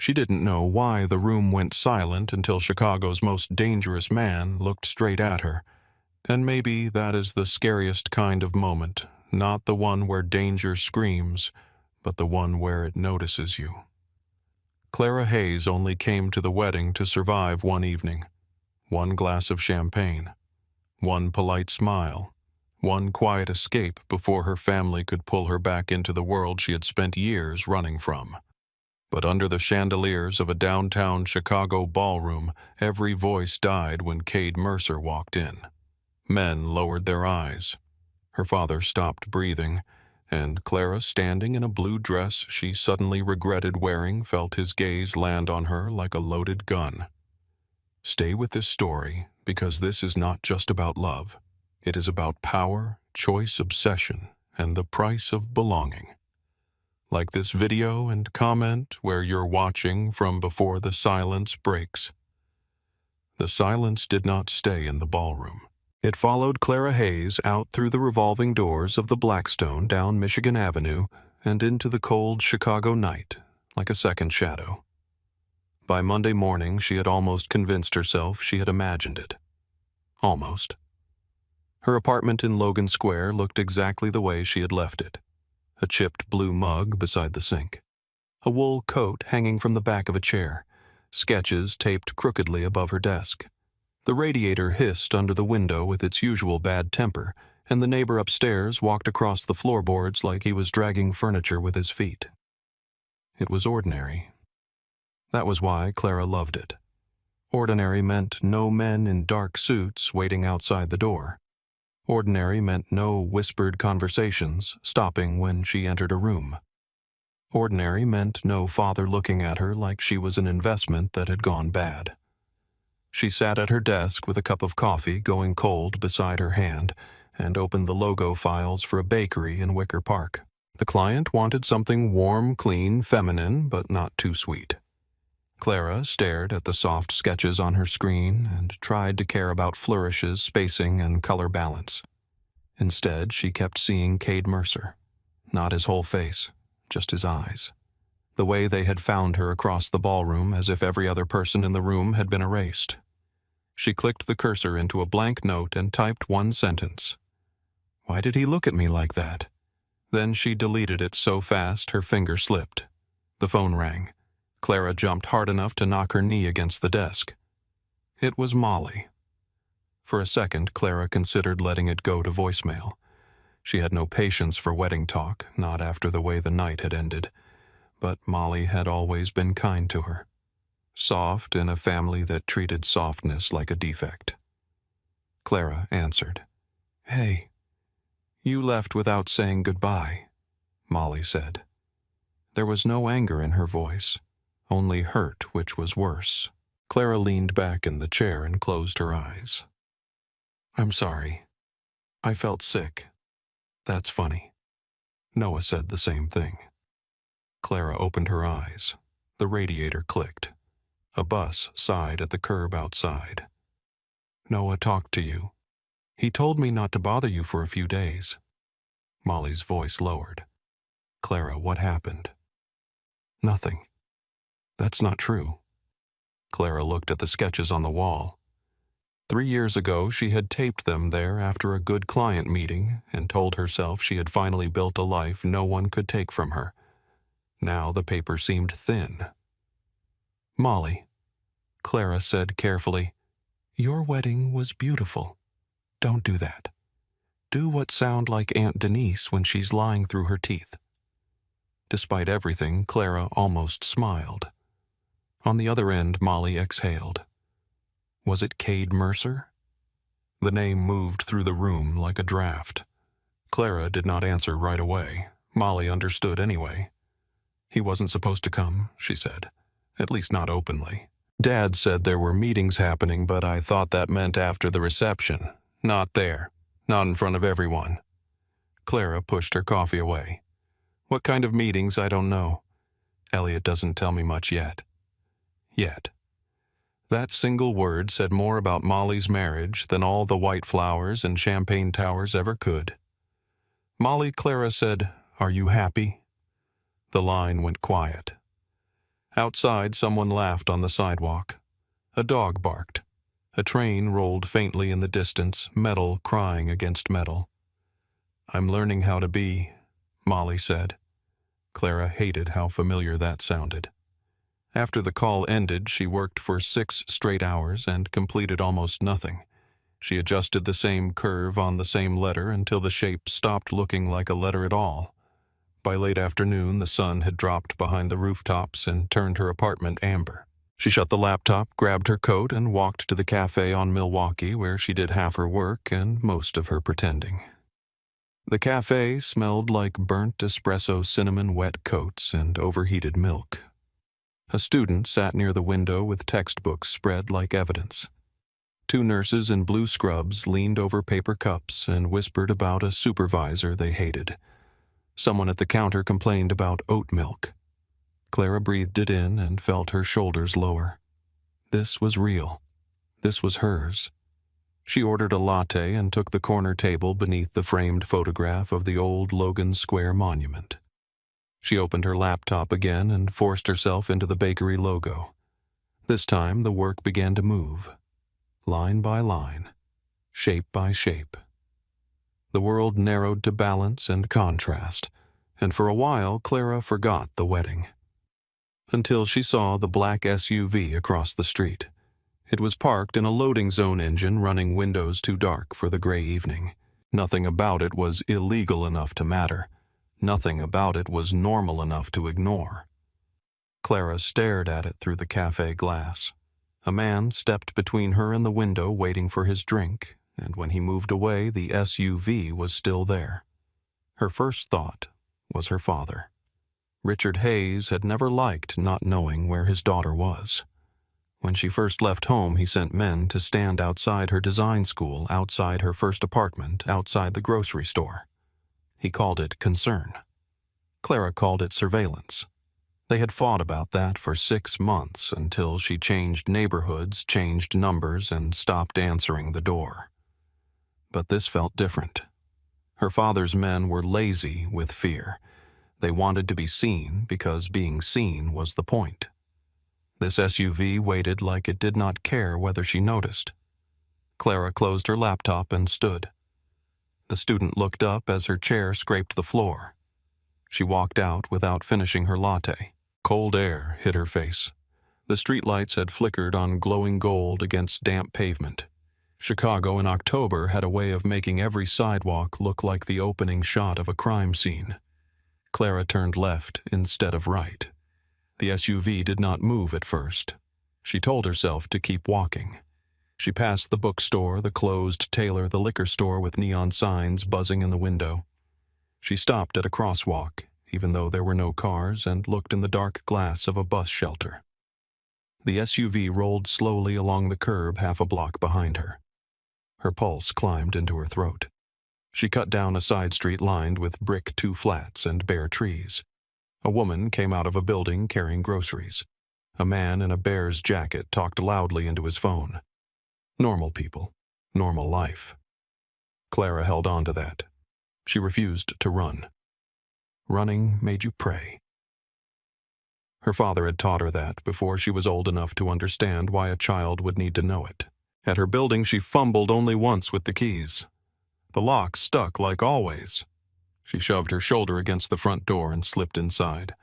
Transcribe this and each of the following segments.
She didn't know why the room went silent until Chicago's most dangerous man looked straight at her. And maybe that is the scariest kind of moment, not the one where danger screams, but the one where it notices you. Clara Hayes only came to the wedding to survive one evening. One glass of champagne. One polite smile. One quiet escape before her family could pull her back into the world she had spent years running from. But under the chandeliers of a downtown Chicago ballroom, every voice died when Cade Mercer walked in. Men lowered their eyes. Her father stopped breathing, and Clara, standing in a blue dress she suddenly regretted wearing, felt his gaze land on her like a loaded gun. Stay with this story, because this is not just about love. It is about power, choice, obsession, and the price of belonging. Like this video and comment where you're watching from before the silence breaks. The silence did not stay in the ballroom. It followed Clara Hayes out through the revolving doors of the Blackstone down Michigan Avenue and into the cold Chicago night, like a second shadow. By Monday morning, she had almost convinced herself she had imagined it. Almost. Her apartment in Logan Square looked exactly the way she had left it. A chipped blue mug beside the sink. A wool coat hanging from the back of a chair. Sketches taped crookedly above her desk. The radiator hissed under the window with its usual bad temper, and the neighbor upstairs walked across the floorboards like he was dragging furniture with his feet. It was ordinary. That was why Clara loved it. Ordinary meant no men in dark suits waiting outside the door. Ordinary meant no whispered conversations stopping when she entered a room. Ordinary meant no father looking at her like she was an investment that had gone bad. She sat at her desk with a cup of coffee going cold beside her hand and opened the logo files for a bakery in Wicker Park. The client wanted something warm, clean, feminine, but not too sweet. Clara stared at the soft sketches on her screen and tried to care about flourishes, spacing, and color balance. Instead, she kept seeing Cade Mercer. Not his whole face, just his eyes. The way they had found her across the ballroom, as if every other person in the room had been erased. She clicked the cursor into a blank note and typed one sentence. Why did he look at me like that? Then she deleted it so fast her finger slipped. The phone rang. Clara jumped hard enough to knock her knee against the desk. It was Molly. For a second, Clara considered letting it go to voicemail. She had no patience for wedding talk, not after the way the night had ended. But Molly had always been kind to her. Soft in a family that treated softness like a defect. Clara answered. "Hey, you left without saying goodbye," Molly said. There was no anger in her voice, only hurt, which was worse. Clara leaned back in the chair and closed her eyes. "I'm sorry. I felt sick. That's funny." Noah said the same thing. Clara opened her eyes. The radiator clicked. A bus sighed at the curb outside. "Noah talked to you. He told me not to bother you for a few days." Molly's voice lowered. "Clara, what happened?" "Nothing." "That's not true." Clara looked at the sketches on the wall. 3 years ago, she had taped them there after a good client meeting and told herself she had finally built a life no one could take from her. Now the paper seemed thin. "Molly," Clara said carefully, "your wedding was beautiful. Don't do that. Do what sound like Aunt Denise when she's lying through her teeth." Despite everything, Clara almost smiled. On the other end, Molly exhaled. Was it Cade Mercer? The name moved through the room like a draft. Clara did not answer right away. Molly understood anyway. "He wasn't supposed to come," she said. "At least not openly. Dad said there were meetings happening, but I thought that meant after the reception. Not there. Not in front of everyone." Clara pushed her coffee away. "What kind of meetings, I don't know. Elliot doesn't tell me much yet." Yet. That single word said more about Molly's marriage than all the white flowers and champagne towers ever could. Molly, Clara said, "Are you happy?" The line went quiet. Outside, someone laughed on the sidewalk. A dog barked. A train rolled faintly in the distance, metal crying against metal. "I'm learning how to be," Molly said. Clara hated how familiar that sounded. After the call ended, she worked for 6 straight hours and completed almost nothing. She adjusted the same curve on the same letter until the shape stopped looking like a letter at all. By late afternoon, the sun had dropped behind the rooftops and turned her apartment amber. She shut the laptop, grabbed her coat, and walked to the cafe on Milwaukee, where she did half her work and most of her pretending. The cafe smelled like burnt espresso cinnamon wet coats and overheated milk. A student sat near the window with textbooks spread like evidence. 2 nurses in blue scrubs leaned over paper cups and whispered about a supervisor they hated. Someone at the counter complained about oat milk. Clara breathed it in and felt her shoulders lower. This was real. This was hers. She ordered a latte and took the corner table beneath the framed photograph of the old Logan Square monument. She opened her laptop again and forced herself into the bakery logo. This time the work began to move, line by line, shape by shape. The world narrowed to balance and contrast, and for a while Clara forgot the wedding. Until she saw the black SUV across the street. It was parked in a loading zone engine running windows too dark for the gray evening. Nothing about it was illegal enough to matter. Nothing about it was normal enough to ignore. Clara stared at it through the cafe glass. A man stepped between her and the window waiting for his drink, and when he moved away, the SUV was still there. Her first thought was her father. Richard Hayes had never liked not knowing where his daughter was. When she first left home, he sent men to stand outside her design school, outside her first apartment, outside the grocery store. He called it concern. Clara called it surveillance. They had fought about that for 6 months until she changed neighborhoods, changed numbers, and stopped answering the door. But this felt different. Her father's men were lazy with fear. They wanted to be seen because being seen was the point. This SUV waited like it did not care whether she noticed. Clara closed her laptop and stood. The student looked up as her chair scraped the floor. She walked out without finishing her latte. Cold air hit her face. The streetlights had flickered on glowing gold against damp pavement. Chicago in October had a way of making every sidewalk look like the opening shot of a crime scene. Clara turned left instead of right. The SUV did not move at first. She told herself to keep walking. She passed the bookstore, the closed tailor, the liquor store with neon signs buzzing in the window. She stopped at a crosswalk, even though there were no cars, and looked in the dark glass of a bus shelter. The SUV rolled slowly along the curb half a block behind her. Her pulse climbed into her throat. She cut down a side street lined with brick 2 flats and bare trees. A woman came out of a building carrying groceries. A man in a bear's jacket talked loudly into his phone. Normal people, normal life. Clara held on to that. She refused to run. Running made you pray. Her father had taught her that before she was old enough to understand why a child would need to know it. At her building, she fumbled only once with the keys. The lock stuck like always. She shoved her shoulder against the front door and slipped inside.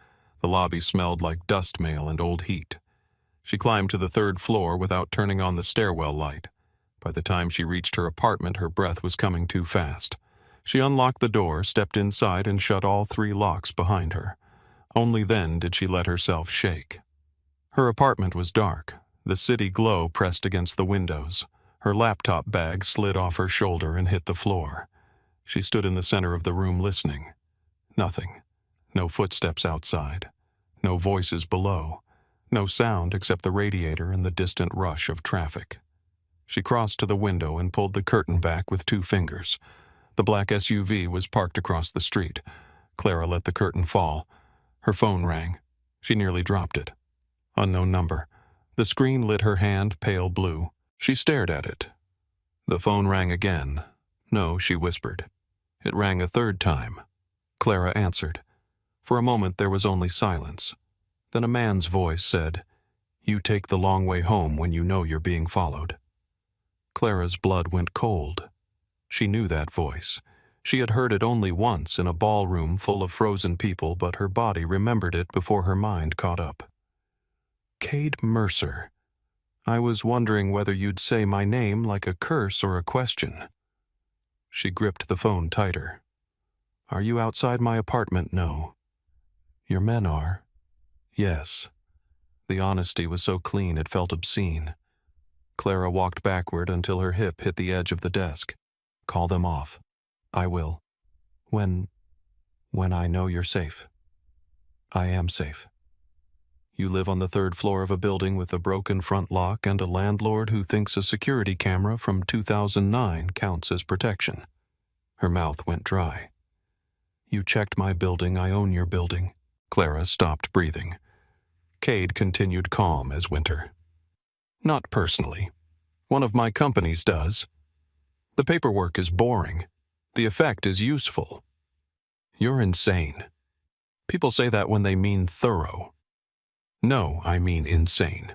The lobby smelled like dust mail and old heat. She climbed to the 3rd floor without turning on the stairwell light. By the time she reached her apartment, her breath was coming too fast. She unlocked the door, stepped inside, and shut all 3 locks behind her. Only then did she let herself shake. Her apartment was dark. The city glow pressed against the windows. Her laptop bag slid off her shoulder and hit the floor. She stood in the center of the room listening. Nothing. No footsteps outside. No voices below. No sound except the radiator and the distant rush of traffic. She crossed to the window and pulled the curtain back with 2 fingers. The black SUV was parked across the street. Clara let the curtain fall. Her phone rang. She nearly dropped it. Unknown number. The screen lit her hand pale blue. She stared at it. The phone rang again. No, she whispered. It rang a 3rd time. Clara answered. For a moment there was only silence. Then a man's voice said, "You take the long way home when you know you're being followed." Clara's blood went cold. She knew that voice. She had heard it only once in a ballroom full of frozen people, but her body remembered it before her mind caught up. Cade Mercer. I was wondering whether you'd say my name like a curse or a question. She gripped the phone tighter. Are you outside my apartment? No. Your men are? Yes. The honesty was so clean it felt obscene. Clara walked backward until her hip hit the edge of the desk. Call them off. I will. When I know you're safe. I am safe. You live on the 3rd floor of a building with a broken front lock and a landlord who thinks a security camera from 2009 counts as protection. Her mouth went dry. You checked my building, I own your building. Clara stopped breathing. Cade continued calm as winter. Not personally. One of my companies does. The paperwork is boring. The effect is useful. You're insane. People say that when they mean thorough. No, I mean insane.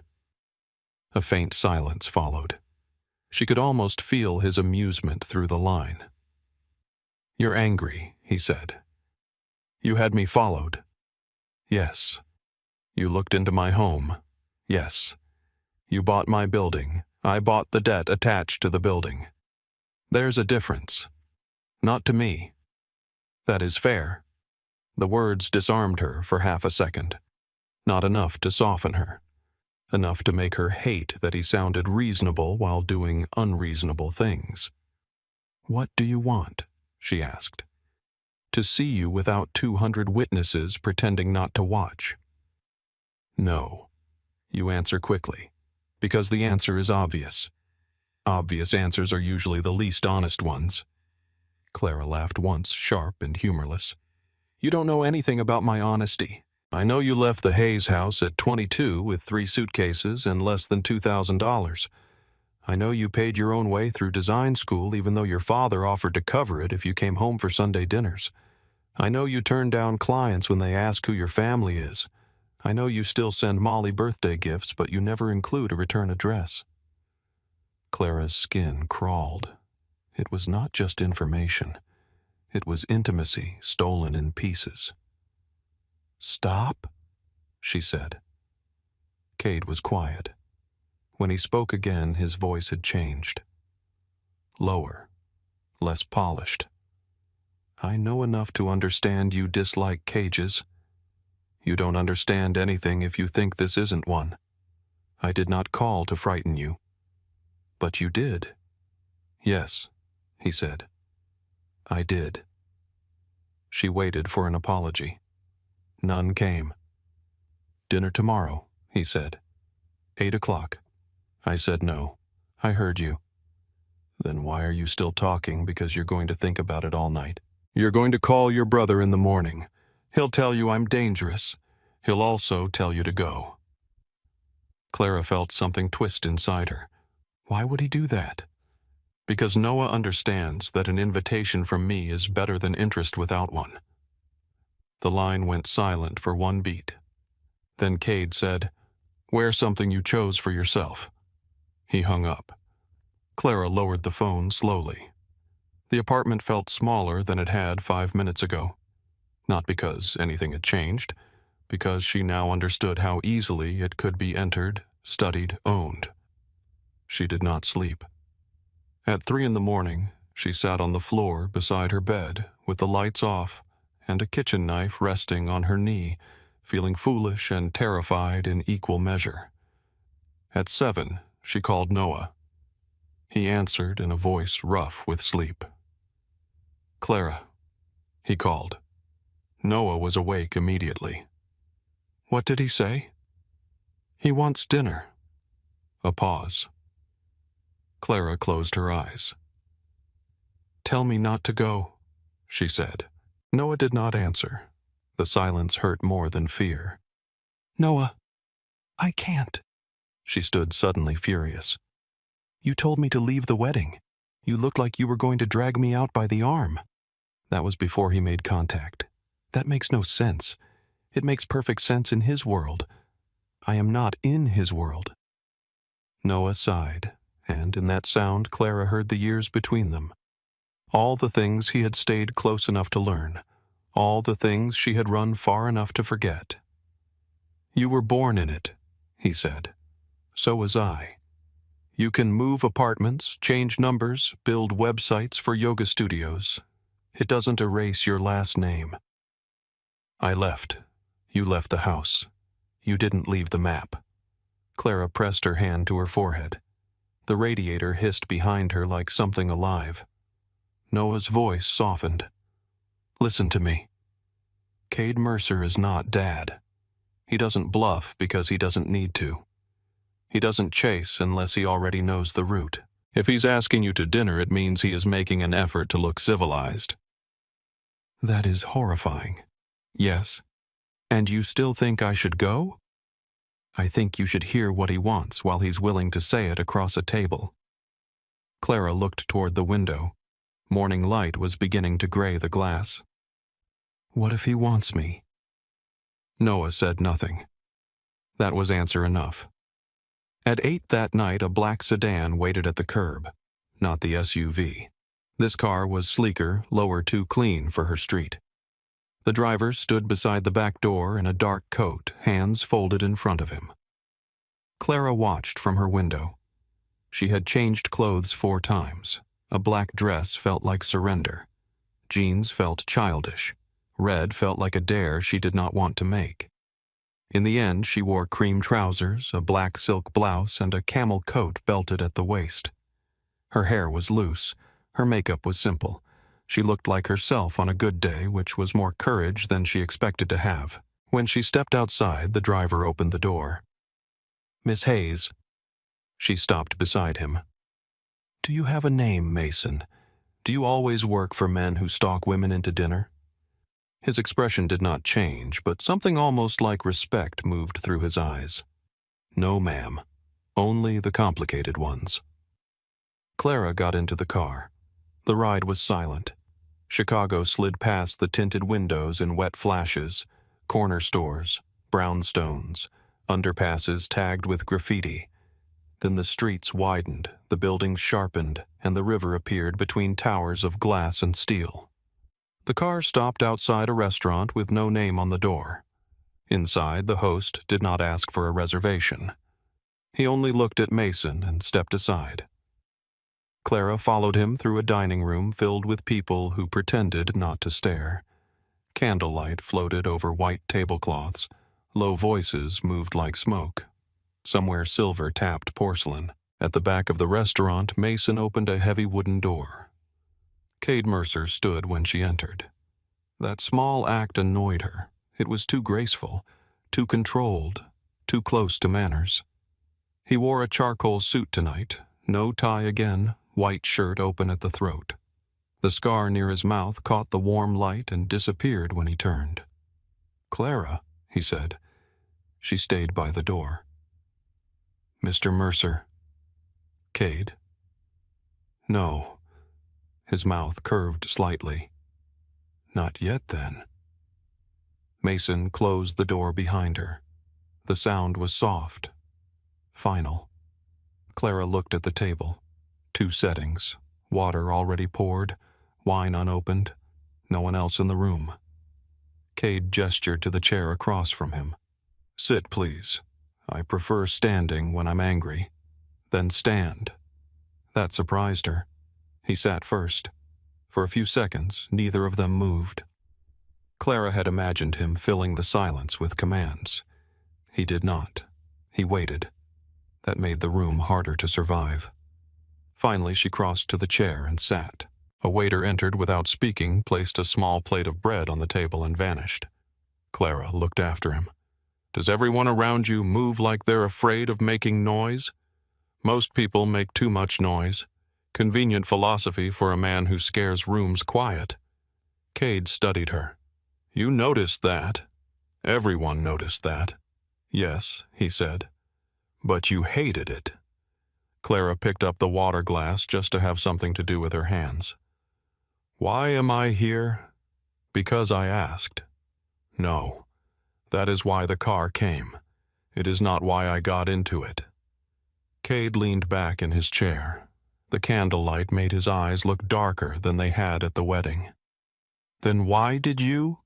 A faint silence followed. She could almost feel his amusement through the line. You're angry, he said. You had me followed. Yes. You looked into my home. Yes. You bought my building. I bought the debt attached to the building. There's a difference. Not to me. That is fair. The words disarmed her for half a second. Not enough to soften her. Enough to make her hate that he sounded reasonable while doing unreasonable things. What do you want? She asked. To see you without 200 witnesses pretending not to watch. No. You answer quickly, because the answer is obvious. Obvious answers are usually the least honest ones. Clara laughed once, sharp and humorless. You don't know anything about my honesty. I know you left the Hayes house at 22 with 3 suitcases and less than $2,000. I know you paid your own way through design school even though your father offered to cover it if you came home for Sunday dinners. I know you turn down clients when they ask who your family is. I know you still send Molly birthday gifts, but you never include a return address. Clara's skin crawled. It was not just information. It was intimacy stolen in pieces. Stop, she said. Cade was quiet. When he spoke again, his voice had changed. Lower, less polished. I know enough to understand you dislike cages. You don't understand anything if you think this isn't one. I did not call to frighten you. But you did. Yes, he said. I did. She waited for an apology. None came. Dinner tomorrow, he said. 8 o'clock. I said no. I heard you. Then why are you still talking? Because you're going to think about it all night. You're going to call your brother in the morning. He'll tell you I'm dangerous. He'll also tell you to go. Clara felt something twist inside her. Why would he do that? Because Noah understands that an invitation from me is better than interest without one. The line went silent for 1 beat. Then Cade said, Wear something you chose for yourself. He hung up. Clara lowered the phone slowly. The apartment felt smaller than it had 5 minutes ago. Not because anything had changed, because she now understood how easily it could be entered, studied, owned. She did not sleep. At 3 in the morning, she sat on the floor beside her bed with the lights off and a kitchen knife resting on her knee, feeling foolish and terrified in equal measure. At 7, she called Noah. He answered in a voice rough with sleep. Clara, he called. Noah was awake immediately. What did he say? He wants dinner. A pause. Clara closed her eyes. Tell me not to go, she said. Noah did not answer. The silence hurt more than fear. Noah, I can't. She stood suddenly furious. You told me to leave the wedding. You looked like you were going to drag me out by the arm. That was before he made contact. That makes no sense. It makes perfect sense in his world. I am not in his world." Noah sighed, and in that sound Clara heard the years between them. All the things he had stayed close enough to learn. All the things she had run far enough to forget. "You were born in it," he said. "So was I. You can move apartments, change numbers, build websites for yoga studios. It doesn't erase your last name. I left. You left the house. You didn't leave the map." Clara pressed her hand to her forehead. The radiator hissed behind her like something alive. Noah's voice softened. "Listen to me. Cade Mercer is not Dad. He doesn't bluff because he doesn't need to. He doesn't chase unless he already knows the route. If he's asking you to dinner, it means he is making an effort to look civilized." "That is horrifying." "Yes. And you still think I should go?" "I think you should hear what he wants while he's willing to say it across a table." Clara looked toward the window. Morning light was beginning to gray the glass. "What if he wants me?" Noah said nothing. That was answer enough. At 8 that night, a black sedan waited at the curb, not the SUV. This car was sleeker, lower too clean for her street. The driver stood beside the back door in a dark coat, hands folded in front of him. Clara watched from her window. She had changed clothes 4 times. A black dress felt like surrender. Jeans felt childish. Red felt like a dare she did not want to make. In the end, she wore cream trousers, a black silk blouse, and a camel coat belted at the waist. Her hair was loose. Her makeup was simple. She looked like herself on a good day, which was more courage than she expected to have. When she stepped outside, the driver opened the door. "Miss Hayes." She stopped beside him. "Do you have a name, Mason? Do you always work for men who stalk women into dinner?" His expression did not change, but something almost like respect moved through his eyes. "No, ma'am. Only the complicated ones." Clara got into the car. The ride was silent. Chicago slid past the tinted windows in wet flashes, corner stores, brownstones, underpasses tagged with graffiti. Then the streets widened, the buildings sharpened, and the river appeared between towers of glass and steel. The car stopped outside a restaurant with no name on the door. Inside, the host did not ask for a reservation. He only looked at Mason and stepped aside. Clara followed him through a dining room filled with people who pretended not to stare. Candlelight floated over white tablecloths. Low voices moved like smoke. Somewhere silver tapped porcelain. At the back of the restaurant, Mason opened a heavy wooden door. Cade Mercer stood when she entered. That small act annoyed her. It was too graceful, too controlled, too close to manners. He wore a charcoal suit tonight, no tie again, white shirt open at the throat. The scar near his mouth caught the warm light and disappeared when he turned. "Clara," he said. She stayed by the door. "Mr. Mercer." "Cade?" "No." His mouth curved slightly. "Not yet, then." Mason closed the door behind her. The sound was soft, final. Clara looked at the table. 2 settings, water already poured, wine unopened, no one else in the room. Cade gestured to the chair across from him. "Sit, please. I prefer standing when I'm angry." "Then stand." That surprised her. He sat first. For a few seconds, neither of them moved. Clara had imagined him filling the silence with commands. He did not. He waited. That made the room harder to survive. Finally, she crossed to the chair and sat. A waiter entered without speaking, placed a small plate of bread on the table and vanished. Clara looked after him. "Does everyone around you move like they're afraid of making noise?" "Most people make too much noise. Convenient philosophy for a man who scares rooms quiet." Cade studied her. "You noticed that. Everyone noticed that." "Yes," he said. "But you hated it." Clara picked up the water glass just to have something to do with her hands. "Why am I here? Because I asked. No. That is why the car came. It is not why I got into it. Cade leaned back in his chair. The candlelight made his eyes look darker than they had at the wedding. Then why did you?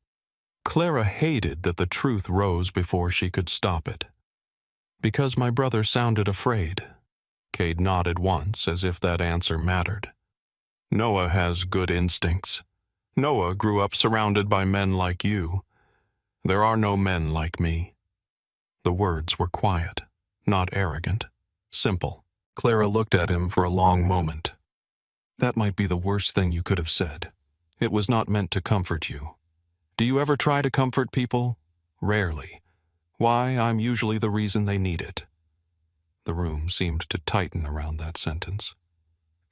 Clara hated that the truth rose before she could stop it. Because my brother sounded afraid. Cade nodded once, as if that answer mattered. Noah has good instincts. Noah grew up surrounded by men like you. There are no men like me. The words were quiet, not arrogant, simple. Clara looked at him for a long moment. That might be the worst thing you could have said. It was not meant to comfort you. Do you ever try to comfort people? Rarely. Why, I'm usually the reason they need it. The room seemed to tighten around that sentence.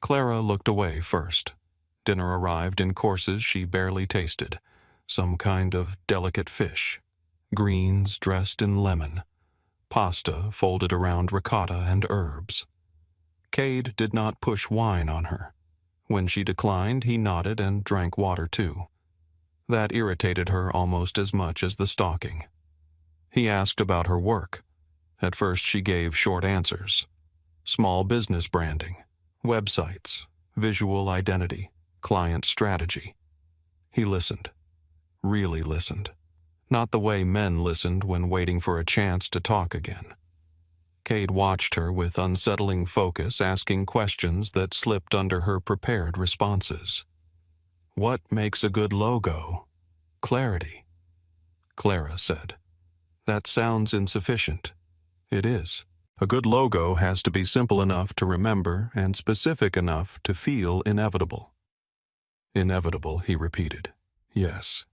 Clara looked away first. Dinner arrived in courses she barely tasted, some kind of delicate fish, greens dressed in lemon, pasta folded around ricotta and herbs. Cade did not push wine on her. When she declined, he nodded and drank water too. That irritated her almost as much as the stalking. He asked about her work. At first she gave short answers. Small business branding, websites, visual identity, client strategy. He listened. Really listened. Not the way men listened when waiting for a chance to talk again. Cade watched her with unsettling focus, asking questions that slipped under her prepared responses. What makes a good logo? Clarity. Clara said. That sounds insufficient. It is. A good logo has to be simple enough to remember and specific enough to feel inevitable. Inevitable, he repeated. Yes.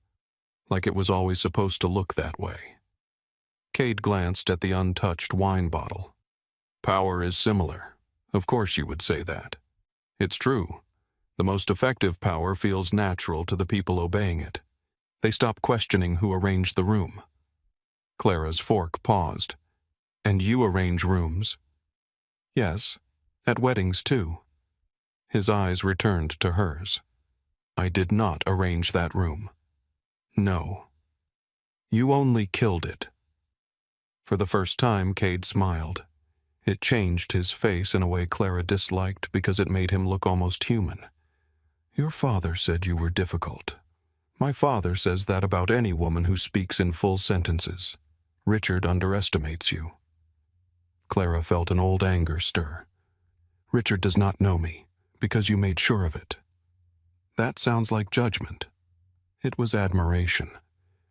Like it was always supposed to look that way. Cade glanced at the untouched wine bottle. Power is similar. Of course you would say that. It's true. The most effective power feels natural to the people obeying it. They stop questioning who arranged the room. Clara's fork paused. And you arrange rooms? Yes, at weddings too. His eyes returned to hers. I did not arrange that room. No. You only killed it. For the first time, Cade smiled. It changed his face in a way Clara disliked because it made him look almost human. Your father said you were difficult. My father says that about any woman who speaks in full sentences. Richard underestimates you. Clara felt an old anger stir. Richard does not know me, because you made sure of it. That sounds like judgment. It was admiration.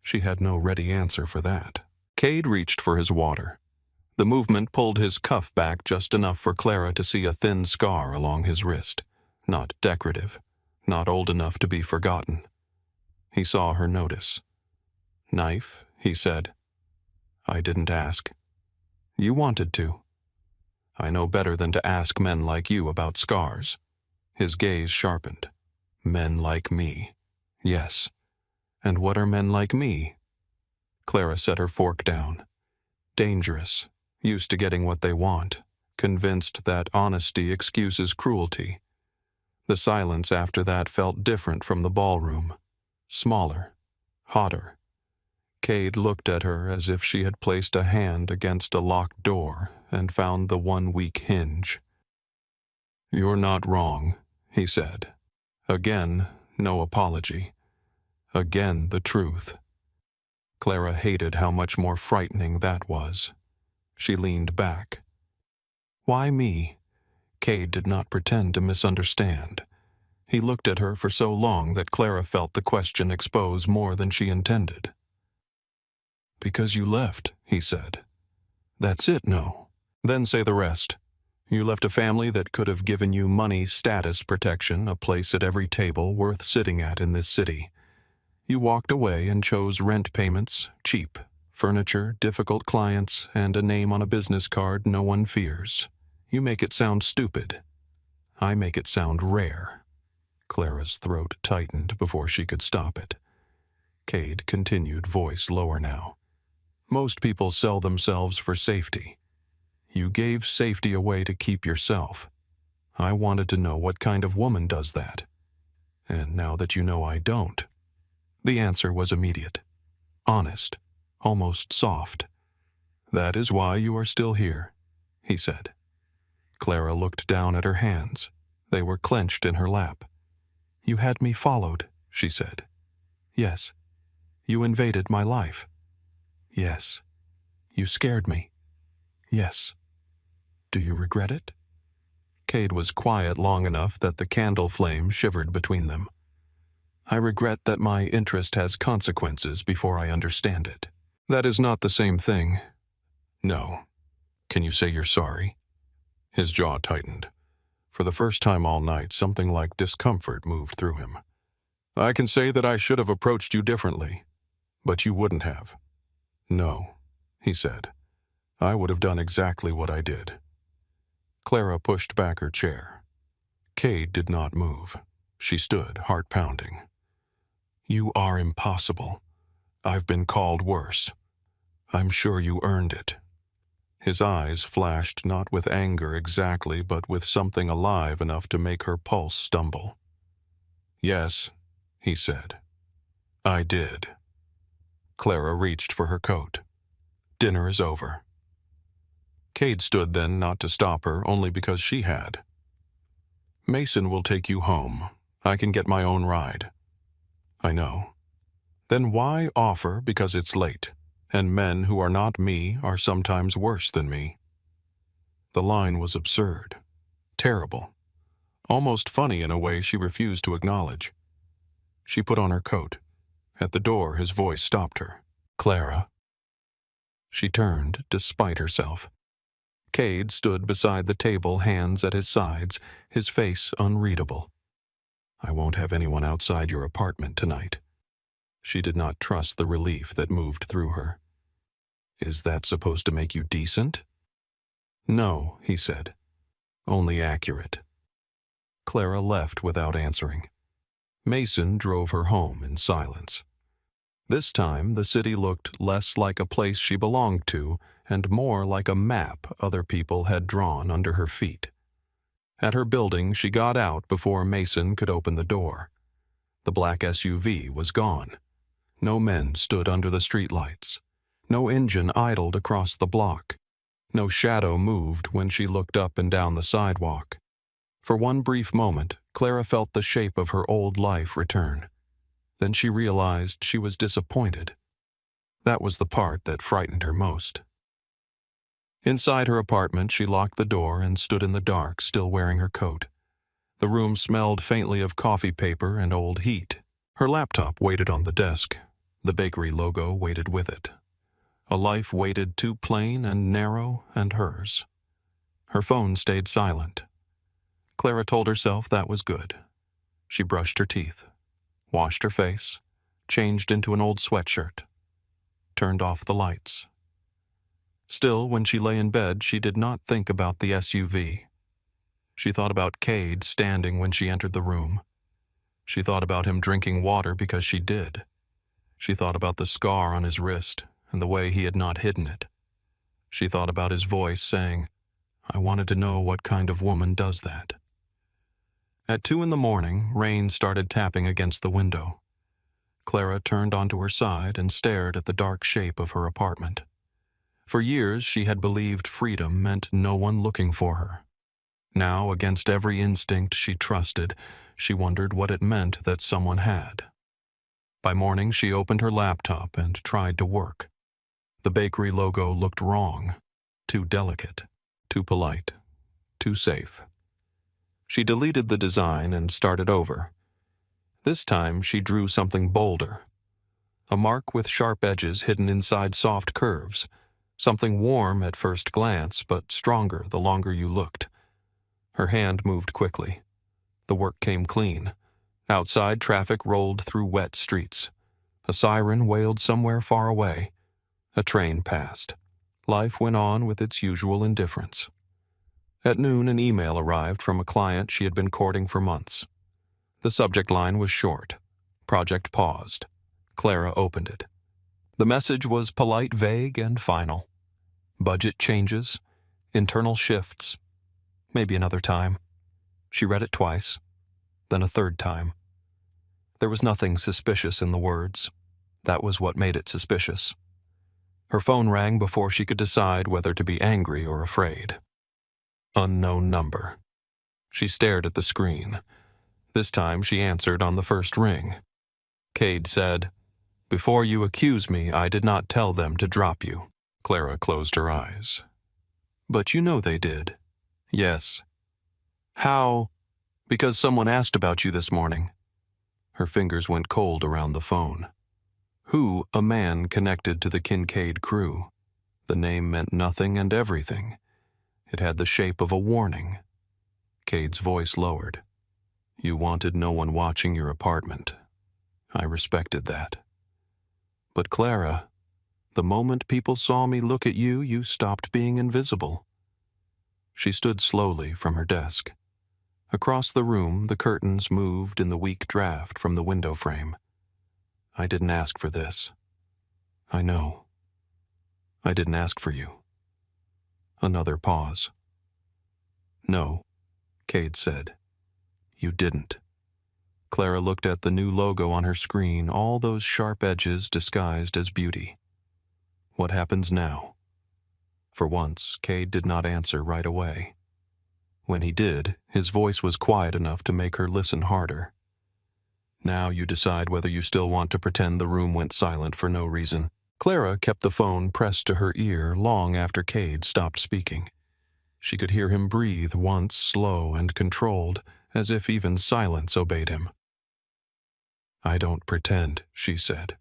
She had no ready answer for that. Cade reached for his water. The movement pulled his cuff back just enough for Clara to see a thin scar along his wrist. Not decorative, not old enough to be forgotten. He saw her notice. Knife, he said. I didn't ask. You wanted to. I know better than to ask men like you about scars. His gaze sharpened. Men like me. Yes. And what are men like me? Clara set her fork down. Dangerous, used to getting what they want, convinced that honesty excuses cruelty. The silence after that felt different from the ballroom. Smaller, hotter. Cade looked at her as if she had placed a hand against a locked door and found the one weak hinge. You're not wrong, he said. Again, no apology. Again, the truth. Clara hated how much more frightening that was. She leaned back. Why me? Cade did not pretend to misunderstand. He looked at her for so long that Clara felt the question expose more than she intended. Because you left, he said. That's it, no. Then say the rest. You left a family that could have given you money, status, protection, a place at every table worth sitting at in this city. You walked away and chose rent payments, cheap, furniture, difficult clients, and a name on a business card no one fears. You make it sound stupid. I make it sound rare. Clara's throat tightened before she could stop it. Cade continued, voice lower now. Most people sell themselves for safety. You gave safety away to keep yourself. I wanted to know what kind of woman does that. And now that you know I don't. The answer was immediate. Honest. almost soft. "That is why you are still here," he said. Clara looked down at her hands. They were clenched in her lap. "You had me followed," she said. "Yes. You invaded my life." "Yes. You scared me." "Yes. Do you regret it?" Cade was quiet long enough that the candle flame shivered between them. "I regret that my interest has consequences before I understand it." "That is not the same thing." "No. Can you say you're sorry?" His jaw tightened. For the first time all night, something like discomfort moved through him. "I can say that I should have approached you differently, but you wouldn't have." "No," he said. "I would have done exactly what I did." Clara pushed back her chair. Cade did not move. She stood, heart pounding. "You are impossible. I've been called worse. I'm sure you earned it." His eyes flashed not with anger exactly, but with something alive enough to make her pulse stumble. "Yes," he said. "I did." Clara reached for her coat. "Dinner is over." Cade stood then, not to stop her, only because she had. "Mason will take you home. I can get my own ride." "I know." "Then why offer because it's late, and men who are not me are sometimes worse than me?" The line was absurd, terrible, almost funny in a way she refused to acknowledge. She put on her coat. At the door, his voice stopped her. "Clara." She turned, despite herself. Cade stood beside the table, hands at his sides, his face unreadable. "I won't have anyone outside your apartment tonight." She did not trust the relief that moved through her. "Is that supposed to make you decent?" "No," he said. "Only accurate." Clara left without answering. Mason drove her home in silence. This time, the city looked less like a place she belonged to and more like a map other people had drawn under her feet. At her building, she got out before Mason could open the door. The black SUV was gone. No men stood under the streetlights. No engine idled across the block. No shadow moved when she looked up and down the sidewalk. For one brief moment, Clara felt the shape of her old life return. Then she realized she was disappointed. That was the part that frightened her most. Inside her apartment, she locked the door and stood in the dark, still wearing her coat. The room smelled faintly of coffee paper and old heat. Her laptop waited on the desk. The bakery logo waited with it. A life waited too plain and narrow and hers. Her phone stayed silent. Clara told herself that was good. She brushed her teeth, washed her face, changed into an old sweatshirt, turned off the lights. Still, when she lay in bed, she did not think about the SUV. She thought about Cade standing when she entered the room. She thought about him drinking water because she did. She thought about the scar on his wrist and the way he had not hidden it. She thought about his voice saying, "I wanted to know what kind of woman does that." At 2 a.m, rain started tapping against the window. Clara turned onto her side and stared at the dark shape of her apartment. For years, she had believed freedom meant no one looking for her. Now, against every instinct she trusted, she wondered what it meant that someone had. By morning, she opened her laptop and tried to work. The bakery logo looked wrong, too delicate, too polite, too safe. She deleted the design and started over. This time, she drew something bolder. A mark with sharp edges hidden inside soft curves. Something warm at first glance, but stronger the longer you looked. Her hand moved quickly. The work came clean. Outside, traffic rolled through wet streets. A siren wailed somewhere far away. A train passed. Life went on with its usual indifference. At noon, an email arrived from a client she had been courting for months. The subject line was short. Project paused. Clara opened it. The message was polite, vague, and final. Budget changes, internal shifts, maybe another time. She read it twice, then a third time. There was nothing suspicious in the words. That was what made it suspicious. Her phone rang before she could decide whether to be angry or afraid. Unknown number. She stared at the screen. This time she answered on the first ring. Cade said, "Before you accuse me, I did not tell them to drop you." Clara closed her eyes. "But you know they did." "Yes." "How?" "Because someone asked about you this morning." Her fingers went cold around the phone. Who, a man connected to the Kincaid crew? The name meant nothing and everything. It had the shape of a warning. Cade's voice lowered. "You wanted no one watching your apartment. I respected that. But Clara, the moment people saw me look at you, you stopped being invisible." She stood slowly from her desk. Across the room, the curtains moved in the weak draft from the window frame. "I didn't ask for this. I know. I didn't ask for you." Another pause. "No," Cade said. "You didn't." Clara looked at the new logo on her screen, all those sharp edges disguised as beauty. "What happens now?" For once, Cade did not answer right away. When he did, his voice was quiet enough to make her listen harder. "Now you decide whether you still want to pretend the room went silent for no reason." Clara kept the phone pressed to her ear long after Cade stopped speaking. She could hear him breathe once, slow and controlled, as if even silence obeyed him. "I don't pretend," she said.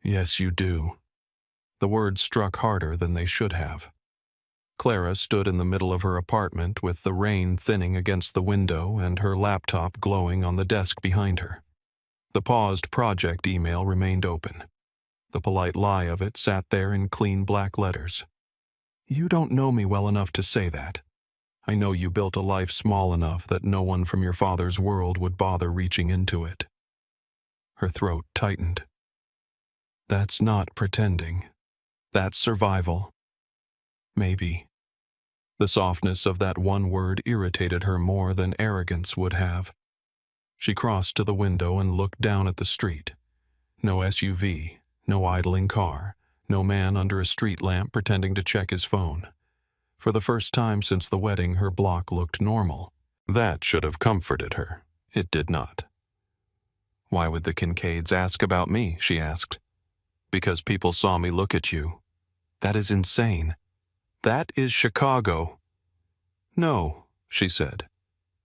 "Yes, you do." The words struck harder than they should have. Clara stood in the middle of her apartment with the rain thinning against the window and her laptop glowing on the desk behind her. The paused project email remained open. The polite lie of it sat there in clean black letters. "You don't know me well enough to say that. I know you built a life small enough that no one from your father's world would bother reaching into it." Her throat tightened. "That's not pretending. That's survival." "Maybe." The softness of that one word irritated her more than arrogance would have. She crossed to the window and looked down at the street. No SUV, no idling car, no man under a street lamp pretending to check his phone. For the first time since the wedding, her block looked normal. That should have comforted her. It did not. "Why would the Kincaids ask about me?" she asked. "Because people saw me look at you. That is insane. That is Chicago." "No," she said.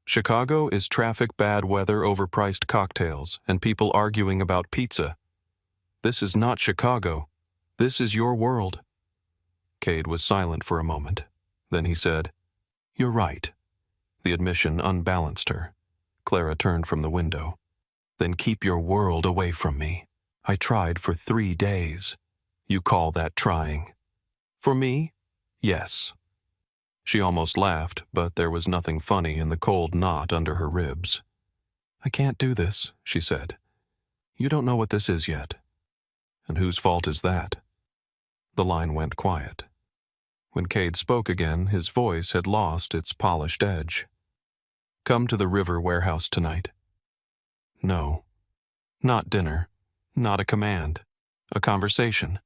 "Chicago is traffic, bad weather, overpriced cocktails, and people arguing about pizza. This is not Chicago. This is your world." Cade was silent for a moment. Then he said, "You're right." The admission unbalanced her. Clara turned from the window. "Then keep your world away from me. I tried for 3 days. You call that trying?" "For me? Yes." She almost laughed, but there was nothing funny in the cold knot under her ribs. "I can't do this," she said. "You don't know what this is yet." "And whose fault is that?" The line went quiet. When Cade spoke again, his voice had lost its polished edge. "Come to the river warehouse tonight." "No." "Not dinner. Not a command. A conversation."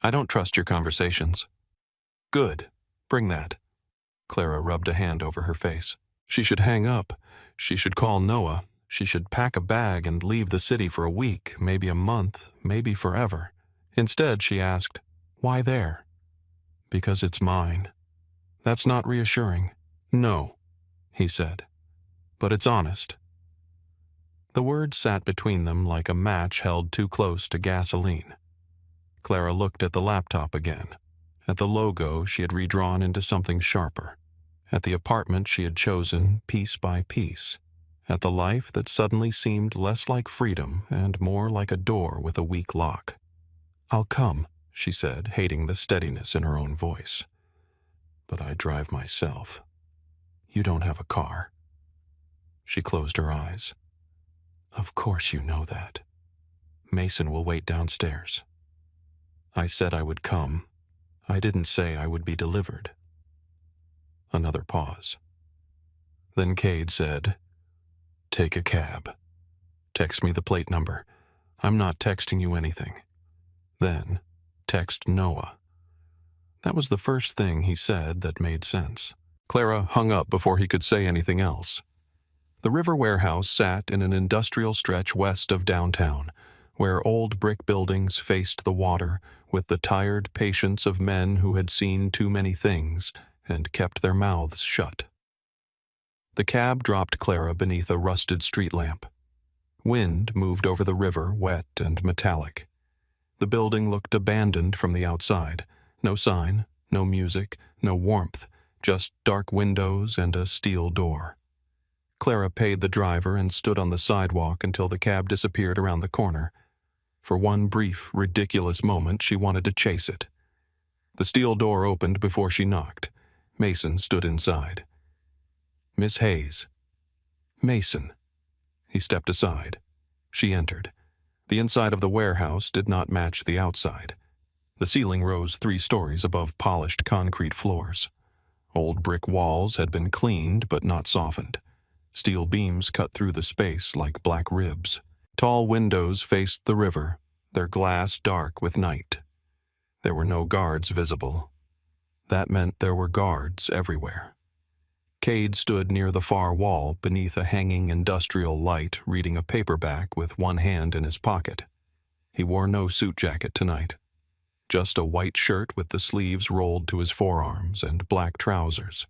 "I don't trust your conversations." "Good. Bring that." Clara rubbed a hand over her face. She should hang up. She should call Noah. She should pack a bag and leave the city for a week, maybe a month, maybe forever. Instead, she asked, "Why there?" "Because it's mine." "That's not reassuring." "No," he said. "But it's honest." The words sat between them like a match held too close to gasoline. Clara looked at the laptop again, at the logo she had redrawn into something sharper, at the apartment she had chosen piece by piece, at the life that suddenly seemed less like freedom and more like a door with a weak lock. "I'll come," she said, hating the steadiness in her own voice. "But I drive myself. You don't have a car." She closed her eyes. "Of course you know that. Mason will wait downstairs." "I said I would come. I didn't say I would be delivered." Another pause. Then Cade said, "Take a cab. Text me the plate number. I'm not texting you anything. Then, text Noah. That was the first thing he said that made sense. Clara hung up before he could say anything else. The river warehouse sat in an industrial stretch west of downtown, where old brick buildings faced the water with the tired patience of men who had seen too many things and kept their mouths shut. The cab dropped Clara beneath a rusted street lamp. Wind moved over the river, wet and metallic. The building looked abandoned from the outside. No sign, no music, no warmth, just dark windows and a steel door. Clara paid the driver and stood on the sidewalk until the cab disappeared around the corner. For one brief, ridiculous moment, she wanted to chase it. The steel door opened before she knocked. Mason stood inside. Miss Hayes. Mason. He stepped aside. She entered. The inside of the warehouse did not match the outside. The ceiling rose 3 stories above polished concrete floors. Old brick walls had been cleaned but not softened. Steel beams cut through the space like black ribs. Tall windows faced the river, their glass dark with night. There were no guards visible. That meant there were guards everywhere. Cade stood near the far wall beneath a hanging industrial light, reading a paperback with one hand in his pocket. He wore no suit jacket tonight. Just a white shirt with the sleeves rolled to his forearms and black trousers.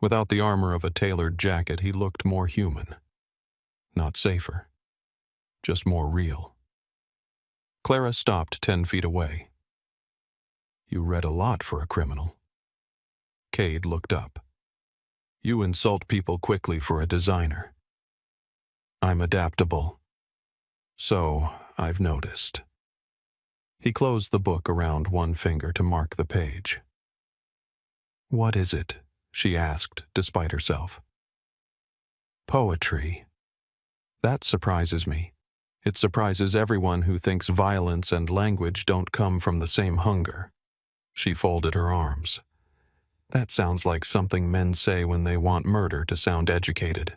Without the armor of a tailored jacket, he looked more human. Not safer. Just more real. Clara stopped 10 feet away. You read a lot for a criminal. Cade looked up. You insult people quickly for a designer. I'm adaptable. So, I've noticed. He closed the book around one finger to mark the page. What is it? She asked, despite herself. Poetry. That surprises me. It surprises everyone who thinks violence and language don't come from the same hunger. She folded her arms. That sounds like something men say when they want murder to sound educated.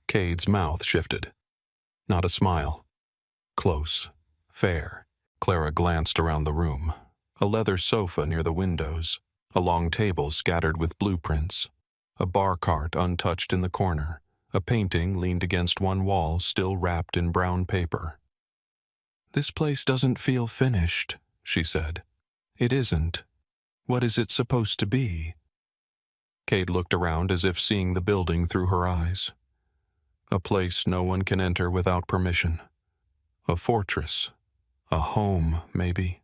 Cade's mouth shifted. Not a smile. Close. Fair. Clara glanced around the room. A leather sofa near the windows. A long table scattered with blueprints. A bar cart untouched in the corner. A painting leaned against one wall, still wrapped in brown paper. This place doesn't feel finished, she said. It isn't. What is it supposed to be? Cade looked around as if seeing the building through her eyes. A place no one can enter without permission. A fortress. A home, maybe.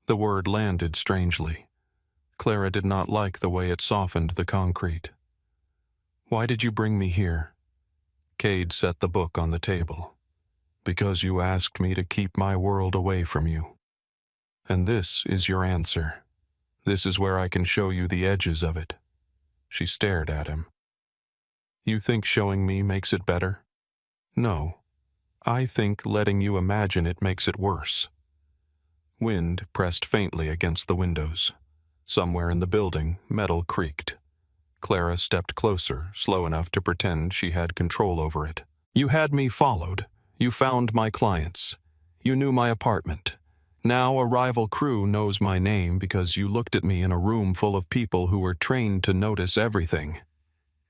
The word landed strangely. Clara did not like the way it softened the concrete. Why did you bring me here? Cade set the book on the table. Because you asked me to keep my world away from you. And this is your answer. This is where I can show you the edges of it. She stared at him. You think showing me makes it better? No. I think letting you imagine it makes it worse. Wind pressed faintly against the windows. Somewhere in the building, metal creaked. Clara stepped closer, slow enough to pretend she had control over it. You had me followed. You found my clients. You knew my apartment. Now a rival crew knows my name because you looked at me in a room full of people who were trained to notice everything.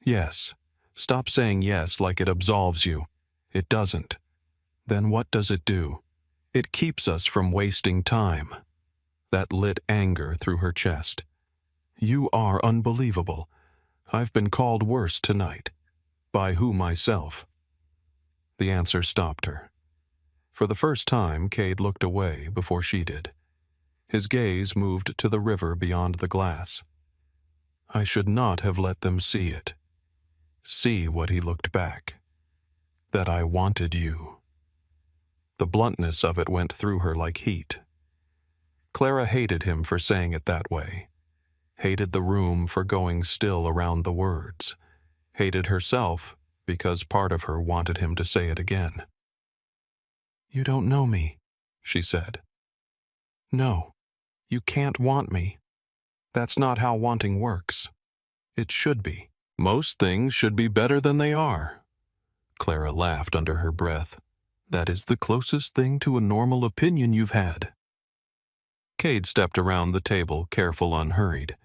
Yes. Stop saying yes like it absolves you. It doesn't. Then what does it do? It keeps us from wasting time. That lit anger through her chest. You are unbelievable. I've been called worse tonight. By who myself? The answer stopped her. For the first time, Cade looked away before she did. His gaze moved to the river beyond the glass. I should not have let them see it. See what he looked back. That I wanted you. The bluntness of it went through her like heat. Clara hated him for saying it that way. Hated the room for going still around the words. Hated herself because part of her wanted him to say it again. You don't know me, she said. No, you can't want me. That's not how wanting works. It should be. Most things should be better than they are. Clara laughed under her breath. That is the closest thing to a normal opinion you've had. Cade stepped around the table, careful, unhurried.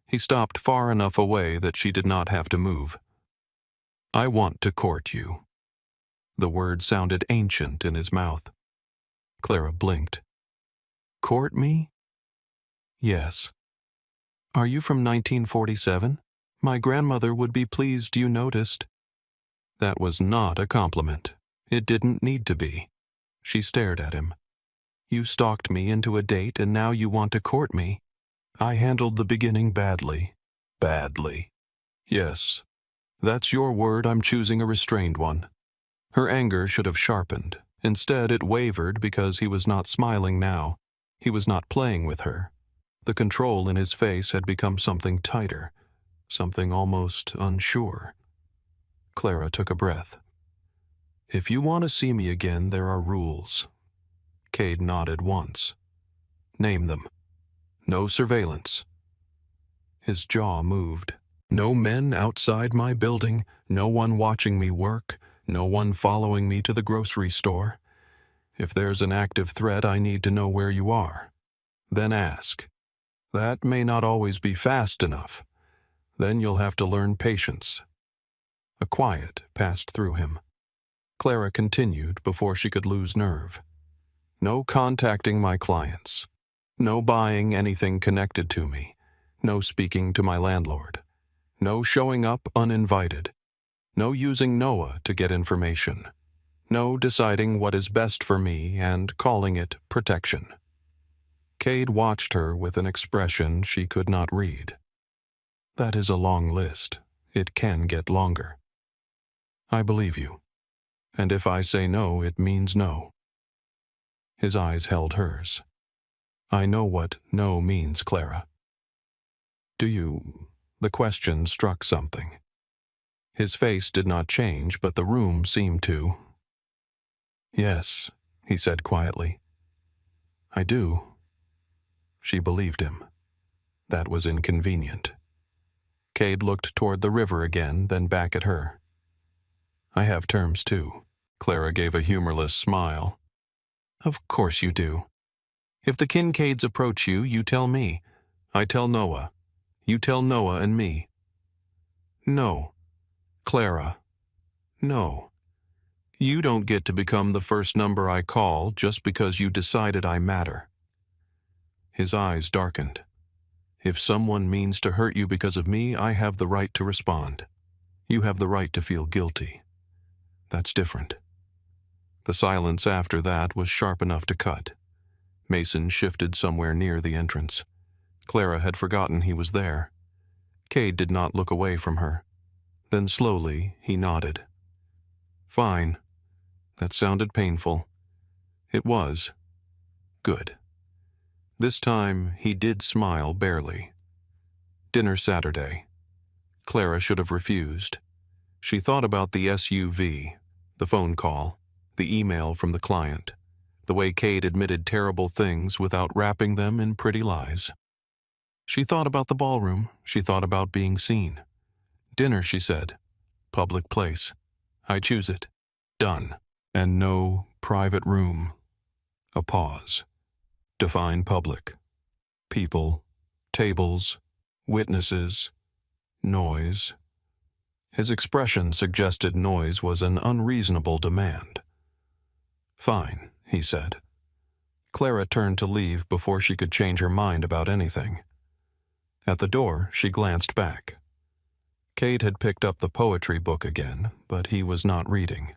He stopped far enough away that she did not have to move. I want to court you. The word sounded ancient in his mouth. Clara blinked. Court me? Yes. Are you from 1947? My grandmother would be pleased you noticed. That was not a compliment. It didn't need to be. She stared at him. You stalked me into a date and now you want to court me. I handled the beginning badly. Badly. Yes. That's your word. I'm choosing a restrained one. Her anger should have sharpened. Instead, it wavered because he was not smiling now. He was not playing with her. The control in his face had become something tighter, something almost unsure. Clara took a breath. If you want to see me again, there are rules. Cade nodded once. Name them. No surveillance. His jaw moved. No men outside my building, no one watching me work, no one following me to the grocery store. If there's an active threat, I need to know where you are. Then ask. That may not always be fast enough. Then you'll have to learn patience. A quiet passed through him. Clara continued before she could lose nerve. No contacting my clients. No buying anything connected to me. No speaking to my landlord. No showing up uninvited. No using Noah to get information. No deciding what is best for me and calling it protection. Cade watched her with an expression she could not read. That is a long list. It can get longer. I believe you. And if I say no, it means no. His eyes held hers. I know what no means, Clara. Do you? The question struck something. His face did not change, but the room seemed to. Yes, he said quietly. I do. She believed him. That was inconvenient. Cade looked toward the river again, then back at her. I have terms too. Clara gave a humorless smile. Of course you do. If the Kincaids approach you, you tell me. I tell Noah. You tell Noah and me. No. Clara. No. You don't get to become the first number I call just because you decided I matter. His eyes darkened. If someone means to hurt you because of me, I have the right to respond. You have the right to feel guilty. That's different. The silence after that was sharp enough to cut. Mason shifted somewhere near the entrance. Clara had forgotten he was there. Cade did not look away from her. Then slowly he nodded. Fine. That sounded painful. It was. Good. This time he did smile barely. Dinner Saturday. Clara should have refused. She thought about the SUV, the phone call, the email from the client, the way Cade admitted terrible things without wrapping them in pretty lies. She thought about the ballroom. She thought about being seen. Dinner, she said. Public place. I choose it. Done. And no private room. A pause. Define public. People. Tables. Witnesses. Noise. His expression suggested noise was an unreasonable demand. Fine, he said. Clara turned to leave before she could change her mind about anything. At the door, she glanced back. Cade had picked up the poetry book again, but he was not reading.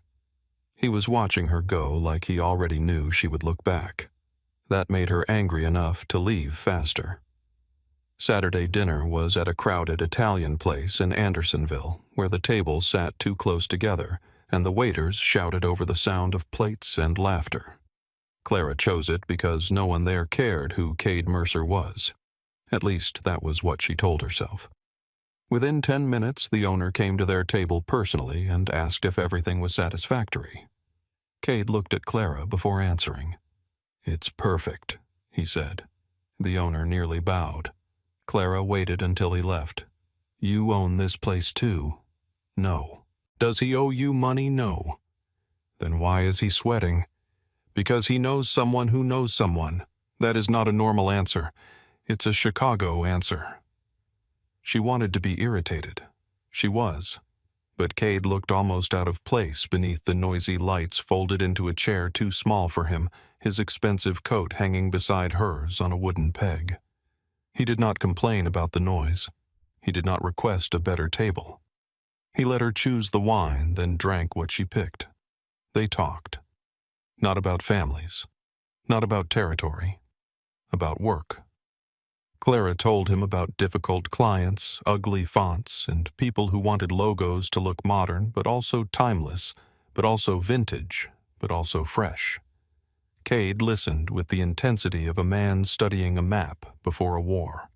He was watching her go like he already knew she would look back. That made her angry enough to leave faster. Saturday dinner was at a crowded Italian place in Andersonville, where the tables sat too close together, and the waiters shouted over the sound of plates and laughter. Clara chose it because no one there cared who Cade Mercer was. At least that was what she told herself. Within 10 minutes, the owner came to their table personally and asked if everything was satisfactory. Cade looked at Clara before answering. It's perfect, he said. The owner nearly bowed. Clara waited until he left. You own this place too? No. Does he owe you money? No. Then why is he sweating? Because he knows someone who knows someone. That is not a normal answer. It's a Chicago answer. She wanted to be irritated. She was. But Cade looked almost out of place beneath the noisy lights folded into a chair too small for him, his expensive coat hanging beside hers on a wooden peg. He did not complain about the noise. He did not request a better table. He let her choose the wine, then drank what she picked. They talked. Not about families. Not about territory. About work. Clara told him about difficult clients, ugly fonts, and people who wanted logos to look modern, but also timeless, but also vintage, but also fresh. Cade listened with the intensity of a man studying a map before a war.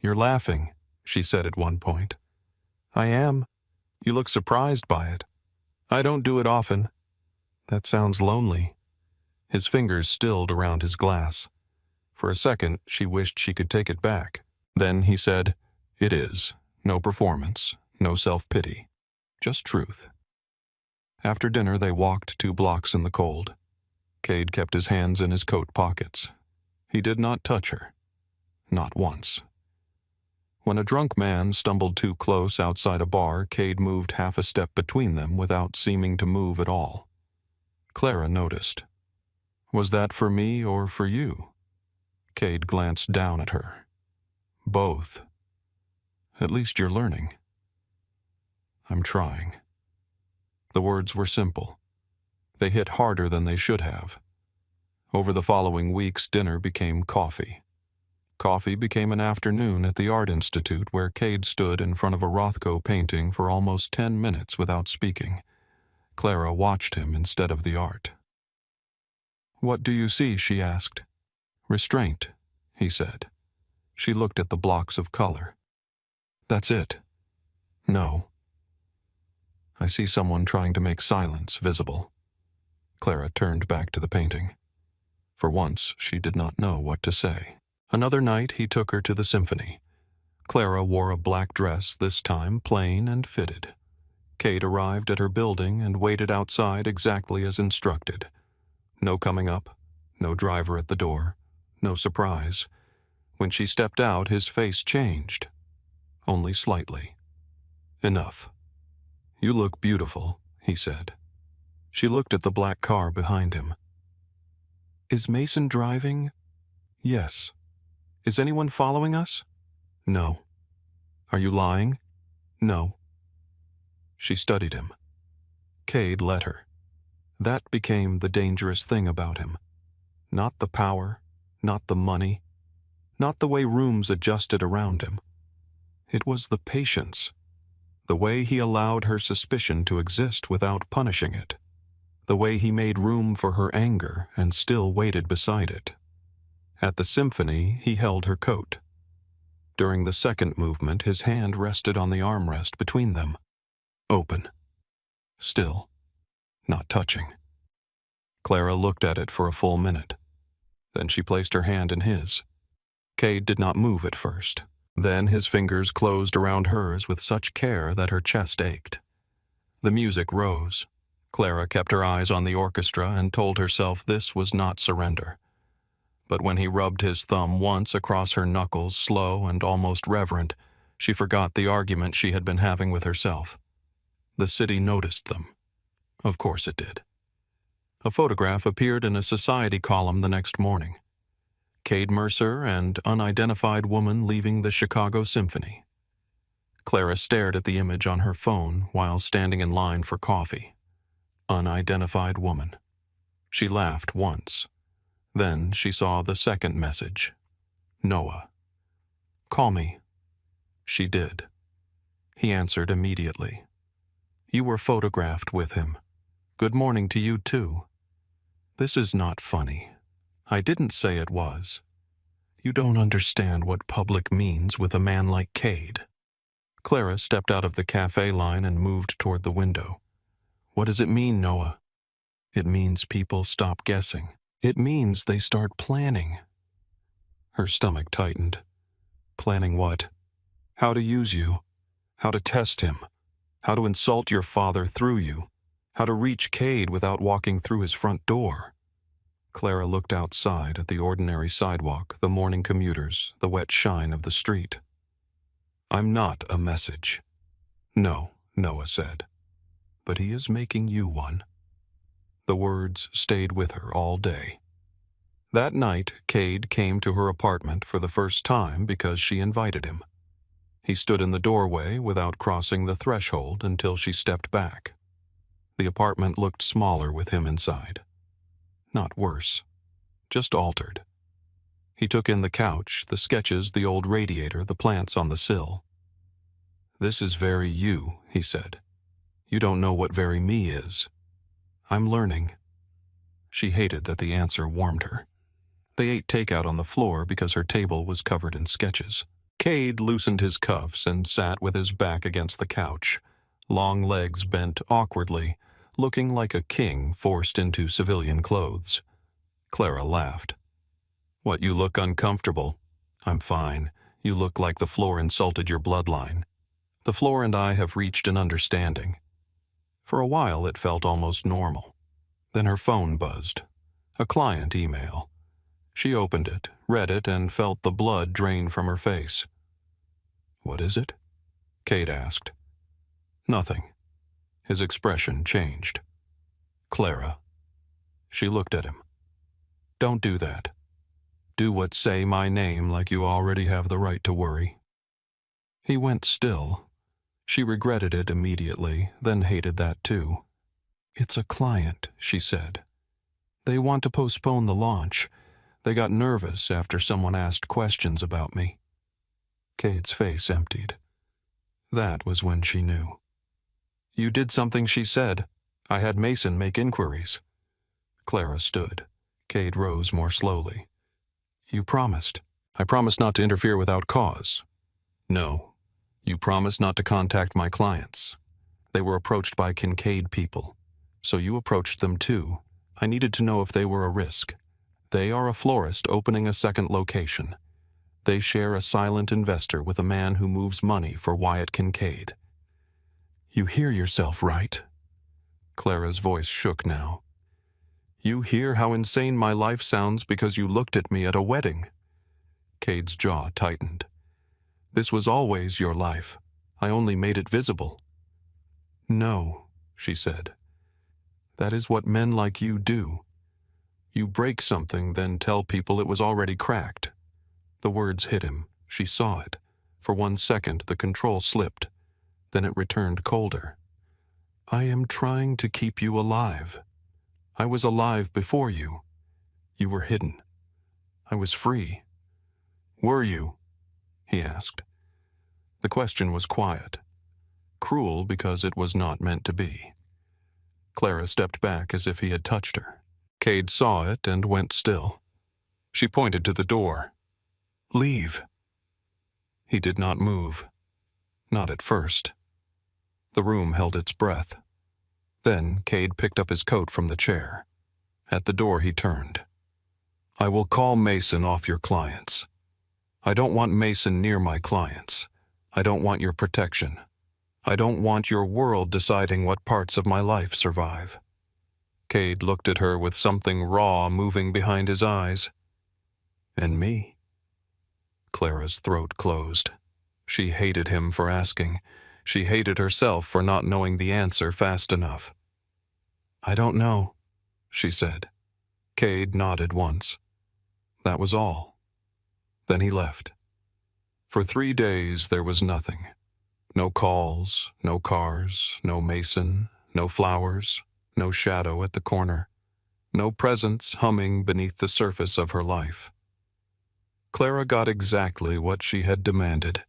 "You're laughing," she said at one point. "I am. You look surprised by it. I don't do it often." "That sounds lonely." His fingers stilled around his glass. For a second, she wished she could take it back. Then he said, "It is. No performance, no self-pity. Just truth." After dinner, they walked 2 blocks in the cold. Cade kept his hands in his coat pockets. He did not touch her. Not once. When a drunk man stumbled too close outside a bar, Cade moved half a step between them without seeming to move at all. Clara noticed. "Was that for me or for you?" Cade glanced down at her. "Both. At least you're learning." "I'm trying." The words were simple. They hit harder than they should have. Over the following weeks, dinner became coffee. Coffee became an afternoon at the Art Institute, where Cade stood in front of a Rothko painting for almost 10 minutes without speaking. Clara watched him instead of the art. "What do you see?" she asked. "Restraint," he said. She looked at the blocks of color. "That's it." "No." "I see someone trying to make silence visible." Clara turned back to the painting. For once, she did not know what to say. Another night, he took her to the symphony. Clara wore a black dress, this time plain and fitted. Cade arrived at her building and waited outside exactly as instructed. No coming up, no driver at the door, no surprise. When she stepped out, his face changed. Only slightly. "Enough." "You look beautiful," he said. She looked at the black car behind him. "Is Mason driving?" "Yes." "Is anyone following us?" "No." "Are you lying?" "No." She studied him. Cade let her. That became the dangerous thing about him. Not the power, not the money, not the way rooms adjusted around him. It was the patience, the way he allowed her suspicion to exist without punishing it, the way he made room for her anger and still waited beside it. At the symphony, he held her coat. During the second movement, his hand rested on the armrest between them. Open. Still. Not touching. Clara looked at it for a full minute. Then she placed her hand in his. Cade did not move at first. Then his fingers closed around hers with such care that her chest ached. The music rose. Clara kept her eyes on the orchestra and told herself this was not surrender. But when he rubbed his thumb once across her knuckles, slow and almost reverent, she forgot the argument she had been having with herself. The city noticed them. Of course it did. A photograph appeared in a society column the next morning. Cade Mercer and unidentified woman leaving the Chicago Symphony. Clara stared at the image on her phone while standing in line for coffee. Unidentified woman. She laughed once. Then she saw the second message. Noah. "Call me." She did. He answered immediately. "You were photographed with him. Good morning to you, too." "This is not funny. I didn't say it was. You don't understand what public means with a man like Cade." Clara stepped out of the cafe line and moved toward the window. "What does it mean, Noah?" "It means people stop guessing. It means they start planning." Her stomach tightened. "Planning what?" "How to use you. How to test him. How to insult your father through you. How to reach Cade without walking through his front door." Clara looked outside at the ordinary sidewalk, the morning commuters, the wet shine of the street. "I'm not a message." "No," Noah said. "But he is making you one." The words stayed with her all day. That night, Cade came to her apartment for the first time because she invited him. He stood in the doorway without crossing the threshold until she stepped back. The apartment looked smaller with him inside. Not worse, just altered. He took in the couch, the sketches, the old radiator, the plants on the sill. "This is very you," he said. "You don't know what very me is." "I'm learning." She hated that the answer warmed her. They ate takeout on the floor because her table was covered in sketches. Cade loosened his cuffs and sat with his back against the couch, long legs bent awkwardly, looking like a king forced into civilian clothes. Clara laughed. "What, you look uncomfortable?" "I'm fine. You look like the floor insulted your bloodline. The floor and I have reached an understanding." For a while it felt almost normal. Then her phone buzzed. A client email. She opened it, read it, and felt the blood drain from her face. "What is it?" Cade asked. "Nothing." His expression changed. "Clara." She looked at him. "Don't do that. Do what say my name like you already have the right to worry." He went still. She regretted it immediately, then hated that too. "It's a client," she said. "They want to postpone the launch. They got nervous after someone asked questions about me." Cade's face emptied. That was when she knew. "You did something she said. I had Mason make inquiries." Clara stood. Cade rose more slowly. "You promised." "I promised not to interfere without cause." "No. You promised not to contact my clients. They were approached by Kincaid people. So you approached them too. I needed to know if they were a risk. They are a florist opening a second location. They share a silent investor with a man who moves money for Wyatt Kincaid." "You hear yourself, right?" Clara's voice shook now. "You hear how insane my life sounds because you looked at me at a wedding." Cade's jaw tightened. "This was always your life. I only made it visible." "No," she said. "That is what men like you do. You break something, then tell people it was already cracked." The words hit him. She saw it. For 1 second, the control slipped. Then it returned colder. "I am trying to keep you alive. I was alive before you. You were hidden. I was free." "Were you?" he asked. The question was quiet. Cruel because it was not meant to be. Clara stepped back as if he had touched her. Cade saw it and went still. She pointed to the door. "Leave." He did not move. Not at first. The room held its breath. Then Cade picked up his coat from the chair. At the door he turned. "I will call Mason off your clients. I don't want Mason near my clients. I don't want your protection. I don't want your world deciding what parts of my life survive." Cade looked at her with something raw moving behind his eyes. "And me?" Clara's throat closed. She hated him for asking. She hated herself for not knowing the answer fast enough. "I don't know," she said. Cade nodded once. That was all. Then he left. For 3 days there was nothing. No calls, no cars, no Mason, no flowers, no shadow at the corner, no presence humming beneath the surface of her life. Clara got exactly what she had demanded.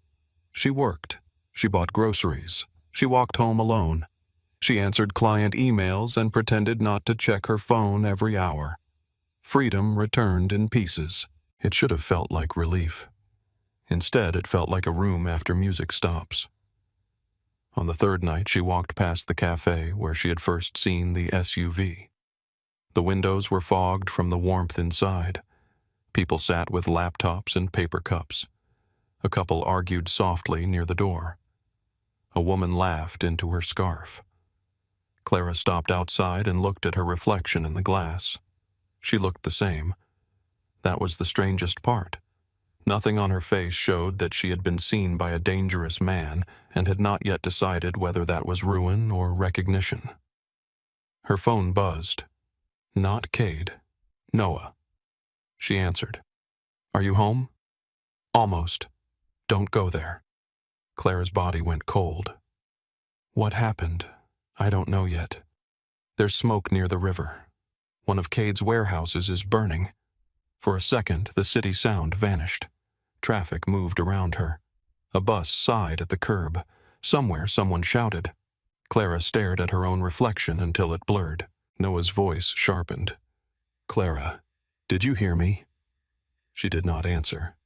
She worked. She bought groceries. She walked home alone. She answered client emails and pretended not to check her phone every hour. Freedom returned in pieces. It should have felt like relief. Instead, it felt like a room after music stops. On the 3rd night, she walked past the cafe where she had first seen the SUV. The windows were fogged from the warmth inside. People sat with laptops and paper cups. A couple argued softly near the door. A woman laughed into her scarf. Clara stopped outside and looked at her reflection in the glass. She looked the same. That was the strangest part. Nothing on her face showed that she had been seen by a dangerous man and had not yet decided whether that was ruin or recognition. Her phone buzzed. Not Cade. Noah. She answered. "Are you home?" "Almost. Don't go there." Clara's body went cold. "What happened? I don't know yet. There's smoke near the river. One of Cade's warehouses is burning." For a second, the city sound vanished. Traffic moved around her. A bus sighed at the curb. Somewhere, someone shouted. Clara stared at her own reflection until it blurred. Noah's voice sharpened. "Clara, did you hear me?" She did not answer.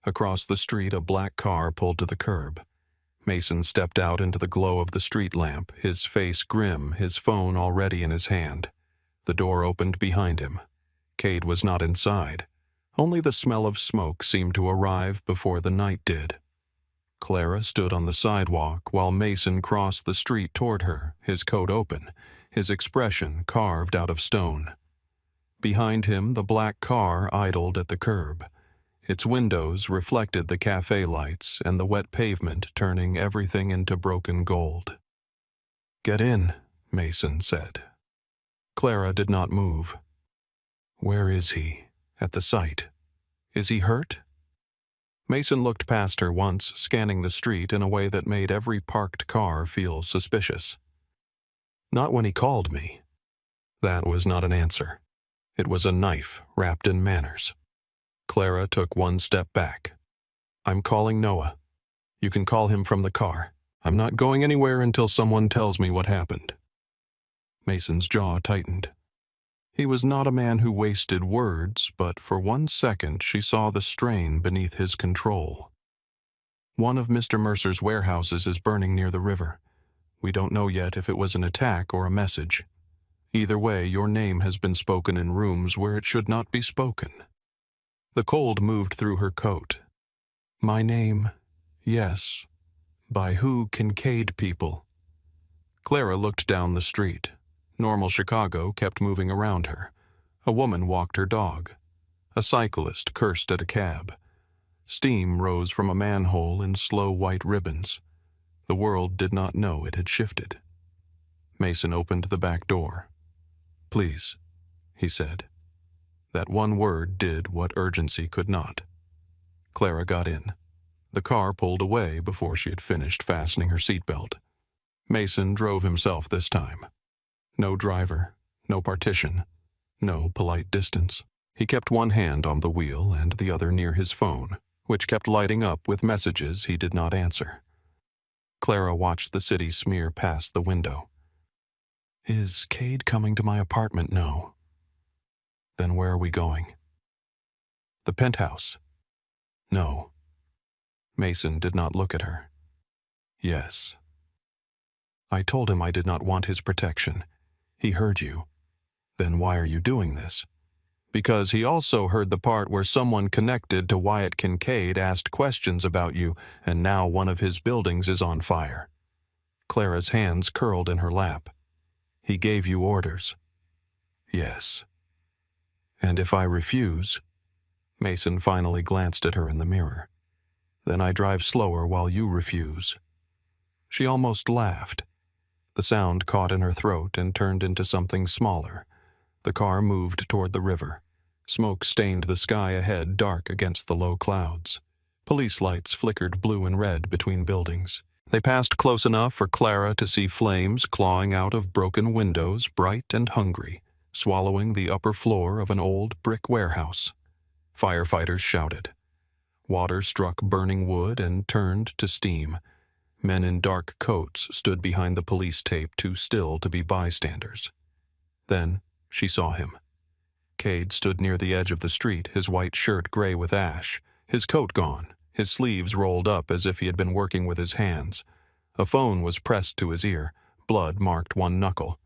Across the street, a black car pulled to the curb. Mason stepped out into the glow of the street lamp, his face grim, his phone already in his hand. The door opened behind him. Cade was not inside. Only the smell of smoke seemed to arrive before the night did. Clara stood on the sidewalk while Mason crossed the street toward her, his coat open, his expression carved out of stone. Behind him, the black car idled at the curb. Its windows reflected the cafe lights and the wet pavement, turning everything into broken gold. "Get in," Mason said. Clara did not move. "Where is he?" At the site. "Is he hurt?" Mason looked past her once, scanning the street in a way that made every parked car feel suspicious. "Not when he called me." That was not an answer. It was a knife wrapped in manners. Clara took one step back. "I'm calling Noah. You can call him from the car. I'm not going anywhere until someone tells me what happened." Mason's jaw tightened. He was not a man who wasted words, but for 1 second she saw the strain beneath his control. "One of Mr. Mercer's warehouses is burning near the river. We don't know yet if it was an attack or a message. Either way, your name has been spoken in rooms where it should not be spoken." The cold moved through her coat. "My name, yes. By who Kincaid people?" Clara looked down the street. Normal Chicago kept moving around her. A woman walked her dog. A cyclist cursed at a cab. Steam rose from a manhole in slow white ribbons. The world did not know it had shifted. Mason opened the back door. "Please," he said. That one word did what urgency could not. Clara got in. The car pulled away before she had finished fastening her seatbelt. Mason drove himself this time. No driver, no partition, no polite distance. He kept one hand on the wheel and the other near his phone, which kept lighting up with messages he did not answer. Clara watched the city smear past the window. "Is Cade coming to my apartment? No." "Then where are we going?" "The penthouse." "No." Mason did not look at her. "Yes." "I told him I did not want his protection. He heard you. Then why are you doing this?" "Because he also heard the part where someone connected to Wyatt Kincaid asked questions about you, and now one of his buildings is on fire." Clara's hands curled in her lap. "He gave you orders." "Yes." "And if I refuse?" Mason finally glanced at her in the mirror. "Then I drive slower while you refuse." She almost laughed. The sound caught in her throat and turned into something smaller. The car moved toward the river. Smoke stained the sky ahead dark against the low clouds. Police lights flickered blue and red between buildings. They passed close enough for Clara to see flames clawing out of broken windows, bright and hungry, swallowing the upper floor of an old brick warehouse. Firefighters shouted. Water struck burning wood and turned to steam. Men in dark coats stood behind the police tape, too still to be bystanders. Then she saw him. Cade stood near the edge of the street, his white shirt gray with ash, his coat gone, his sleeves rolled up as if he had been working with his hands. A phone was pressed to his ear. Blood marked one knuckle.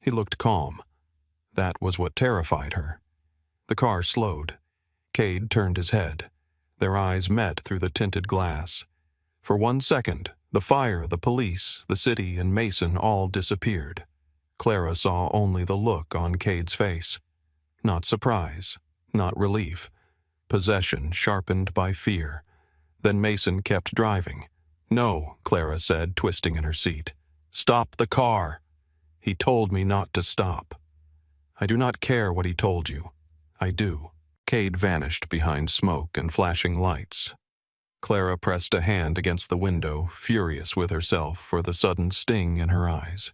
He looked calm. That was what terrified her. The car slowed. Cade turned his head. Their eyes met through the tinted glass. For 1 second, the fire, the police, the city, and Mason all disappeared. Clara saw only the look on Cade's face. Not surprise, not relief. Possession sharpened by fear. Then Mason kept driving. "No," Clara said, twisting in her seat. "Stop the car." "He told me not to stop." "I do not care what he told you. I do." Cade vanished behind smoke and flashing lights. Clara pressed a hand against the window, furious with herself for the sudden sting in her eyes.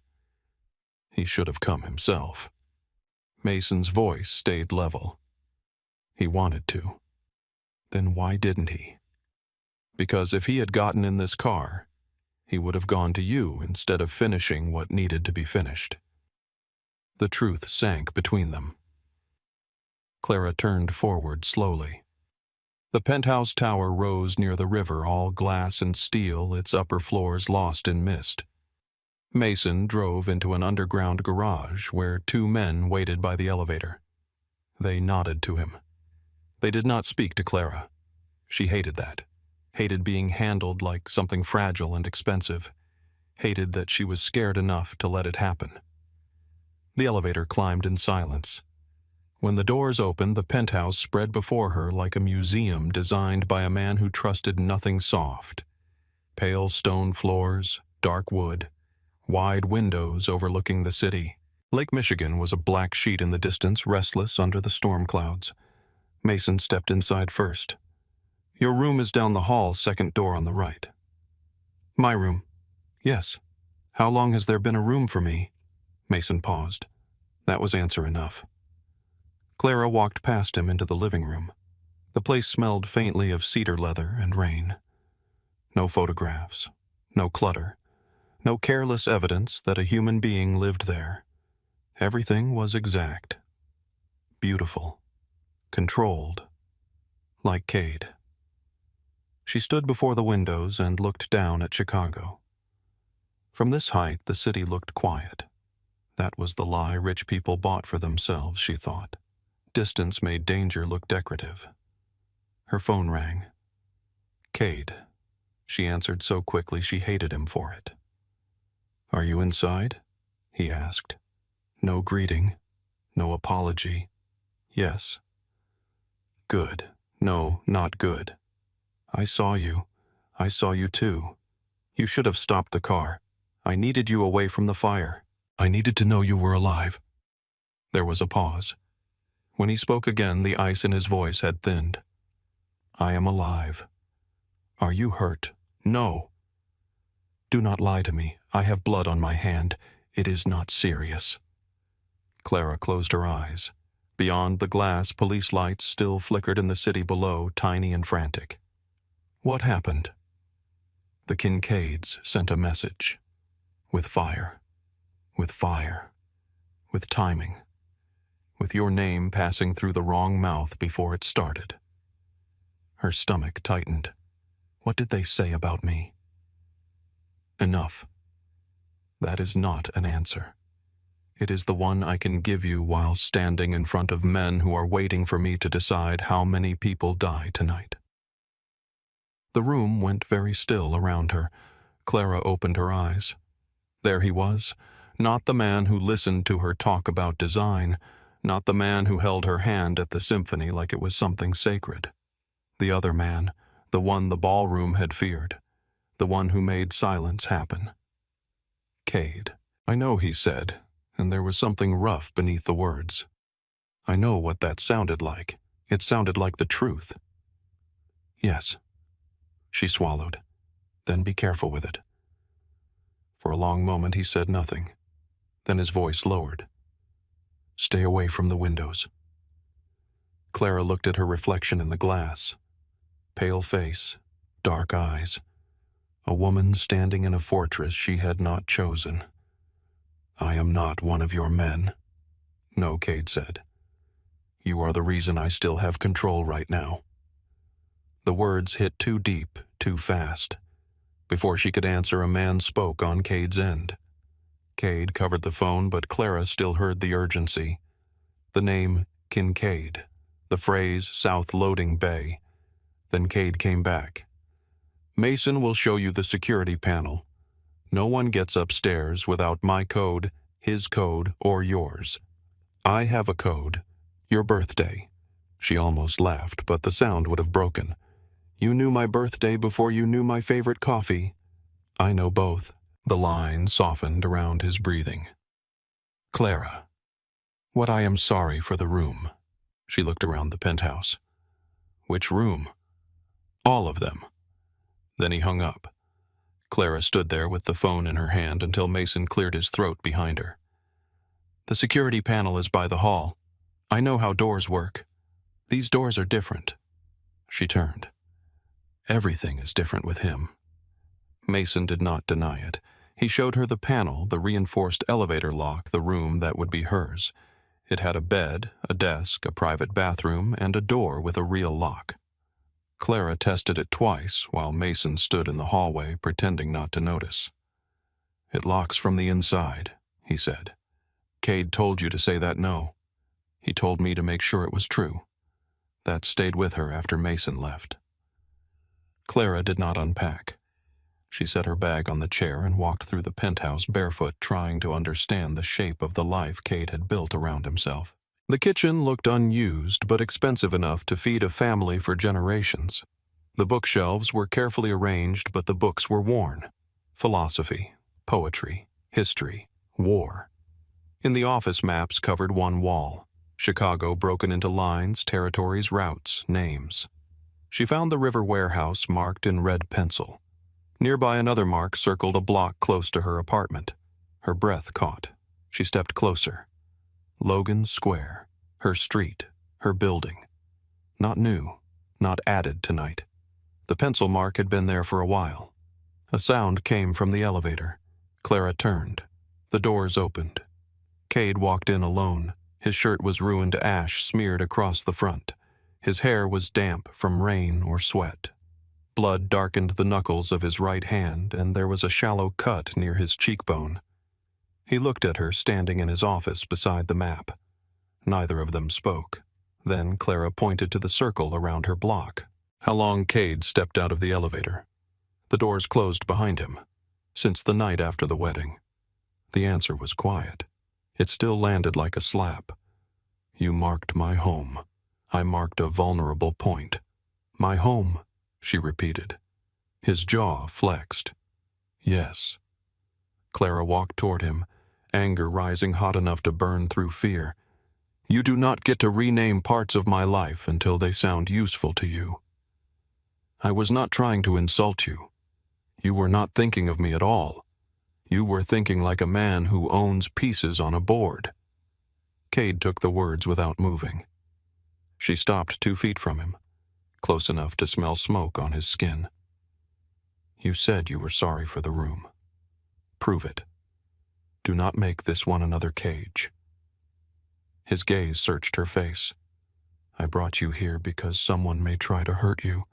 He should have come himself. Mason's voice stayed level. He wanted to. Then why didn't he? Because if he had gotten in this car, he would have gone to you instead of finishing what needed to be finished. The truth sank between them. Clara turned forward slowly. The penthouse tower rose near the river, all glass and steel, its upper floors lost in mist. Mason drove into an underground garage where two men waited by the elevator. They nodded to him. They did not speak to Clara. She hated that. Hated being handled like something fragile and expensive. Hated that she was scared enough to let it happen. The elevator climbed in silence. When the doors opened, the penthouse spread before her like a museum designed by a man who trusted nothing soft. Pale stone floors, dark wood, wide windows overlooking the city. Lake Michigan was a black sheet in the distance, restless under the storm clouds. Mason stepped inside first. "Your room is down the hall, second door on the right." "My room?" "Yes." "How long has there been a room for me?" Mason paused. That was answer enough. Clara walked past him into the living room. The place smelled faintly of cedar leather and rain. No photographs, no clutter, no careless evidence that a human being lived there. Everything was exact, beautiful, controlled, like Cade. She stood before the windows and looked down at Chicago. From this height, the city looked quiet. That was the lie rich people bought for themselves, she thought. Distance made danger look decorative. Her phone rang. "Cade." She answered so quickly she hated him for it. "Are you inside?" he asked. No greeting, no apology. "Yes." "Good. No, not good. I saw you. I saw you too. You should have stopped the car. I needed you away from the fire. I needed to know you were alive." There was a pause. When he spoke again, the ice in his voice had thinned. "I am alive. Are you hurt?" "No." "Do not lie to me. I have blood on my hand. It is not serious." Clara closed her eyes. Beyond the glass, police lights still flickered in the city below, tiny and frantic. "What happened?" "The Kincaids sent a message. With fire. With fire. With timing. With your name passing through the wrong mouth before it started." Her stomach tightened. "What did they say about me?" "Enough. That is not an answer. It is the one I can give you while standing in front of men who are waiting for me to decide how many people die tonight." The room went very still around her. Clara opened her eyes. There he was, not the man who listened to her talk about design, not the man who held her hand at the symphony like it was something sacred. The other man, the one the ballroom had feared, the one who made silence happen. "Cade." "I know," he said, and there was something rough beneath the words. "I know what that sounded like. It sounded like the truth." "Yes." She swallowed. "Then be careful with it." For a long moment he said nothing. Then his voice lowered. "Stay away from the windows." Clara looked at her reflection in the glass. Pale face, dark eyes. A woman standing in a fortress she had not chosen. "I am not one of your men." "No," Cade said. "You are the reason I still have control right now." The words hit too deep, too fast. Before she could answer, a man spoke on Cade's end. Cade covered the phone, but Clara still heard the urgency. The name Kincaid, the phrase South Loading Bay. Then Cade came back. "Mason will show you the security panel. No one gets upstairs without my code, his code, or yours. I have a code. Your birthday. She almost laughed, but the sound would have broken. You knew my birthday before you knew my favorite coffee. I know both. The line softened around his breathing. Clara. What I am sorry for the room. She looked around the penthouse. Which room? All of them. Then he hung up. Clara stood there with the phone in her hand until Mason cleared his throat behind her. The security panel is by the hall. I know how doors work. These doors are different. She turned. Everything is different with him. Mason did not deny it. He showed her the panel, the reinforced elevator lock, the room that would be hers. It had a bed, a desk, a private bathroom, and a door with a real lock. Clara tested it twice while Mason stood in the hallway pretending not to notice. It locks from the inside, he said. Cade told you to say that no. He told me to make sure it was true. That stayed with her after Mason left. Clara did not unpack. She set her bag on the chair and walked through the penthouse barefoot, trying to understand the shape of the life Cade had built around himself. The kitchen looked unused but expensive enough to feed a family for generations. The bookshelves were carefully arranged, but the books were worn. Philosophy, poetry, history, war. In the office, maps covered one wall. Chicago broken into lines, territories, routes, names. She found the river warehouse marked in red pencil. Nearby, another mark circled a block close to her apartment. Her breath caught. She stepped closer. Logan Square, her street, her building. Not new, not added tonight. The pencil mark had been there for a while. A sound came from the elevator. Clara turned. The doors opened. Cade walked in alone. His shirt was ruined ash smeared across the front. His hair was damp from rain or sweat. Blood darkened the knuckles of his right hand, and there was a shallow cut near his cheekbone. He looked at her standing in his office beside the map. Neither of them spoke. Then Clara pointed to the circle around her block. How long Cade stepped out of the elevator? The doors closed behind him. Since the night after the wedding. The answer was quiet. It still landed like a slap. You marked my home. I marked a vulnerable point. My home, she repeated. His jaw flexed. Yes. Clara walked toward him, anger rising hot enough to burn through fear. You do not get to rename parts of my life until they sound useful to you. I was not trying to insult you. You were not thinking of me at all. You were thinking like a man who owns pieces on a board. Cade took the words without moving. She stopped 2 feet from him, close enough to smell smoke on his skin. You said you were sorry for the room. Prove it. Do not make this one another cage. His gaze searched her face. I brought you here because someone may try to hurt you.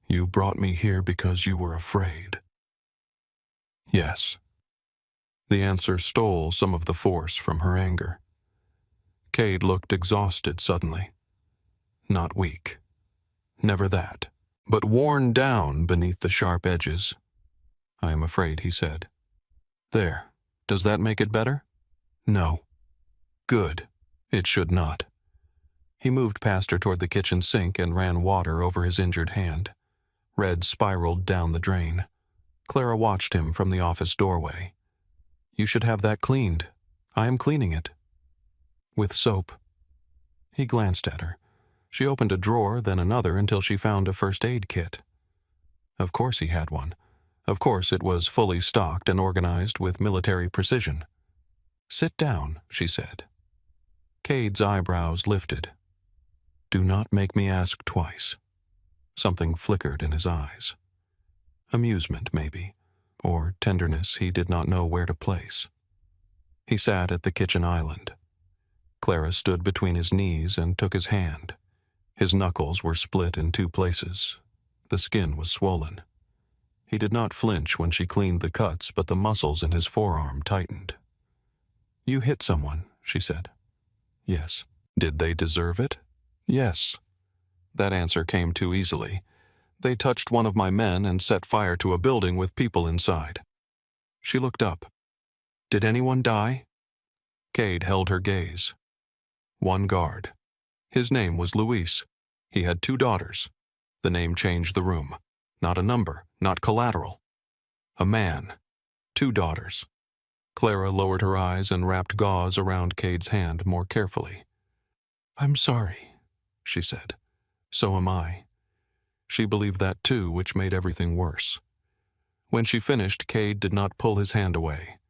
You brought me here because you were afraid. Yes. The answer stole some of the force from her anger. Cade looked exhausted suddenly. Not weak. Never that. But worn down beneath the sharp edges. I am afraid, he said. There. Does that make it better? No. Good. It should not. He moved past her toward the kitchen sink and ran water over his injured hand. Red spiraled down the drain. Clara watched him from the office doorway. You should have that cleaned. I am cleaning it. With soap. He glanced at her. She opened a drawer, then another, until she found a first aid kit. Of course he had one. Of course it was fully stocked and organized with military precision. Sit down, she said. Cade's eyebrows lifted. Do not make me ask twice. Something flickered in his eyes. Amusement, maybe, or tenderness he did not know where to place. He sat at the kitchen island. Clara stood between his knees and took his hand. His knuckles were split in 2 places. The skin was swollen. He did not flinch when she cleaned the cuts, but the muscles in his forearm tightened. You hit someone, she said. Yes. Did they deserve it? Yes. That answer came too easily. They touched one of my men and set fire to a building with people inside. She looked up. Did anyone die? Cade held her gaze. One guard. His name was Luis. He had 2 daughters. The name changed the room. Not a number, not collateral. A man. 2 daughters. Clara lowered her eyes and wrapped gauze around Cade's hand more carefully. "I'm sorry," she said. "So am I." She believed that too, which made everything worse. When she finished, Cade did not pull his hand away.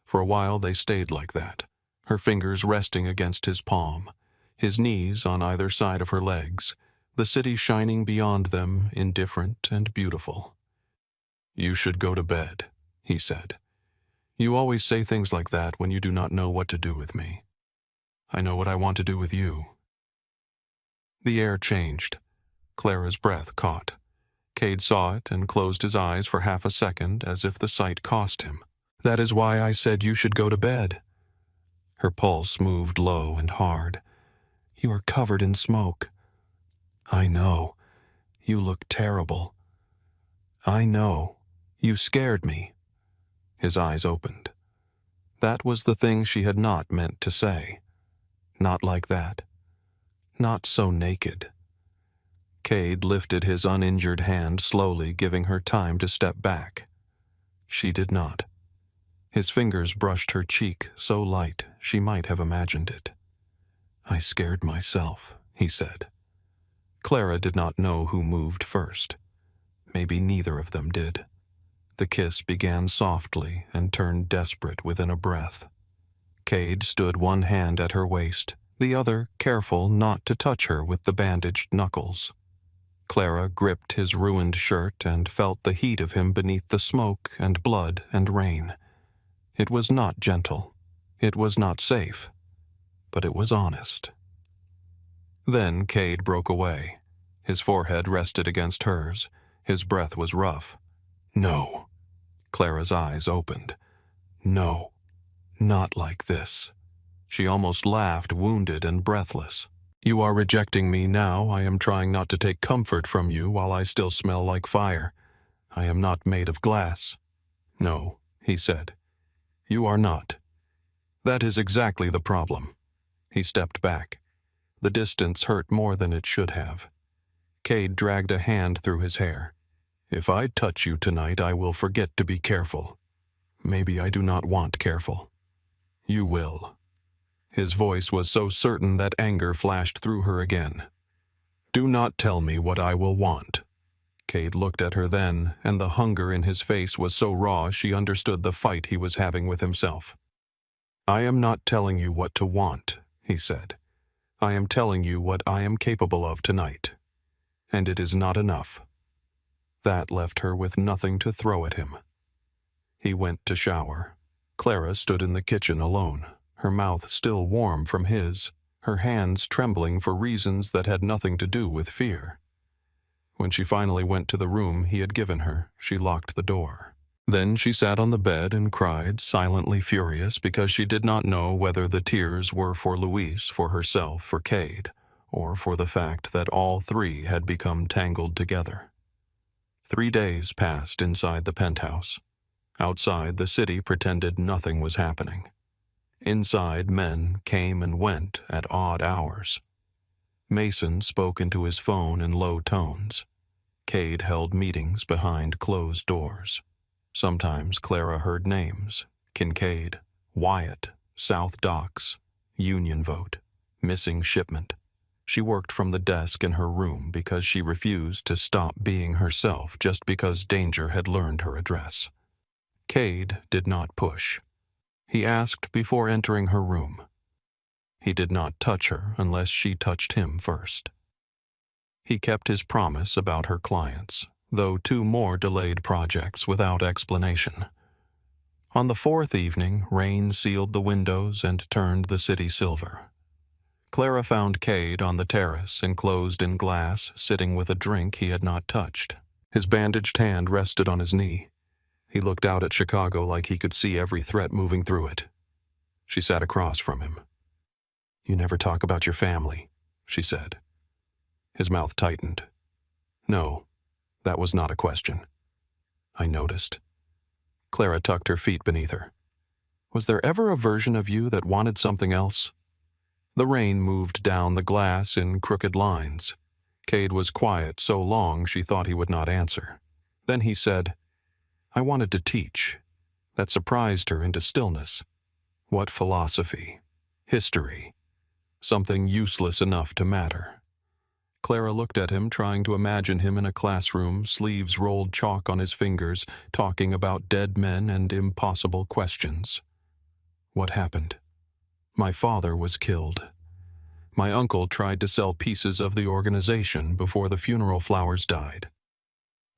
For a while they stayed like that, her fingers resting against his palm, his knees on either side of her legs, the city shining beyond them, indifferent and beautiful. "You should go to bed," he said. "You always say things like that when you do not know what to do with me. I know what I want to do with you." The air changed. Clara's breath caught. Cade saw it and closed his eyes for half a second as if the sight cost him. "That is why I said you should go to bed." Her pulse moved low and hard. "You are covered in smoke." "I know. You look terrible." "I know. You scared me." His eyes opened. That was the thing she had not meant to say. Not like that. Not so naked. Cade lifted his uninjured hand slowly, giving her time to step back. She did not. His fingers brushed her cheek so light she might have imagined it. "I scared myself," he said. Clara did not know who moved first. Maybe neither of them did. The kiss began softly and turned desperate within a breath. Cade stood one hand at her waist, the other careful not to touch her with the bandaged knuckles. Clara gripped his ruined shirt and felt the heat of him beneath the smoke and blood and rain. It was not gentle. It was not safe. But it was honest. Then Cade broke away. His forehead rested against hers. His breath was rough. "No." Clara's eyes opened. "No. Not like this." She almost laughed, wounded and breathless. "You are rejecting me now. I am trying not to take comfort from you while I still smell like fire. I am not made of glass." "No," he said. "You are not. That is exactly the problem." He stepped back. The distance hurt more than it should have. Cade dragged a hand through his hair. "If I touch you tonight, I will forget to be careful. Maybe I do not want careful. You will." His voice was so certain that anger flashed through her again. "Do not tell me what I will want." Cade looked at her then, and the hunger in his face was so raw she understood the fight he was having with himself. "I am not telling you what to want," he said. "I am telling you what I am capable of tonight. And it is not enough." That left her with nothing to throw at him. He went to shower. Clara stood in the kitchen alone, her mouth still warm from his, her hands trembling for reasons that had nothing to do with fear. When she finally went to the room he had given her, she locked the door. Then she sat on the bed and cried, silently furious because she did not know whether the tears were for Luis, for herself, for Cade, or for the fact that all three had become tangled together. 3 days passed inside the penthouse. Outside, the city pretended nothing was happening. Inside, men came and went at odd hours. Mason spoke into his phone in low tones. Cade held meetings behind closed doors. Sometimes Clara heard names: Kincaid, Wyatt, South Docks, Union Vote, Missing Shipment. She worked from the desk in her room because she refused to stop being herself just because danger had learned her address. Cade did not push. He asked before entering her room. He did not touch her unless she touched him first. He kept his promise about her clients, though 2 more delayed projects without explanation. On the 4th evening, rain sealed the windows and turned the city silver. Clara found Cade on the terrace, enclosed in glass, sitting with a drink he had not touched. His bandaged hand rested on his knee. He looked out at Chicago like he could see every threat moving through it. She sat across from him. "You never talk about your family," she said. His mouth tightened. "No, that was not a question." "I noticed." Clara tucked her feet beneath her. "Was there ever a version of you that wanted something else?" The rain moved down the glass in crooked lines. Cade was quiet so long she thought he would not answer. Then he said, "I wanted to teach." That surprised her into stillness. What philosophy? History? Something useless enough to matter. Clara looked at him, trying to imagine him in a classroom, sleeves rolled chalk on his fingers, talking about dead men and impossible questions. What happened? My father was killed. My uncle tried to sell pieces of the organization before the funeral flowers died.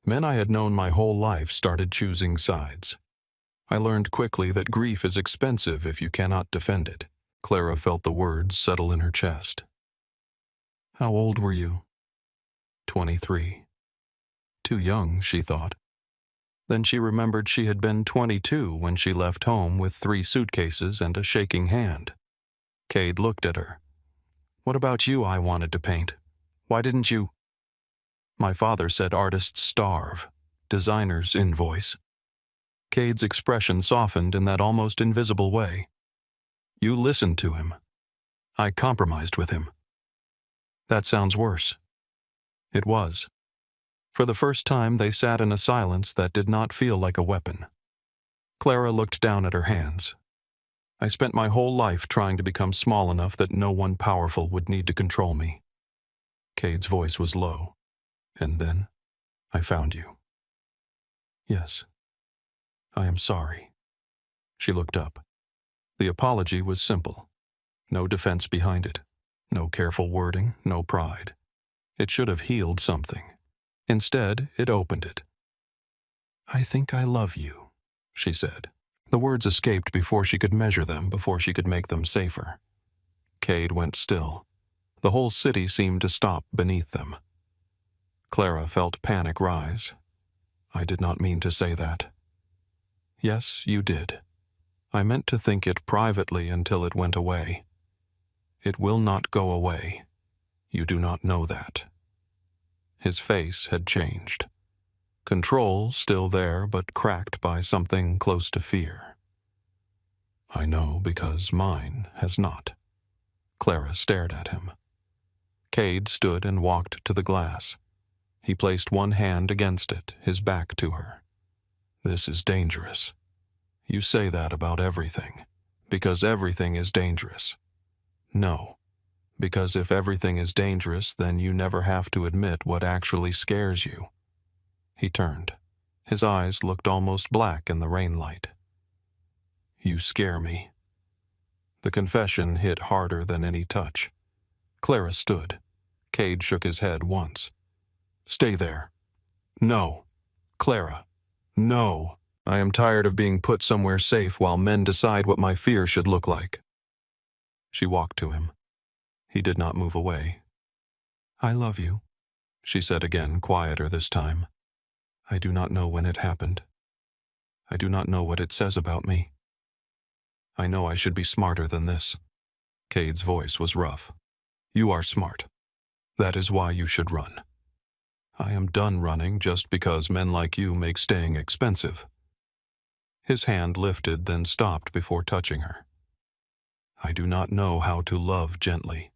Men I had known my whole life started choosing sides. I learned quickly that grief is expensive if you cannot defend it. Clara felt the words settle in her chest. How old were you? 23. Too young, she thought. Then she remembered she had been 22 when she left home with 3 suitcases and a shaking hand. Cade looked at her. What about you? I wanted to paint. Why didn't you? My father said artists starve, designers invoice. Cade's expression softened in that almost invisible way. You listened to him. I compromised with him. That sounds worse. It was. For the first time, they sat in a silence that did not feel like a weapon. Clara looked down at her hands. I spent my whole life trying to become small enough that no one powerful would need to control me. Cade's voice was low. And then, I found you. Yes. I am sorry. She looked up. The apology was simple. No defense behind it. No careful wording, no pride. It should have healed something. Instead, it opened it. I think I love you, she said. The words escaped before she could measure them, before she could make them safer. Cade went still. The whole city seemed to stop beneath them. Clara felt panic rise. I did not mean to say that. Yes, you did. I meant to think it privately until it went away. It will not go away. You do not know that. His face had changed. Control still there, but cracked by something close to fear. I know because mine has not. Clara stared at him. Cade stood and walked to the glass. He placed one hand against it, his back to her. This is dangerous. You say that about everything, because everything is dangerous. No, because if everything is dangerous, then you never have to admit what actually scares you. He turned. His eyes looked almost black in the rainlight. You scare me. The confession hit harder than any touch. Clara stood. Cade shook his head once. Stay there. No. Clara. No. I am tired of being put somewhere safe while men decide what my fear should look like. She walked to him. He did not move away. I love you, she said again, quieter this time. I do not know when it happened. I do not know what it says about me. I know I should be smarter than this. Cade's voice was rough. You are smart. That is why you should run. I am done running just because men like you make staying expensive. His hand lifted, then stopped before touching her. I do not know how to love gently.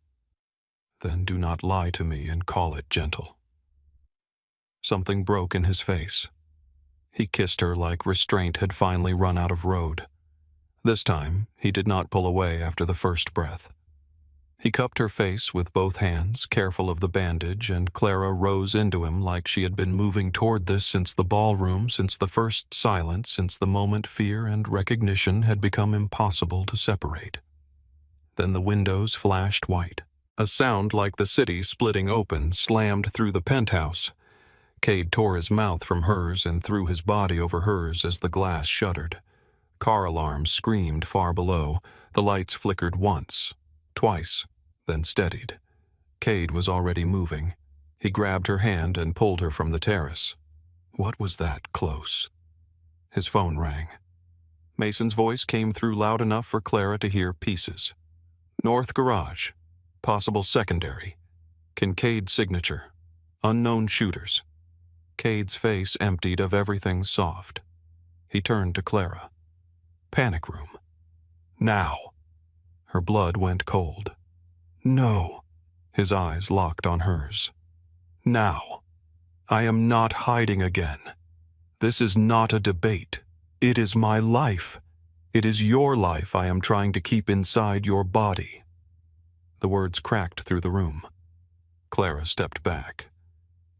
Then do not lie to me and call it gentle. Something broke in his face. He kissed her like restraint had finally run out of road. This time, he did not pull away after the first breath. He cupped her face with both hands, careful of the bandage, and Clara rose into him like she had been moving toward this since the ballroom, since the first silence, since the moment fear and recognition had become impossible to separate. Then the windows flashed white. A sound like the city splitting open slammed through the penthouse. Cade tore his mouth from hers and threw his body over hers as the glass shuddered. Car alarms screamed far below. The lights flickered once, twice, then steadied. Cade was already moving. He grabbed her hand and pulled her from the terrace. What was that close? His phone rang. Mason's voice came through loud enough for Clara to hear pieces. North Garage. Possible secondary. Kincaid's signature. Unknown shooters. Cade's face emptied of everything soft. He turned to Clara. Panic room. Now. Her blood went cold. No. His eyes locked on hers. Now. I am not hiding again. This is not a debate. It is my life. It is your life I am trying to keep inside your body. The words cracked through the room. Clara stepped back.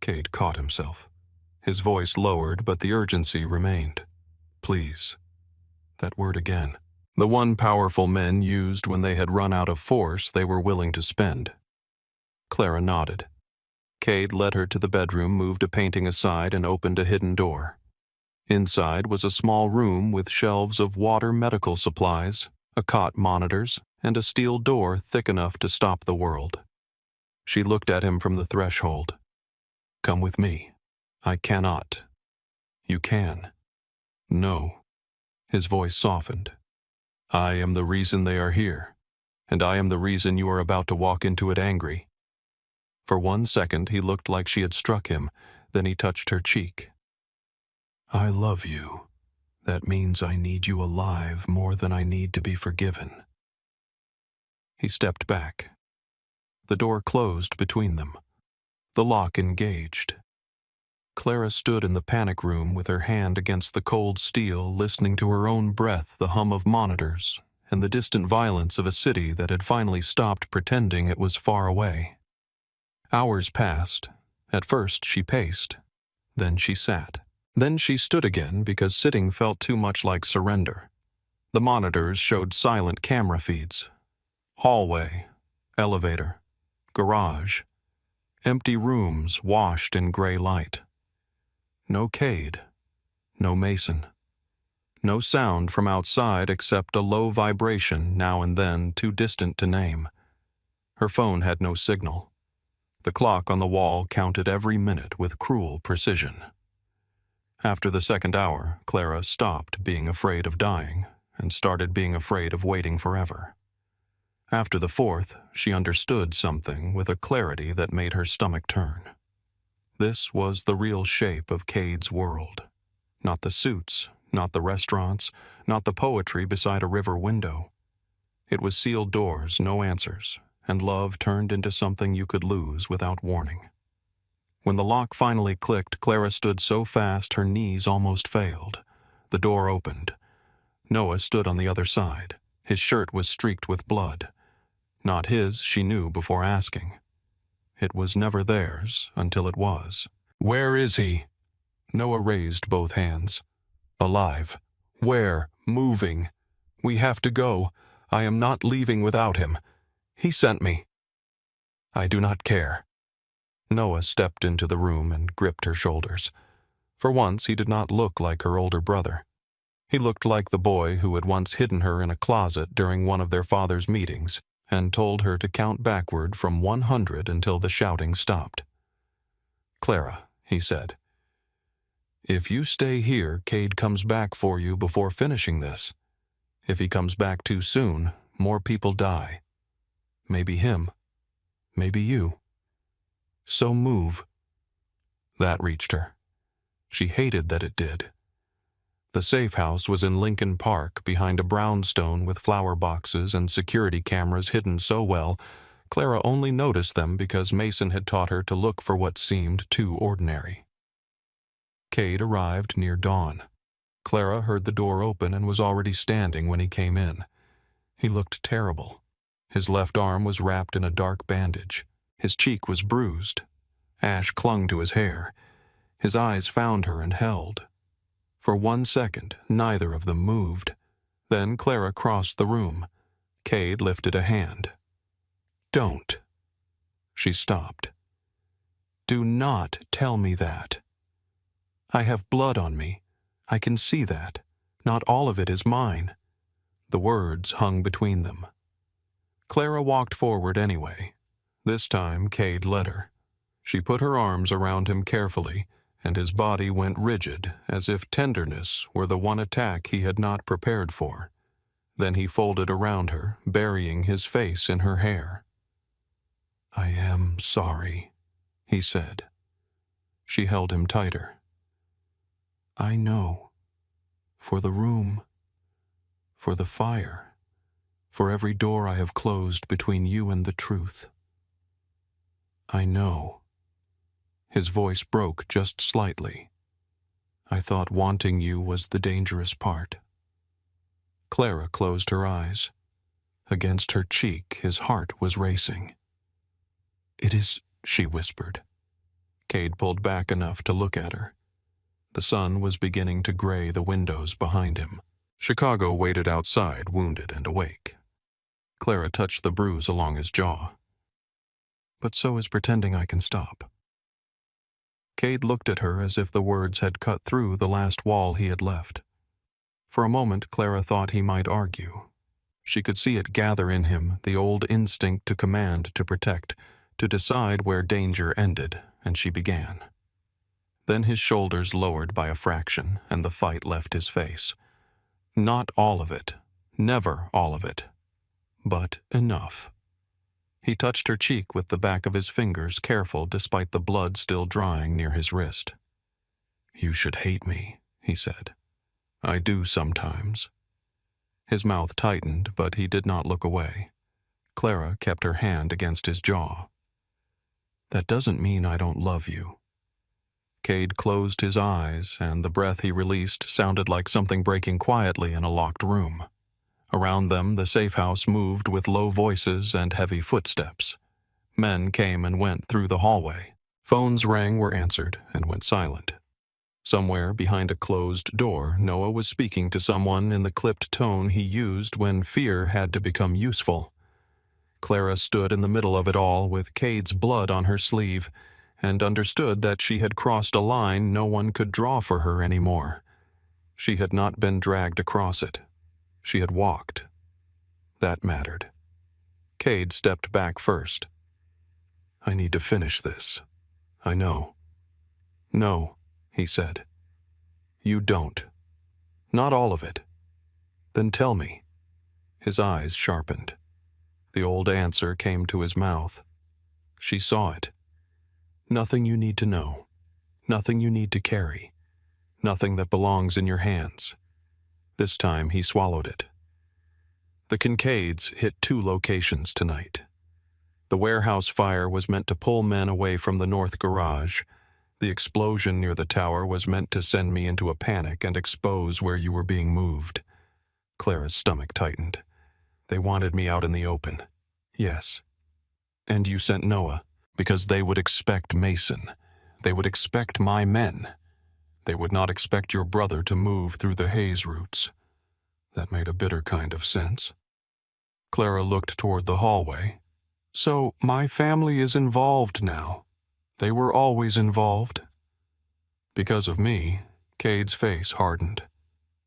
Cade caught himself. His voice lowered, but the urgency remained. Please. That word again. The one powerful men used when they had run out of force they were willing to spend. Clara nodded. Cade led her to the bedroom, moved a painting aside, and opened a hidden door. Inside was a small room with shelves of water medical supplies, a cot monitors, and a steel door thick enough to stop the world. She looked at him from the threshold. Come with me. I cannot. You can. No. His voice softened. I am the reason they are here, and I am the reason you are about to walk into it angry. For 1 second he looked like she had struck him, then he touched her cheek. I love you. That means I need you alive more than I need to be forgiven. He stepped back. The door closed between them. The lock engaged. Clara stood in the panic room with her hand against the cold steel, listening to her own breath, the hum of monitors, and the distant violence of a city that had finally stopped pretending it was far away. Hours passed. At first she paced. Then she sat. Then she stood again because sitting felt too much like surrender. The monitors showed silent camera feeds. Hallway, elevator, garage, empty rooms washed in gray light. No Cade, no Mason. No sound from outside except a low vibration now and then too distant to name. Her phone had no signal. The clock on the wall counted every minute with cruel precision. After the second hour, Clara stopped being afraid of dying and started being afraid of waiting forever. After the fourth, she understood something with a clarity that made her stomach turn. This was the real shape of Cade's world. Not the suits, not the restaurants, not the poetry beside a river window. It was sealed doors, no answers, and love turned into something you could lose without warning. When the lock finally clicked, Clara stood so fast her knees almost failed. The door opened. Noah stood on the other side. His shirt was streaked with blood. Not his, she knew before asking. It was never theirs until it was. Where is he? Noah raised both hands. Alive. Where? Moving. We have to go. I am not leaving without him. He sent me. I do not care. Noah stepped into the room and gripped her shoulders. For once, he did not look like her older brother. He looked like the boy who had once hidden her in a closet during one of their father's meetings and told her to count backward from 100 until the shouting stopped. Clara, he said, if you stay here, Cade comes back for you before finishing this. If he comes back too soon, more people die. Maybe him. Maybe you. So move. That reached her. She hated that it did. The safe house was in Lincoln Park, behind a brownstone with flower boxes and security cameras hidden so well, Clara only noticed them because Mason had taught her to look for what seemed too ordinary. Cade arrived near dawn. Clara heard the door open and was already standing when he came in. He looked terrible. His left arm was wrapped in a dark bandage. His cheek was bruised. Ash clung to his hair. His eyes found her and held. For 1 second, neither of them moved. Then Clara crossed the room. Cade lifted a hand. Don't. She stopped. Do not tell me that. I have blood on me. I can see that. Not all of it is mine. The words hung between them. Clara walked forward anyway. This time, Cade led her. She put her arms around him carefully, and his body went rigid, as if tenderness were the one attack he had not prepared for. Then he folded around her, burying his face in her hair. I am sorry, he said. She held him tighter. I know. For the room. For the fire. for every door I have closed between you and the truth. I know. His voice broke just slightly. I thought wanting you was the dangerous part. Clara closed her eyes. Against her cheek, his heart was racing. It is, she whispered. Cade pulled back enough to look at her. The sun was beginning to gray the windows behind him. Chicago waited outside, wounded and awake. Clara touched the bruise along his jaw. But so is pretending I can stop. Cade looked at her as if the words had cut through the last wall he had left. For a moment, Clara thought he might argue. She could see it gather in him, the old instinct to command, to protect, to decide where danger ended, and she began. Then his shoulders lowered by a fraction, and the fight left his face. Not all of it, never all of it, but enough. He touched her cheek with the back of his fingers, careful despite the blood still drying near his wrist. You should hate me, he said. I do sometimes. His mouth tightened, but he did not look away. Clara kept her hand against his jaw. That doesn't mean I don't love you. Cade closed his eyes, and the breath he released sounded like something breaking quietly in a locked room. Around them, the safe house moved with low voices and heavy footsteps. Men came and went through the hallway. Phones rang, were answered, and went silent. Somewhere behind a closed door, Noah was speaking to someone in the clipped tone he used when fear had to become useful. Clara stood in the middle of it all with Cade's blood on her sleeve and understood that she had crossed a line no one could draw for her anymore. She had not been dragged across it. She had walked. That mattered. Cade stepped back first. I need to finish this. I know. No, he said. You don't. Not all of it. Then tell me. His eyes sharpened. The old answer came to his mouth. She saw it. Nothing you need to know. Nothing you need to carry. Nothing that belongs in your hands. This time he swallowed it. The Kincaids hit 2 locations tonight. The warehouse fire was meant to pull men away from the north garage. The explosion near the tower was meant to send me into a panic and expose where you were being moved. Clara's stomach tightened. They wanted me out in the open. Yes. And you sent Noah, because they would expect Mason. They would expect my men. They would not expect your brother to move through the haze routes. That made a bitter kind of sense. Clara looked toward the hallway. So my family is involved now. They were always involved. Because of me, Cade's face hardened.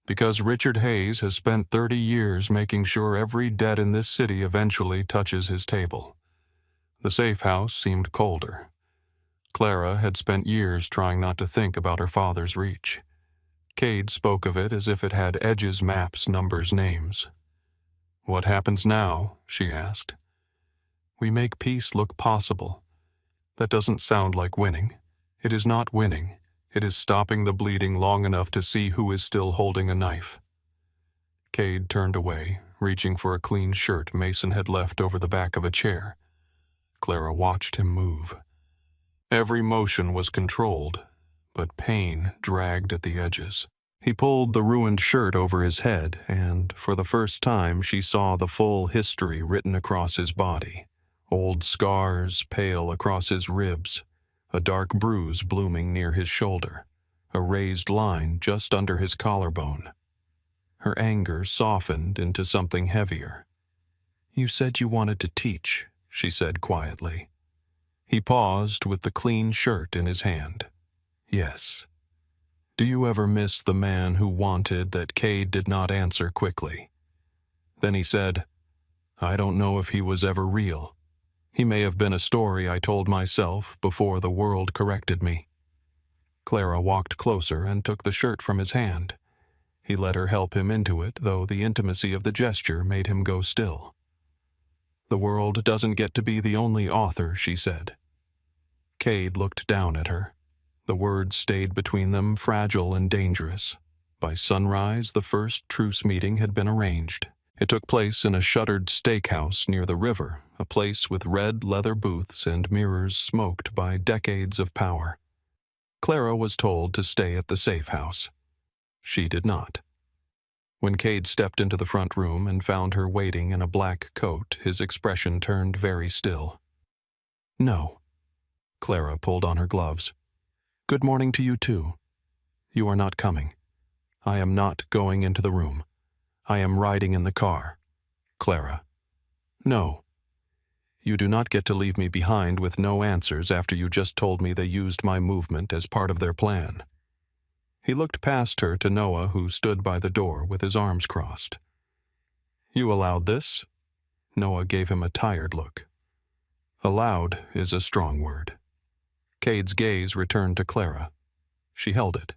Because Richard Hayes has spent 30 years making sure every debt in this city eventually touches his table. The safe house seemed colder. Clara had spent years trying not to think about her father's reach. Cade spoke of it as if it had edges, maps, numbers, names. What happens now? She asked. We make peace look possible. That doesn't sound like winning. It is not winning. It is stopping the bleeding long enough to see who is still holding a knife. Cade turned away, reaching for a clean shirt Mason had left over the back of a chair. Clara watched him move. Every motion was controlled, but pain dragged at the edges. He pulled the ruined shirt over his head, and for the first time she saw the full history written across his body. Old scars pale across his ribs, a dark bruise blooming near his shoulder, a raised line just under his collarbone. Her anger softened into something heavier. You said you wanted to teach, she said quietly. He paused with the clean shirt in his hand. Yes. Do you ever miss the man who wanted that Cade did not answer quickly? Then he said, I don't know if he was ever real. He may have been a story I told myself before the world corrected me. Clara walked closer and took the shirt from his hand. He let her help him into it, though the intimacy of the gesture made him go still. The world doesn't get to be the only author, she said. Cade looked down at her. The words stayed between them, fragile and dangerous. By sunrise, the first truce meeting had been arranged. It took place in a shuttered steakhouse near the river, a place with red leather booths and mirrors smoked by decades of power. Clara was told to stay at the safe house. She did not. When Cade stepped into the front room and found her waiting in a black coat, his expression turned very still. "No." Clara pulled on her gloves. "Good morning to you too. You are not coming. I am not going into the room. I am riding in the car." Clara. "No. You do not get to leave me behind with no answers after you just told me they used my movement as part of their plan." He looked past her to Noah, who stood by the door with his arms crossed. "You allowed this?" Noah gave him a tired look. "Allowed" is a strong word. Cade's gaze returned to Clara. She held it.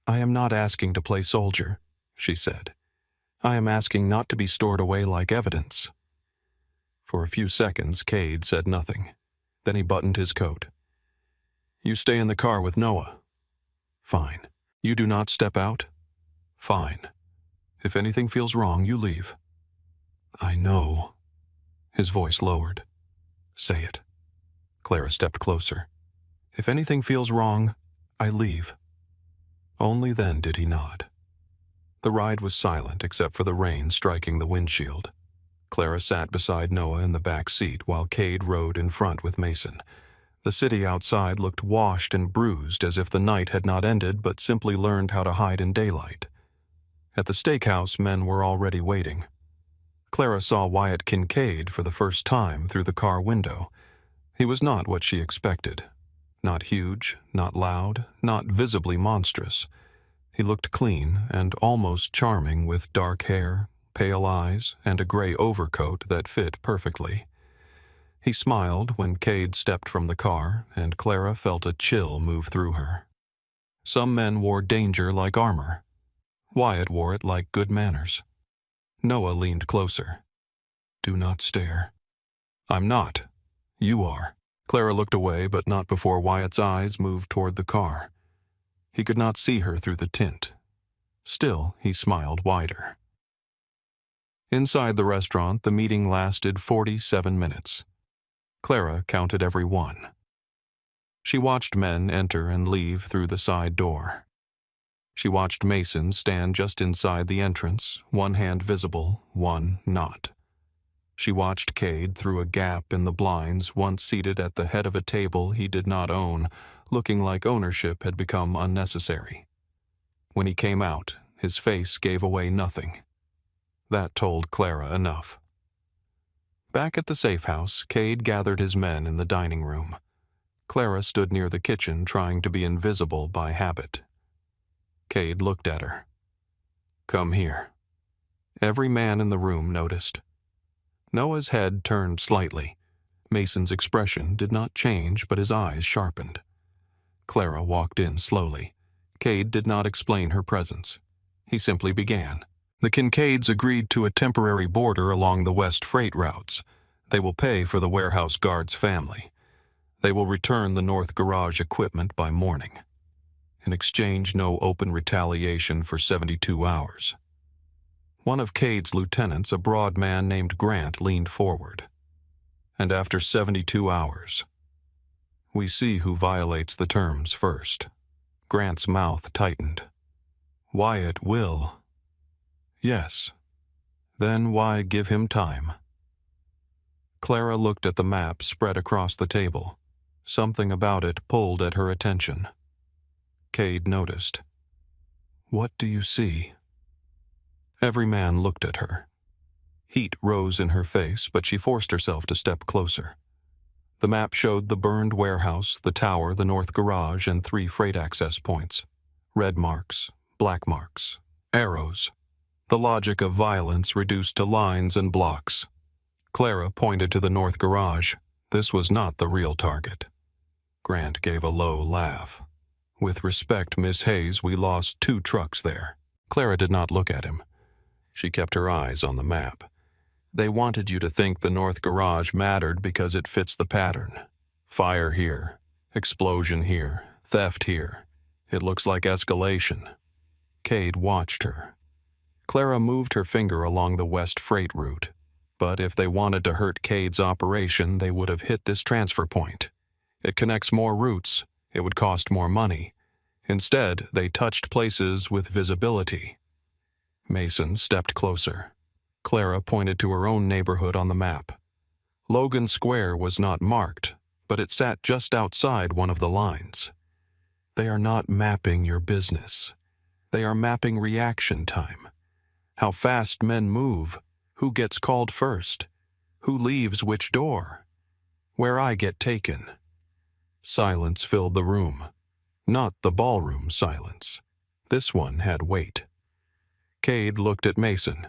"I am not asking to play soldier," she said. "I am asking not to be stored away like evidence." For a few seconds, Cade said nothing. Then he buttoned his coat. "You stay in the car with Noah." "Fine. You do not step out?" "Fine. If anything feels wrong, you leave." "I know." His voice lowered. "Say it." Clara stepped closer. "If anything feels wrong, I leave." Only then did he nod. The ride was silent except for the rain striking the windshield. Clara sat beside Noah in the back seat while Cade rode in front with Mason. The city outside looked washed and bruised, as if the night had not ended but simply learned how to hide in daylight. At the steakhouse, men were already waiting. Clara saw Wyatt Kincaid for the first time through the car window. He was not what she expected. Not huge, not loud, not visibly monstrous. He looked clean and almost charming with dark hair, pale eyes, and a gray overcoat that fit perfectly. He smiled when Cade stepped from the car, and Clara felt a chill move through her. Some men wore danger like armor. Wyatt wore it like good manners. Noah leaned closer. "Do not stare." "I'm not. You are." Clara looked away, but not before Wyatt's eyes moved toward the car. He could not see her through the tint. Still, he smiled wider. Inside the restaurant, the meeting lasted 47 minutes. Clara counted every one. She watched men enter and leave through the side door. She watched Mason stand just inside the entrance, one hand visible, one not. She watched Cade through a gap in the blinds, once seated at the head of a table he did not own, looking like ownership had become unnecessary. When he came out, his face gave away nothing. That told Clara enough. Back at the safe house, Cade gathered his men in the dining room. Clara stood near the kitchen, trying to be invisible by habit. Cade looked at her. "Come here." Every man in the room noticed. Noah's head turned slightly. Mason's expression did not change, but his eyes sharpened. Clara walked in slowly. Cade did not explain her presence. He simply began. "The Kincaids agreed to a temporary border along the west freight routes. They will pay for the warehouse guard's family. They will return the north garage equipment by morning. In exchange, no open retaliation for 72 hours. One of Cade's lieutenants, a broad man named Grant, leaned forward. "And after 72 hours, we see who violates the terms first." Grant's mouth tightened. "Wyatt will." "Yes. Then why give him time?" Clara looked at the map spread across the table. Something about it pulled at her attention. Cade noticed. "What do you see?" Every man looked at her. Heat rose in her face, but she forced herself to step closer. The map showed the burned warehouse, the tower, the north garage, and 3 freight access points. Red marks, black marks, arrows. The logic of violence reduced to lines and blocks. Clara pointed to the north garage. This was not the real target. Grant gave a low laugh. "With respect, Miss Hayes, we lost 2 trucks there." Clara did not look at him. She kept her eyes on the map. "They wanted you to think the north garage mattered because it fits the pattern. Fire here, explosion here, theft here. It looks like escalation." Cade watched her. Clara moved her finger along the west freight route, but if they wanted to hurt Cade's operation, they would have hit this transfer point. It connects more routes. It would cost more money. Instead, they touched places with visibility. Mason stepped closer. Clara pointed to her own neighborhood on the map. Logan Square was not marked, but it sat just outside one of the lines. They are not mapping your business. They are mapping reaction time. How fast men move, who gets called first, who leaves which door, where I get taken. Silence filled the room. Not the ballroom silence. This one had weight. Cade looked at Mason.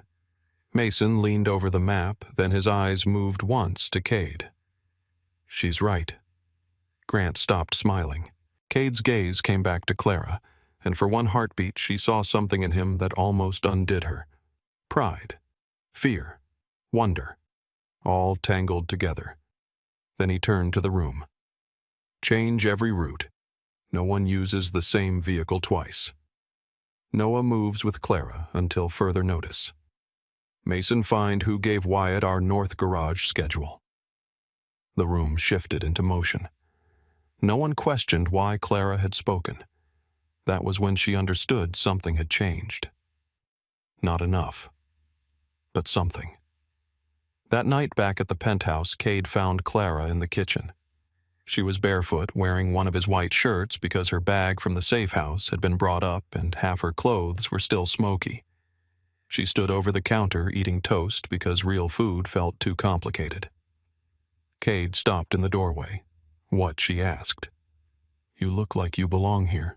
Mason leaned over the map, then his eyes moved once to Cade. She's right. Grant stopped smiling. Cade's gaze came back to Clara, and for one heartbeat she saw something in him that almost undid her. Pride, fear, wonder, all tangled together. Then he turned to the room. Change every route. No one uses the same vehicle twice. Noah moves with Clara until further notice. Mason, find who gave Wyatt our north garage schedule. The room shifted into motion. No one questioned why Clara had spoken. That was when she understood something had changed. Not enough, but something. That night back at the penthouse, Cade found Clara in the kitchen. She was barefoot, wearing one of his white shirts because her bag from the safe house had been brought up and half her clothes were still smoky. She stood over the counter eating toast because real food felt too complicated. Cade stopped in the doorway. What, she asked. You look like you belong here.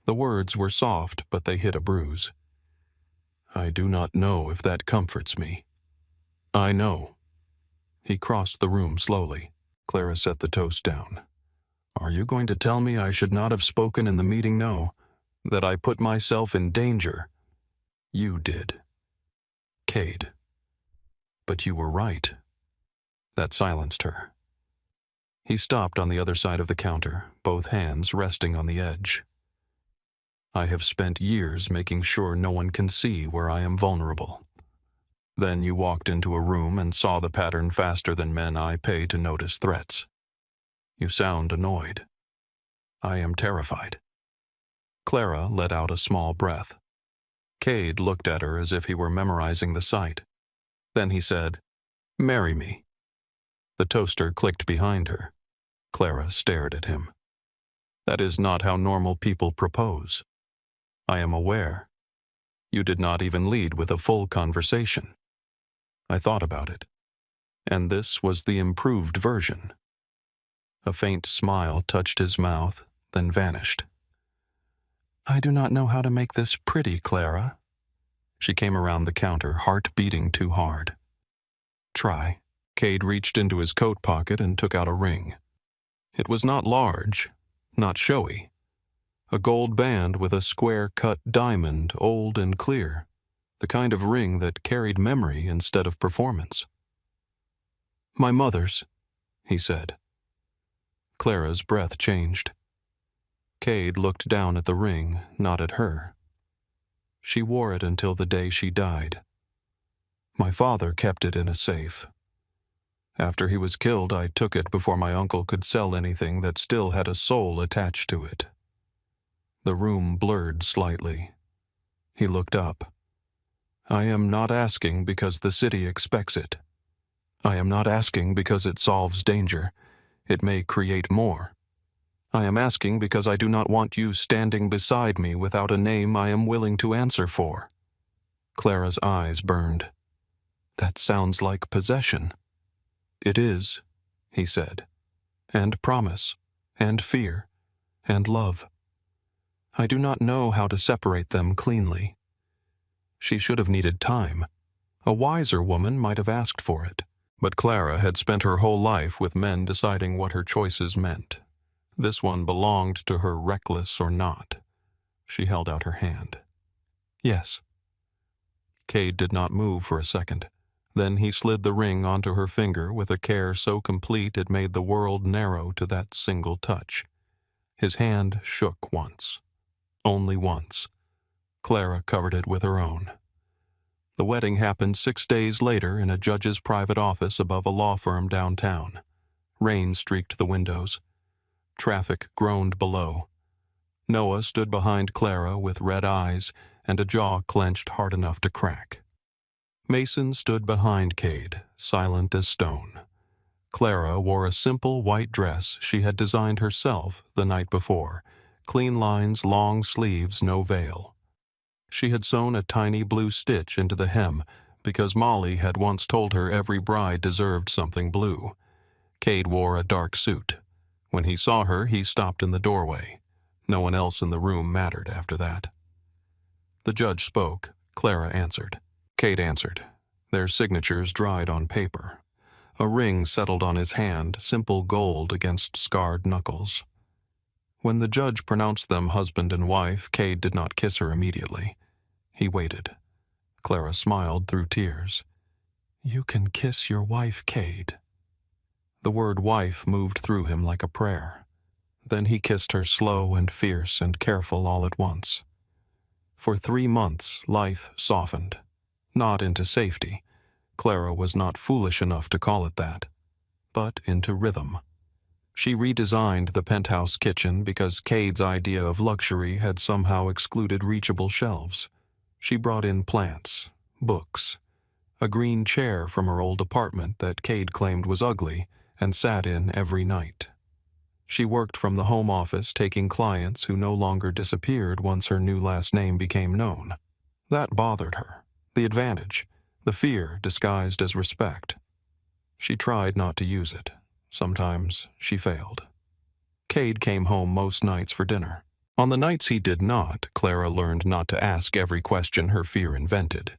The words were soft, but they hit a bruise. I do not know if that comforts me. I know. He crossed the room slowly. Clara set the toast down. Are you going to tell me I should not have spoken in the meeting? No. That I put myself in danger? You did. Cade. But you were right. That silenced her. He stopped on the other side of the counter, both hands resting on the edge. I have spent years making sure no one can see where I am vulnerable. Then you walked into a room and saw the pattern faster than men I pay to notice threats. You sound annoyed. I am terrified. Clara let out a small breath. Cade looked at her as if he were memorizing the sight. Then he said, Marry me. The toaster clicked behind her. Clara stared at him. That is not how normal people propose. I am aware. You did not even lead with a full conversation. I thought about it. And this was the improved version. A faint smile touched his mouth, then vanished. I do not know how to make this pretty, Clara. She came around the counter, heart beating too hard. Try. Cade reached into his coat pocket and took out a ring. It was not large, not showy. A gold band with a square-cut diamond, old and clear. The kind of ring that carried memory instead of performance. My mother's, he said. Clara's breath changed. Cade looked down at the ring, not at her. She wore it until the day she died. My father kept it in a safe. After he was killed, I took it before my uncle could sell anything that still had a soul attached to it. The room blurred slightly. He looked up. I am not asking because the city expects it. I am not asking because it solves danger. It may create more. I am asking because I do not want you standing beside me without a name I am willing to answer for. Clara's eyes burned. That sounds like possession. It is, he said, and promise, and fear, and love. I do not know how to separate them cleanly. She should have needed time. A wiser woman might have asked for it, but Clara had spent her whole life with men deciding what her choices meant. This one belonged to her, reckless or not. She held out her hand. Yes. Cade did not move for a second. Then he slid the ring onto her finger with a care so complete it made the world narrow to that single touch. His hand shook once. Only once. Clara covered it with her own. The wedding happened 6 days later in a judge's private office above a law firm downtown. Rain streaked the windows. Traffic groaned below. Noah stood behind Clara with red eyes and a jaw clenched hard enough to crack. Mason stood behind Cade, silent as stone. Clara wore a simple white dress she had designed herself the night before, clean lines, long sleeves, no veil. She had sewn a tiny blue stitch into the hem because Molly had once told her every bride deserved something blue. Cade wore a dark suit. When he saw her, he stopped in the doorway. No one else in the room mattered after that. The judge spoke. Clara answered. Cade answered. Their signatures dried on paper. A ring settled on his hand, simple gold against scarred knuckles. When the judge pronounced them husband and wife, Cade did not kiss her immediately. He waited. Clara smiled through tears. "You can kiss your wife, Cade." The word wife moved through him like a prayer. Then he kissed her slow and fierce and careful all at once. For 3 months, life softened. Not into safety. Clara was not foolish enough to call it that. But into rhythm. She redesigned the penthouse kitchen because Cade's idea of luxury had somehow excluded reachable shelves. She brought in plants, books, a green chair from her old apartment that Cade claimed was ugly and sat in every night. She worked from the home office, taking clients who no longer disappeared once her new last name became known. That bothered her. The advantage, the fear disguised as respect. She tried not to use it. Sometimes she failed. Cade came home most nights for dinner. On the nights he did not, Clara learned not to ask every question her fear invented.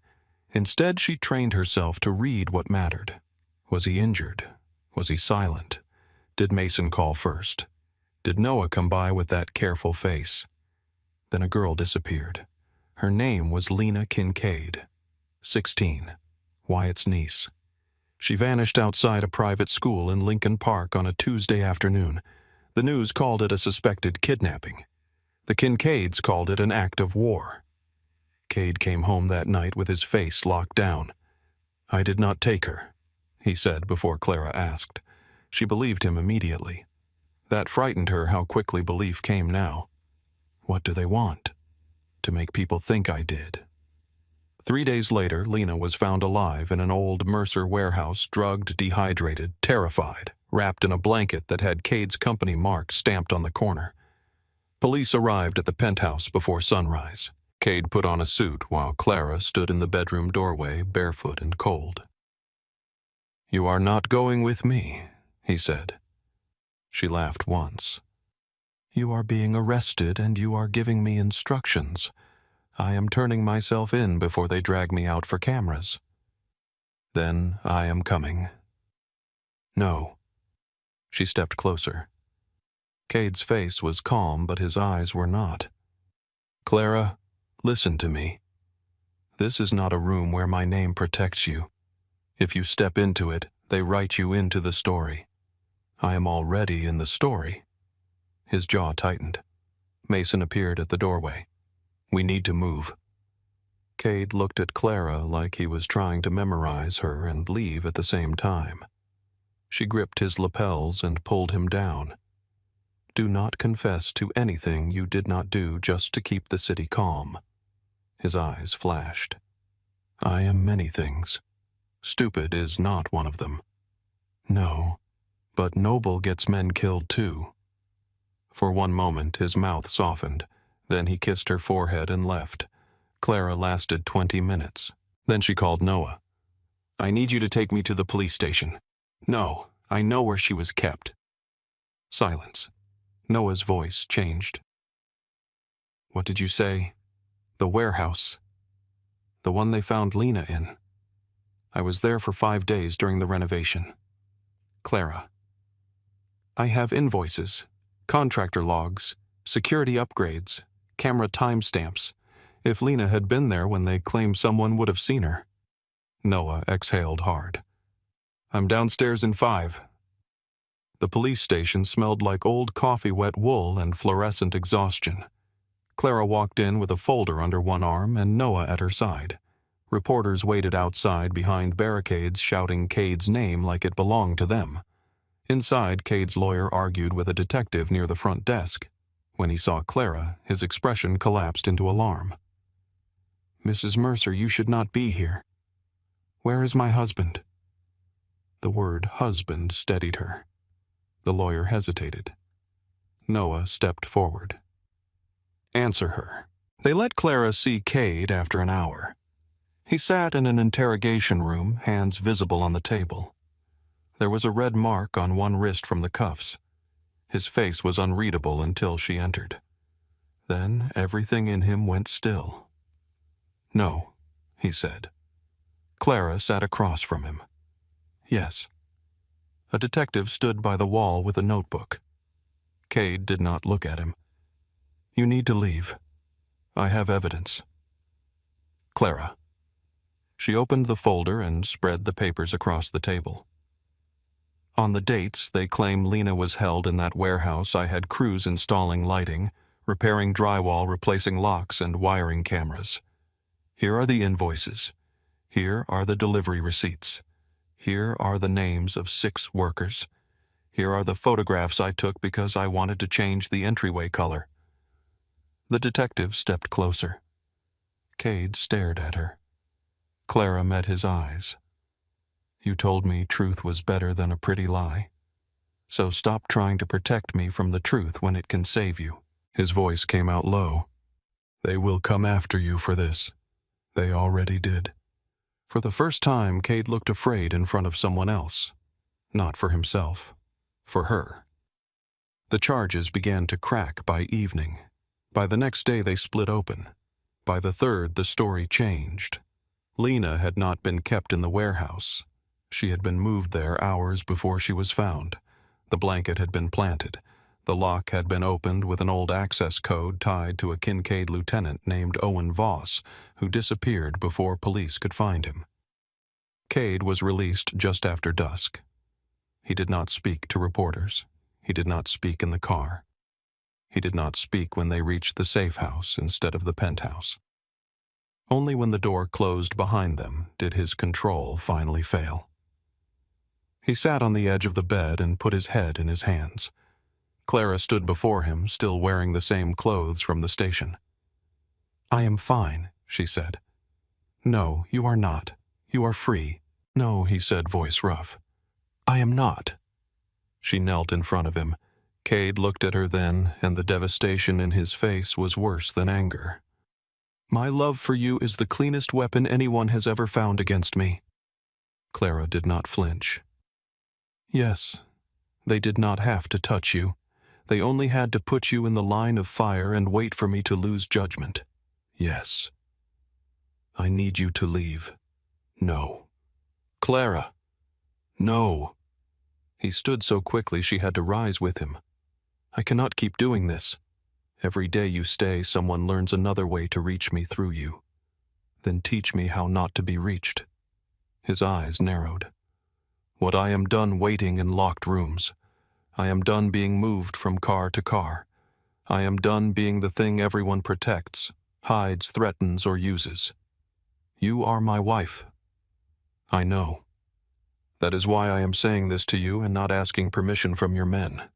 Instead, she trained herself to read what mattered. Was he injured? Was he silent? Did Mason call first? Did Noah come by with that careful face? Then a girl disappeared. Her name was Lena Kincaid, 16, Wyatt's niece. She vanished outside a private school in Lincoln Park on a Tuesday afternoon. The news called it a suspected kidnapping. The Kincaids called it an act of war. Cade came home that night with his face locked down. "I did not take her," he said before Clara asked. She believed him immediately. That frightened her how quickly belief came now. What do they want? To make people think I did. 3 days later, Lena was found alive in an old Mercer warehouse, drugged, dehydrated, terrified, wrapped in a blanket that had Cade's company mark stamped on the corner. Police arrived at the penthouse before sunrise. Cade put on a suit while Clara stood in the bedroom doorway, barefoot and cold. "You are not going with me," he said. She laughed once. "You are being arrested and you are giving me instructions. I am turning myself in before they drag me out for cameras." "Then I am coming." "No." She stepped closer. Cade's face was calm, but his eyes were not. "Clara, listen to me. This is not a room where my name protects you. If you step into it, they write you into the story. I am already in the story." His jaw tightened. Mason appeared at the doorway. "We need to move." Cade looked at Clara like he was trying to memorize her and leave at the same time. She gripped his lapels and pulled him down. "Do not confess to anything you did not do just to keep the city calm." His eyes flashed. "I am many things. Stupid is not one of them." "No, but noble gets men killed too." For one moment his mouth softened, then he kissed her forehead and left. Clara lasted 20 minutes. Then she called Noah. "I need you to take me to the police station." "No, I know where she was kept." Silence. Noah's voice changed. "What did you say?" "The warehouse. The one they found Lena in. I was there for 5 days during the renovation." Clara. "I have invoices, contractor logs, security upgrades, camera timestamps. If Lena had been there when they claimed someone would have seen her." Noah exhaled hard. "I'm downstairs in 5. The police station smelled like old coffee-wet wool and fluorescent exhaustion. Clara walked in with a folder under one arm and Noah at her side. Reporters waited outside behind barricades shouting Cade's name like it belonged to them. Inside, Cade's lawyer argued with a detective near the front desk. When he saw Clara, his expression collapsed into alarm. "Mrs. Mercer, you should not be here. Where is my husband?" The word husband steadied her. The lawyer hesitated. Noah stepped forward. "Answer her." They let Clara see Cade after an hour. He sat in an interrogation room, hands visible on the table. There was a red mark on one wrist from the cuffs. His face was unreadable until she entered. Then everything in him went still. "No," he said. Clara sat across from him. "Yes." A detective stood by the wall with a notebook. Cade did not look at him. "You need to leave. I have evidence." "Clara." She opened the folder and spread the papers across the table. "On the dates, they claim Lena was held in that warehouse. I had crews installing lighting, repairing drywall, replacing locks, and wiring cameras. Here are the invoices. Here are the delivery receipts. Here are the names of 6 workers. Here are the photographs I took because I wanted to change the entryway color." The detective stepped closer. Cade stared at her. Clara met his eyes. "You told me truth was better than a pretty lie. So stop trying to protect me from the truth when it can save you." His voice came out low. "They will come after you for this. They already did." For the first time, Cade looked afraid in front of someone else. Not for himself. For her. The charges began to crack by evening. By the next day they split open. By the third, the story changed. Lena had not been kept in the warehouse. She had been moved there hours before she was found. The blanket had been planted. The lock had been opened with an old access code tied to a Kincaid lieutenant named Owen Voss, who disappeared before police could find him. Cade was released just after dusk. He did not speak to reporters. He did not speak in the car. He did not speak when they reached the safe house instead of the penthouse. Only when the door closed behind them did his control finally fail. He sat on the edge of the bed and put his head in his hands. Clara stood before him, still wearing the same clothes from the station. "I am fine," she said. "No, you are not. You are free." "No," he said, voice rough. "I am not." She knelt in front of him. Cade looked at her then, and the devastation in his face was worse than anger. "My love for you is the cleanest weapon anyone has ever found against me." Clara did not flinch. "Yes, they did not have to touch you. They only had to put you in the line of fire and wait for me to lose judgment. Yes. I need you to leave." "No." "Clara." "No." He stood so quickly she had to rise with him. "I cannot keep doing this. Every day you stay, someone learns another way to reach me through you. Then teach me how not to be reached." His eyes narrowed. "What I am done waiting in locked rooms. I am done being moved from car to car. I am done being the thing everyone protects, hides, threatens, or uses. You are my wife. I know. That is why I am saying this to you and not asking permission from your men."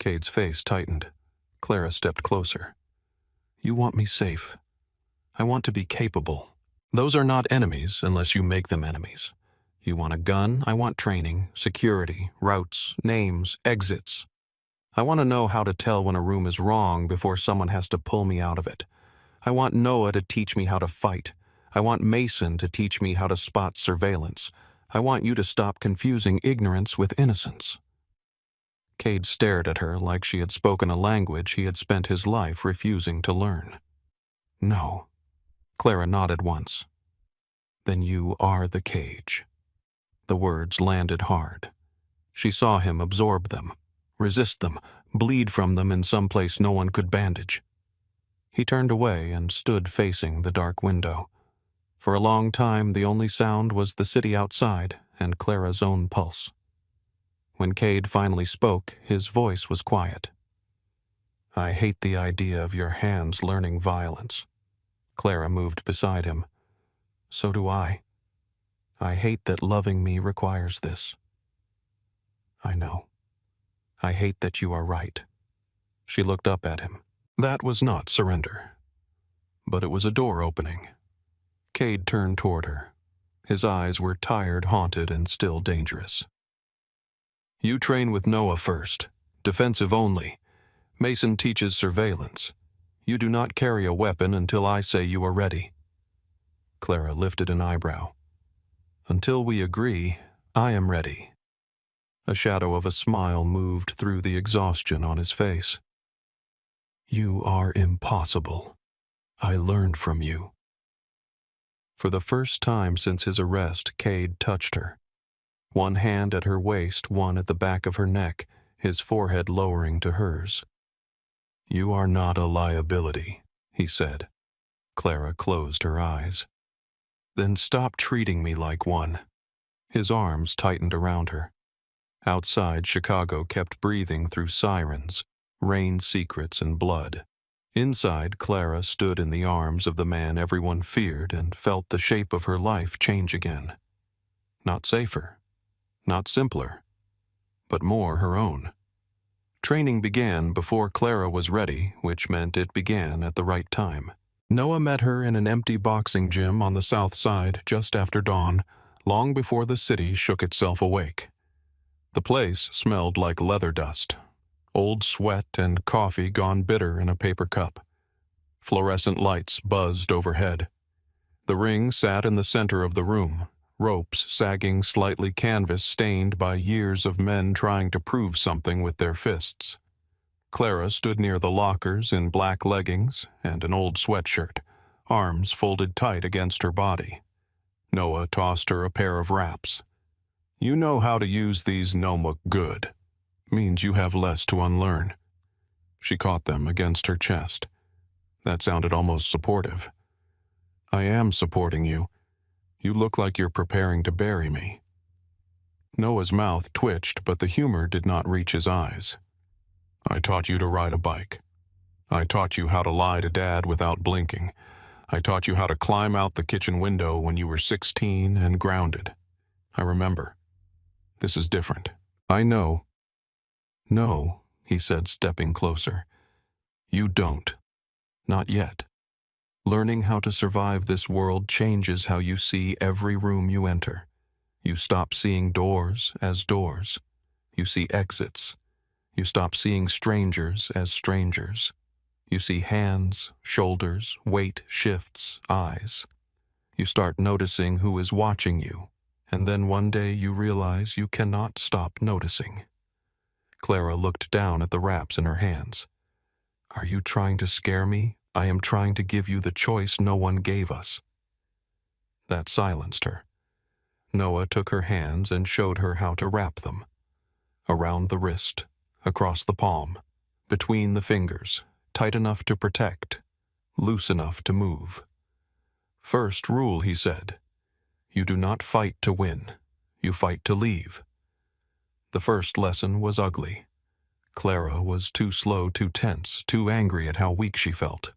Cade's face tightened. Clara stepped closer. "You want me safe. I want to be capable. Those are not enemies unless you make them enemies. You want a gun, I want training, security, routes, names, exits. I want to know how to tell when a room is wrong before someone has to pull me out of it. I want Noah to teach me how to fight. I want Mason to teach me how to spot surveillance. I want you to stop confusing ignorance with innocence." Cade stared at her like she had spoken a language he had spent his life refusing to learn. "No." Clara nodded once. "Then you are the cage." The words landed hard. She saw him absorb them, resist them, bleed from them in some place no one could bandage. He turned away and stood facing the dark window. For a long time the only sound was the city outside and Clara's own pulse. When Cade finally spoke, his voice was quiet. "I hate the idea of your hands learning violence." Clara moved beside him. So do I. I hate that loving me requires this. I know. I hate that you are right. She looked up at him. That was not surrender, but it was a door opening. Cade turned toward her. His eyes were tired, haunted, and still dangerous. You train with Noah first, defensive only. Mason teaches surveillance. You do not carry a weapon until I say you are ready. Clara lifted an eyebrow. Until we agree, I am ready. A shadow of a smile moved through the exhaustion on his face. You are impossible. I learned from you. For the first time since his arrest, Cade touched her. One hand at her waist, one at the back of her neck, his forehead lowering to hers. You are not a liability, he said. Clara closed her eyes. Then stop treating me like one. His arms tightened around her. Outside, Chicago kept breathing through sirens, rain secrets, and blood. Inside, Clara stood in the arms of the man everyone feared and felt the shape of her life change again. Not safer, not simpler, but more her own. Training began before Clara was ready, which meant it began at the right time. Noah met her in an empty boxing gym on the south side just after dawn, long before the city shook itself awake. The place smelled like leather dust, old sweat and coffee gone bitter in a paper cup. Fluorescent lights buzzed overhead. The ring sat in the center of the room, ropes sagging slightly canvas-stained by years of men trying to prove something with their fists. Clara stood near the lockers in black leggings and an old sweatshirt, arms folded tight against her body. Noah tossed her a pair of wraps. You know how to use these Nomuk good. Means you have less to unlearn. She caught them against her chest. That sounded almost supportive. I am supporting you. You look like you're preparing to bury me. Noah's mouth twitched, but the humor did not reach his eyes. I taught you to ride a bike. I taught you how to lie to Dad without blinking. I taught you how to climb out the kitchen window when you were 16 and grounded. I remember. This is different. I know. No, he said, stepping closer. You don't. Not yet. Learning how to survive this world changes how you see every room you enter. You stop seeing doors as doors. You see exits. You stop seeing strangers as strangers. You see hands, shoulders, weight shifts, eyes. You start noticing who is watching you, and then one day you realize you cannot stop noticing. Clara looked down at the wraps in her hands. Are you trying to scare me? I am trying to give you the choice no one gave us. That silenced her. Noah took her hands and showed her how to wrap them. Around the wrist, across the palm, between the fingers, tight enough to protect, loose enough to move. First rule, he said. You do not fight to win. You fight to leave. The first lesson was ugly. Clara was too slow, too tense, too angry at how weak she felt.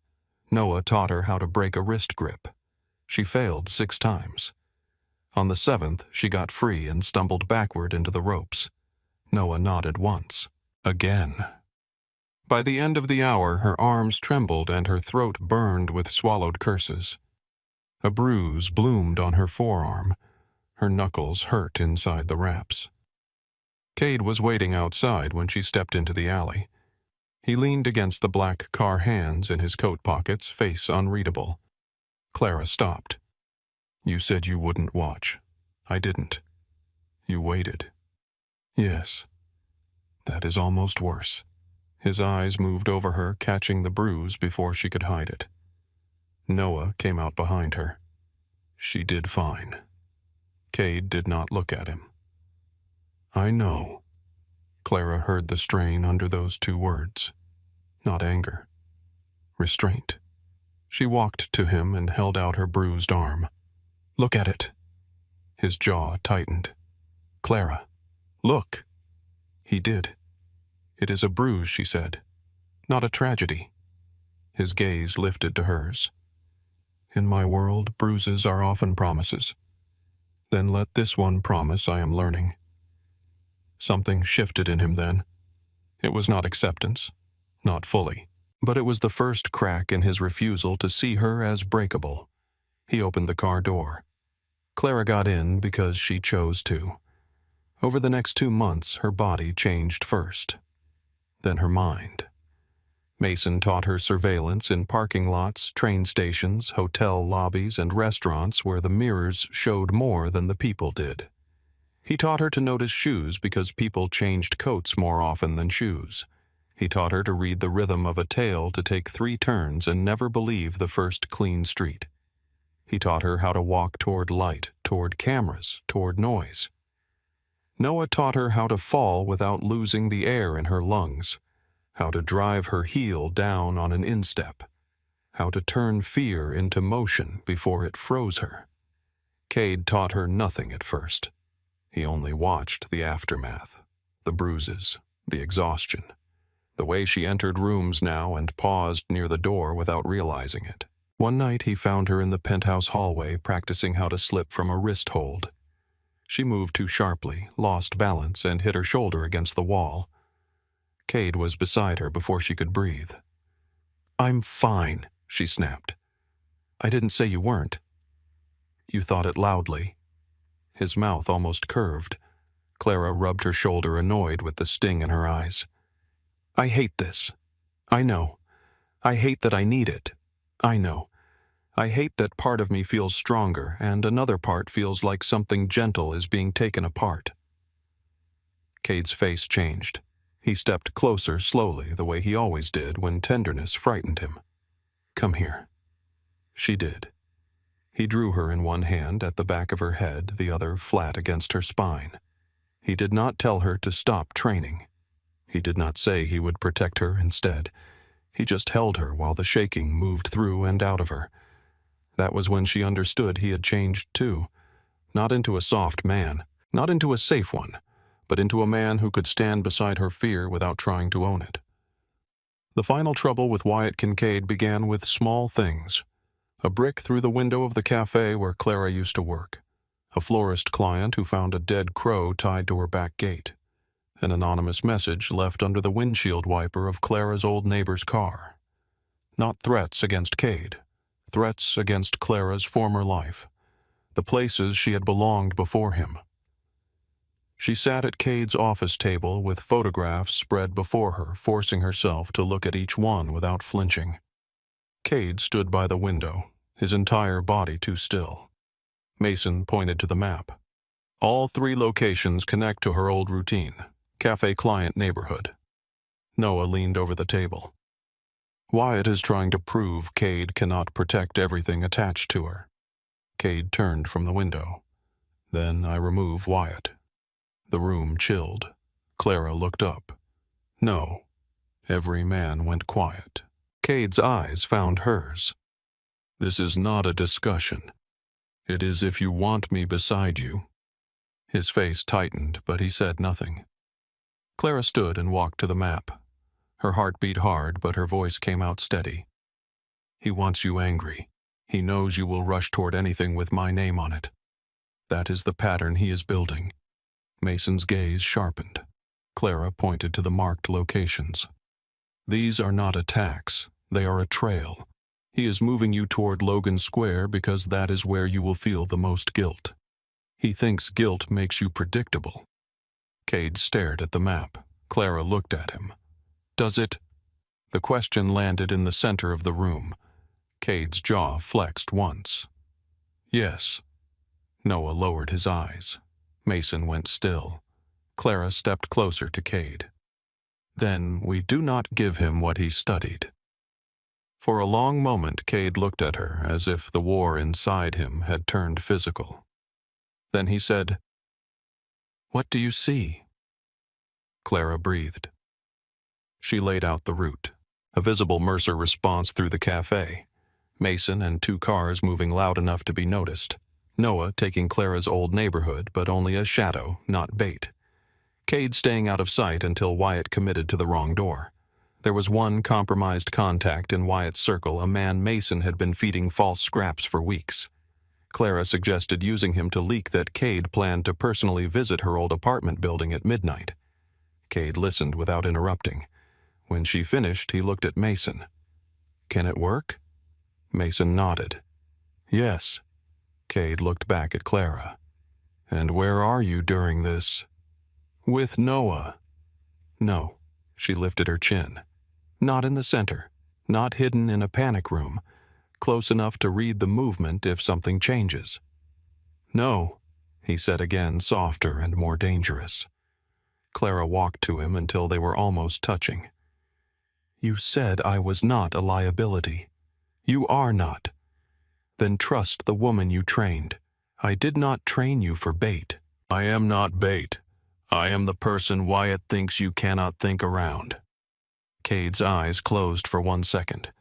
Noah taught her how to break a wrist grip. She failed 6 times. On the 7th, she got free and stumbled backward into the ropes. Noah nodded once. Again. By the end of the hour, her arms trembled and her throat burned with swallowed curses. A bruise bloomed on her forearm. Her knuckles hurt inside the wraps. Cade was waiting outside when she stepped into the alley. He leaned against the black car, hands in his coat pockets, face unreadable. Clara stopped. You said you wouldn't watch. I didn't. You waited. Yes. That is almost worse. His eyes moved over her, catching the bruise before she could hide it. Noah came out behind her. She did fine. Cade did not look at him. I know. Clara heard the strain under those 2 words. Not anger. Restraint. She walked to him and held out her bruised arm. Look at it. His jaw tightened. Clara, look. He did. It is a bruise, she said. Not a tragedy. His gaze lifted to hers. In my world, bruises are often promises. Then let this one promise I am learning. Something shifted in him then. It was not acceptance, not fully, but it was the first crack in his refusal to see her as breakable. He opened the car door. Clara got in because she chose to. Over the next 2 months, her body changed first, then her mind. Mason taught her surveillance in parking lots, train stations, hotel lobbies, and restaurants where the mirrors showed more than the people did. He taught her to notice shoes because people changed coats more often than shoes. He taught her to read the rhythm of a tale, to take 3 turns and never believe the first clean street. He taught her how to walk toward light, toward cameras, toward noise. Noah taught her how to fall without losing the air in her lungs, how to drive her heel down on an instep, how to turn fear into motion before it froze her. Cade taught her nothing at first. He only watched the aftermath, the bruises, the exhaustion, the way she entered rooms now and paused near the door without realizing it. One night he found her in the penthouse hallway practicing how to slip from a wrist hold. She moved too sharply, lost balance, and hit her shoulder against the wall. Cade was beside her before she could breathe. "I'm fine," she snapped. "I didn't say you weren't." "You thought it loudly." His mouth almost curved. Clara rubbed her shoulder, annoyed with the sting in her eyes. "I hate this. I know. I hate that I need it. I know. I hate that part of me feels stronger and another part feels like something gentle is being taken apart." Cade's face changed. He stepped closer slowly, the way he always did when tenderness frightened him. "Come here." She did. He drew her in one hand at the back of her head, the other flat against her spine. He did not tell her to stop training. He did not say he would protect her instead. He just held her while the shaking moved through and out of her. That was when she understood he had changed too. Not into a soft man, not into a safe one, but into a man who could stand beside her fear without trying to own it. The final trouble with Wyatt Kincaid began with small things. A brick through the window of the cafe where Clara used to work. A florist client who found a dead crow tied to her back gate. An anonymous message left under the windshield wiper of Clara's old neighbor's car. Not threats against Cade. Threats against Clara's former life. The places she had belonged before him. She sat at Cade's office table with photographs spread before her, forcing herself to look at each one without flinching. Cade stood by the window, his entire body too still. Mason pointed to the map. All 3 locations connect to her old routine, cafe client neighborhood. Noah leaned over the table. Wyatt is trying to prove Cade cannot protect everything attached to her. Cade turned from the window. Then I remove Wyatt. The room chilled. Clara looked up. No. Every man went quiet. Cade's eyes found hers. "This is not a discussion. It is if you want me beside you." His face tightened, but he said nothing. Clara stood and walked to the map. Her heart beat hard, but her voice came out steady. "He wants you angry. He knows you will rush toward anything with my name on it. That is the pattern he is building." Mason's gaze sharpened. Clara pointed to the marked locations. "These are not attacks. They are a trail. He is moving you toward Logan Square because that is where you will feel the most guilt. He thinks guilt makes you predictable." Cade stared at the map. Clara looked at him. "Does it?" The question landed in the center of the room. Cade's jaw flexed once. "Yes." Noah lowered his eyes. Mason went still. Clara stepped closer to Cade. "Then we do not give him what he studied." For a long moment, Cade looked at her as if the war inside him had turned physical. Then he said, "What do you see?" Clara breathed. She laid out the route. A visible Mercer response through the cafe. Mason and 2 cars moving loud enough to be noticed. Noah taking Clara's old neighborhood, but only a shadow, not bait. Cade staying out of sight until Wyatt committed to the wrong door. There was one compromised contact in Wyatt's circle, a man Mason had been feeding false scraps for weeks. Clara suggested using him to leak that Cade planned to personally visit her old apartment building at midnight. Cade listened without interrupting. When she finished, he looked at Mason. "Can it work?" Mason nodded. "Yes." Cade looked back at Clara. "And where are you during this?" "With Noah." "No." She lifted her chin. "Not in the center. Not hidden in a panic room. Close enough to read the movement if something changes." "No," he said again, softer and more dangerous. Clara walked to him until they were almost touching. "You said I was not a liability. You are not. Then trust the woman you trained. I did not train you for bait." "I am not bait. I am the person Wyatt thinks you cannot think around." Cade's eyes closed for 1 second.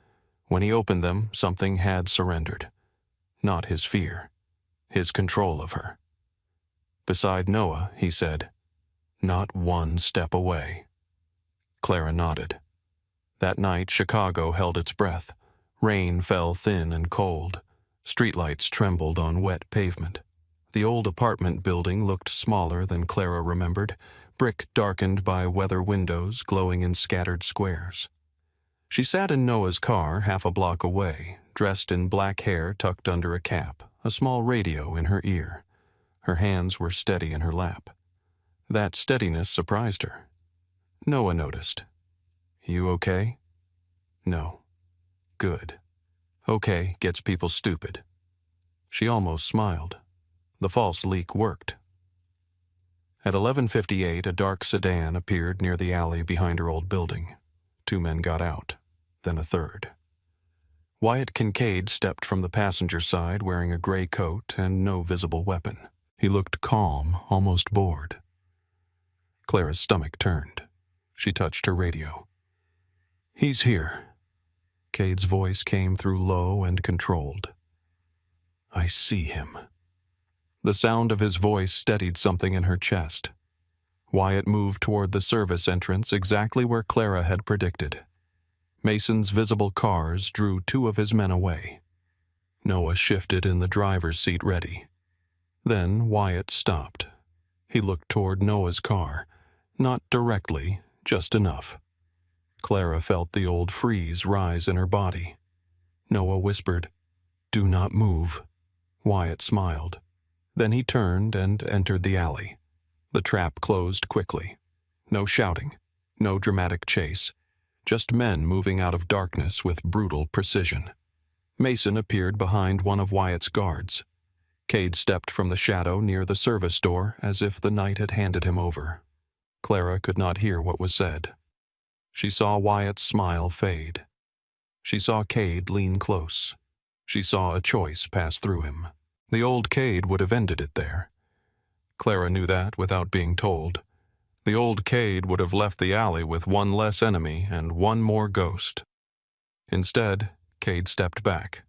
When he opened them, something had surrendered. Not his fear. His control of her. Beside Noah, he said, "Not one step away." Clara nodded. That night, Chicago held its breath. Rain fell thin and cold. Streetlights trembled on wet pavement. The old apartment building looked smaller than Clara remembered, brick darkened by weather windows glowing in scattered squares. She sat in Noah's car half a block away, dressed in black hair tucked under a cap, a small radio in her ear. Her hands were steady in her lap. That steadiness surprised her. Noah noticed. "You okay?" "No." "Good. Okay gets people stupid." She almost smiled. The false leak worked. At 11:58, a dark sedan appeared near the alley behind her old building. 2 men got out, then a third. Wyatt Kincaid stepped from the passenger side wearing a gray coat and no visible weapon. He looked calm, almost bored. Clara's stomach turned. She touched her radio. "He's here." Cade's voice came through low and controlled. "I see him." The sound of his voice steadied something in her chest. Wyatt moved toward the service entrance exactly where Clara had predicted. Mason's visible cars drew 2 of his men away. Noah shifted in the driver's seat ready. Then Wyatt stopped. He looked toward Noah's car, not directly, just enough. Clara felt the old freeze rise in her body. Noah whispered, "Do not move." Wyatt smiled. Then he turned and entered the alley. The trap closed quickly. No shouting, no dramatic chase, just men moving out of darkness with brutal precision. Mason appeared behind one of Wyatt's guards. Cade stepped from the shadow near the service door as if the night had handed him over. Clara could not hear what was said. She saw Wyatt's smile fade. She saw Cade lean close. She saw a choice pass through him. The old Cade would have ended it there. Clara knew that without being told. The old Cade would have left the alley with 1 less enemy and 1 more ghost. Instead, Cade stepped back.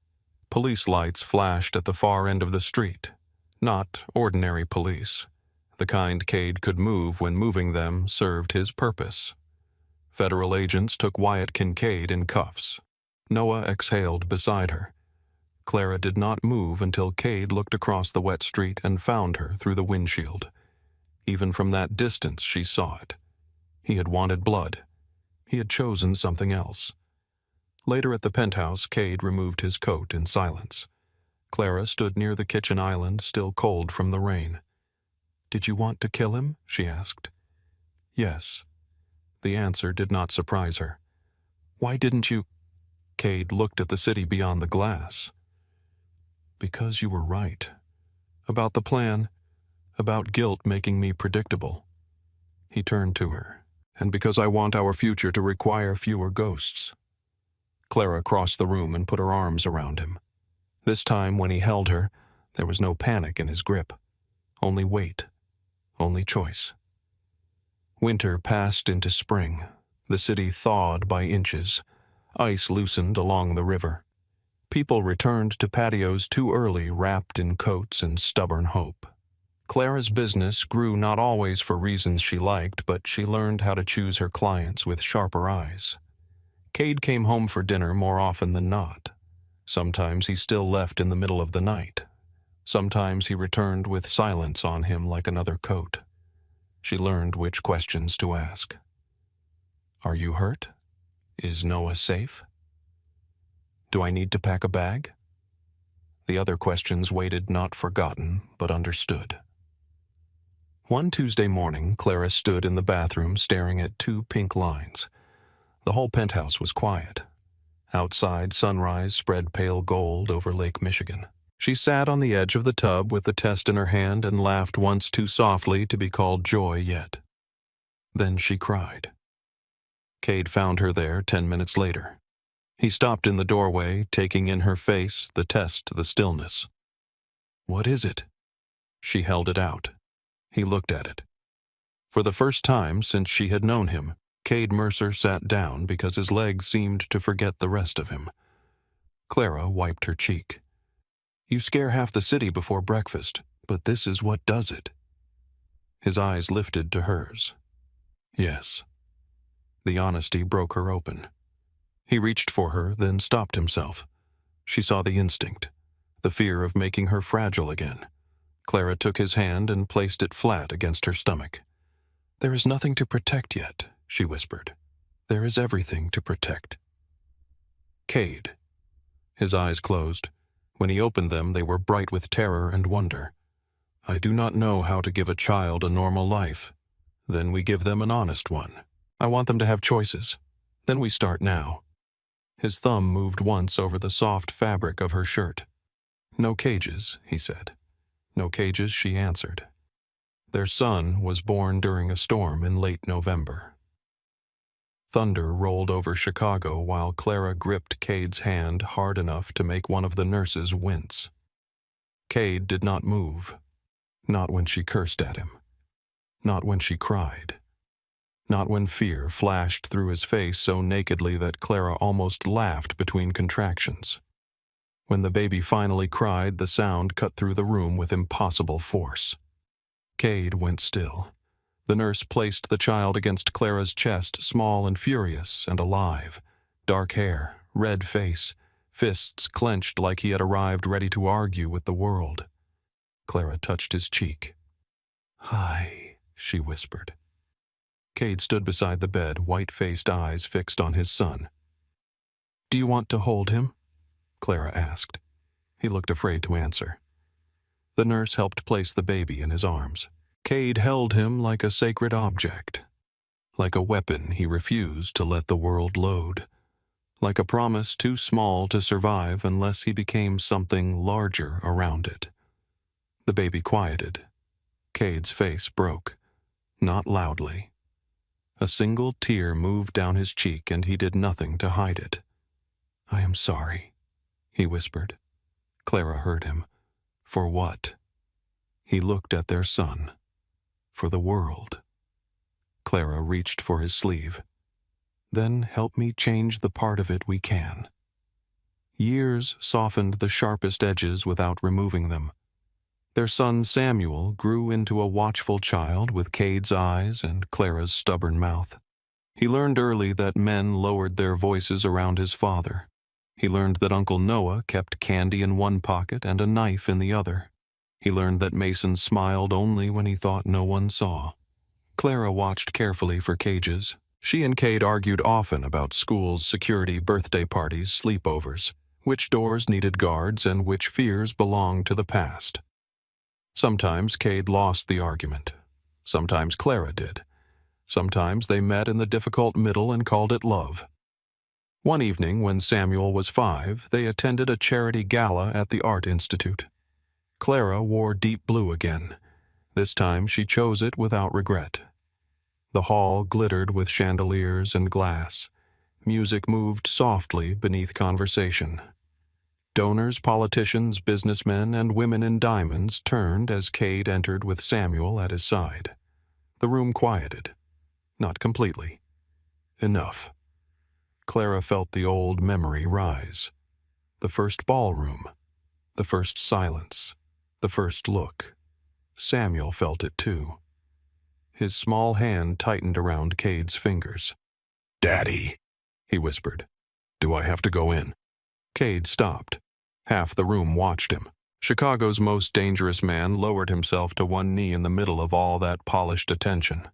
Police lights flashed at the far end of the street. Not ordinary police. The kind Cade could move when moving them served his purpose. Federal agents took Wyatt Kincaid in cuffs. Noah exhaled beside her. Clara did not move until Cade looked across the wet street and found her through the windshield. Even from that distance, she saw it. He had wanted blood. He had chosen something else. Later at the penthouse, Cade removed his coat in silence. Clara stood near the kitchen island, still cold from the rain. "Did you want to kill him?" she asked. "Yes." The answer did not surprise her. "Why didn't you?" Cade looked at the city beyond the glass. "Because you were right. About the plan. About guilt making me predictable." He turned to her. "And because I want our future to require fewer ghosts." Clara crossed the room and put her arms around him. This time, when he held her, there was no panic in his grip. Only weight. Only choice. Winter passed into spring. The city thawed by inches. Ice loosened along the river. People returned to patios too early, wrapped in coats and stubborn hope. Clara's business grew not always for reasons she liked, but she learned how to choose her clients with sharper eyes. Cade came home for dinner more often than not. Sometimes he still left in the middle of the night. Sometimes he returned with silence on him like another coat. She learned which questions to ask. Are you hurt? Is Noah safe? Do I need to pack a bag? The other questions waited not forgotten, but understood. One Tuesday morning, Clara stood in the bathroom staring at two pink lines. The whole penthouse was quiet. Outside, sunrise spread pale gold over Lake Michigan. She sat on the edge of the tub with the test in her hand and laughed once too softly to be called joy yet. Then she cried. Cade found her there 10 minutes later. He stopped in the doorway, taking in her face, the test, the stillness. What is it? She held it out. He looked at it. For the first time since she had known him, Cade Mercer sat down because his legs seemed to forget the rest of him. Clara wiped her cheek. You scare half the city before breakfast, but this is what does it. His eyes lifted to hers. Yes. The honesty broke her open. He reached for her, then stopped himself. She saw the instinct, the fear of making her fragile again. Clara took his hand and placed it flat against her stomach. There is nothing to protect yet, she whispered. There is everything to protect. Cade. His eyes closed. When he opened them, they were bright with terror and wonder. I do not know how to give a child a normal life. Then we give them an honest one. I want them to have choices. Then we start now. His thumb moved once over the soft fabric of her shirt. No cages, he said. No cages, she answered. Their son was born during a storm in late November. Thunder rolled over Chicago while Clara gripped Cade's hand hard enough to make one of the nurses wince. Cade did not move. Not when she cursed at him. Not when she cried. Not when fear flashed through his face so nakedly that Clara almost laughed between contractions. When the baby finally cried, the sound cut through the room with impossible force. Cade went still. The nurse placed the child against Clara's chest, small and furious and alive. Dark hair, red face, fists clenched like he had arrived ready to argue with the world. Clara touched his cheek. Hi, she whispered. Cade stood beside the bed, white-faced eyes fixed on his son. Do you want to hold him? Clara asked. He looked afraid to answer. The nurse helped place the baby in his arms. Cade held him like a sacred object. Like a weapon he refused to let the world load. Like a promise too small to survive unless he became something larger around it. The baby quieted. Cade's face broke. Not loudly. A single tear moved down his cheek and he did nothing to hide it. I am sorry, he whispered. Clara heard him. For what? He looked at their son. For the world. Clara reached for his sleeve. Then help me change the part of it we can. Years softened the sharpest edges without removing them. Their son Samuel grew into a watchful child with Cade's eyes and Clara's stubborn mouth. He learned early that men lowered their voices around his father. He learned that Uncle Noah kept candy in one pocket and a knife in the other. He learned that Mason smiled only when he thought no one saw. Clara watched carefully for cages. She and Cade argued often about schools, security, birthday parties, sleepovers, which doors needed guards and which fears belonged to the past. Sometimes Cade lost the argument. Sometimes Clara did. Sometimes they met in the difficult middle and called it love. One evening, when Samuel was 5, they attended a charity gala at the Art Institute. Clara wore deep blue again. This time she chose it without regret. The hall glittered with chandeliers and glass. Music moved softly beneath conversation. Donors, politicians, businessmen, and women in diamonds turned as Cade entered with Samuel at his side. The room quieted. Not completely. Enough. Clara felt the old memory rise. The first ballroom. The first silence. The first look. Samuel felt it too. His small hand tightened around Cade's fingers. Daddy, he whispered. "Do I have to go in?" Cade stopped. Half the room watched him. Chicago's most dangerous man lowered himself to one knee in the middle of all that polished attention.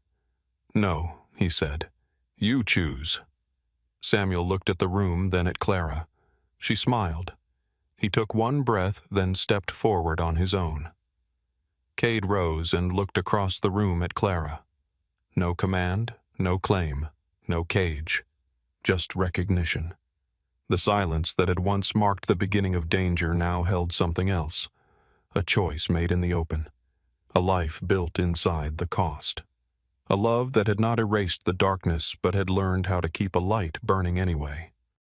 "No," he said. "You choose." Samuel looked at the room, then at Clara. She smiled. He took one breath, then stepped forward on his own. Cade rose and looked across the room at Clara. No command, no claim, no cage. Just recognition. The silence that had once marked the beginning of danger now held something else. A choice made in the open. A life built inside the cost. A love that had not erased the darkness but had learned how to keep a light burning anyway.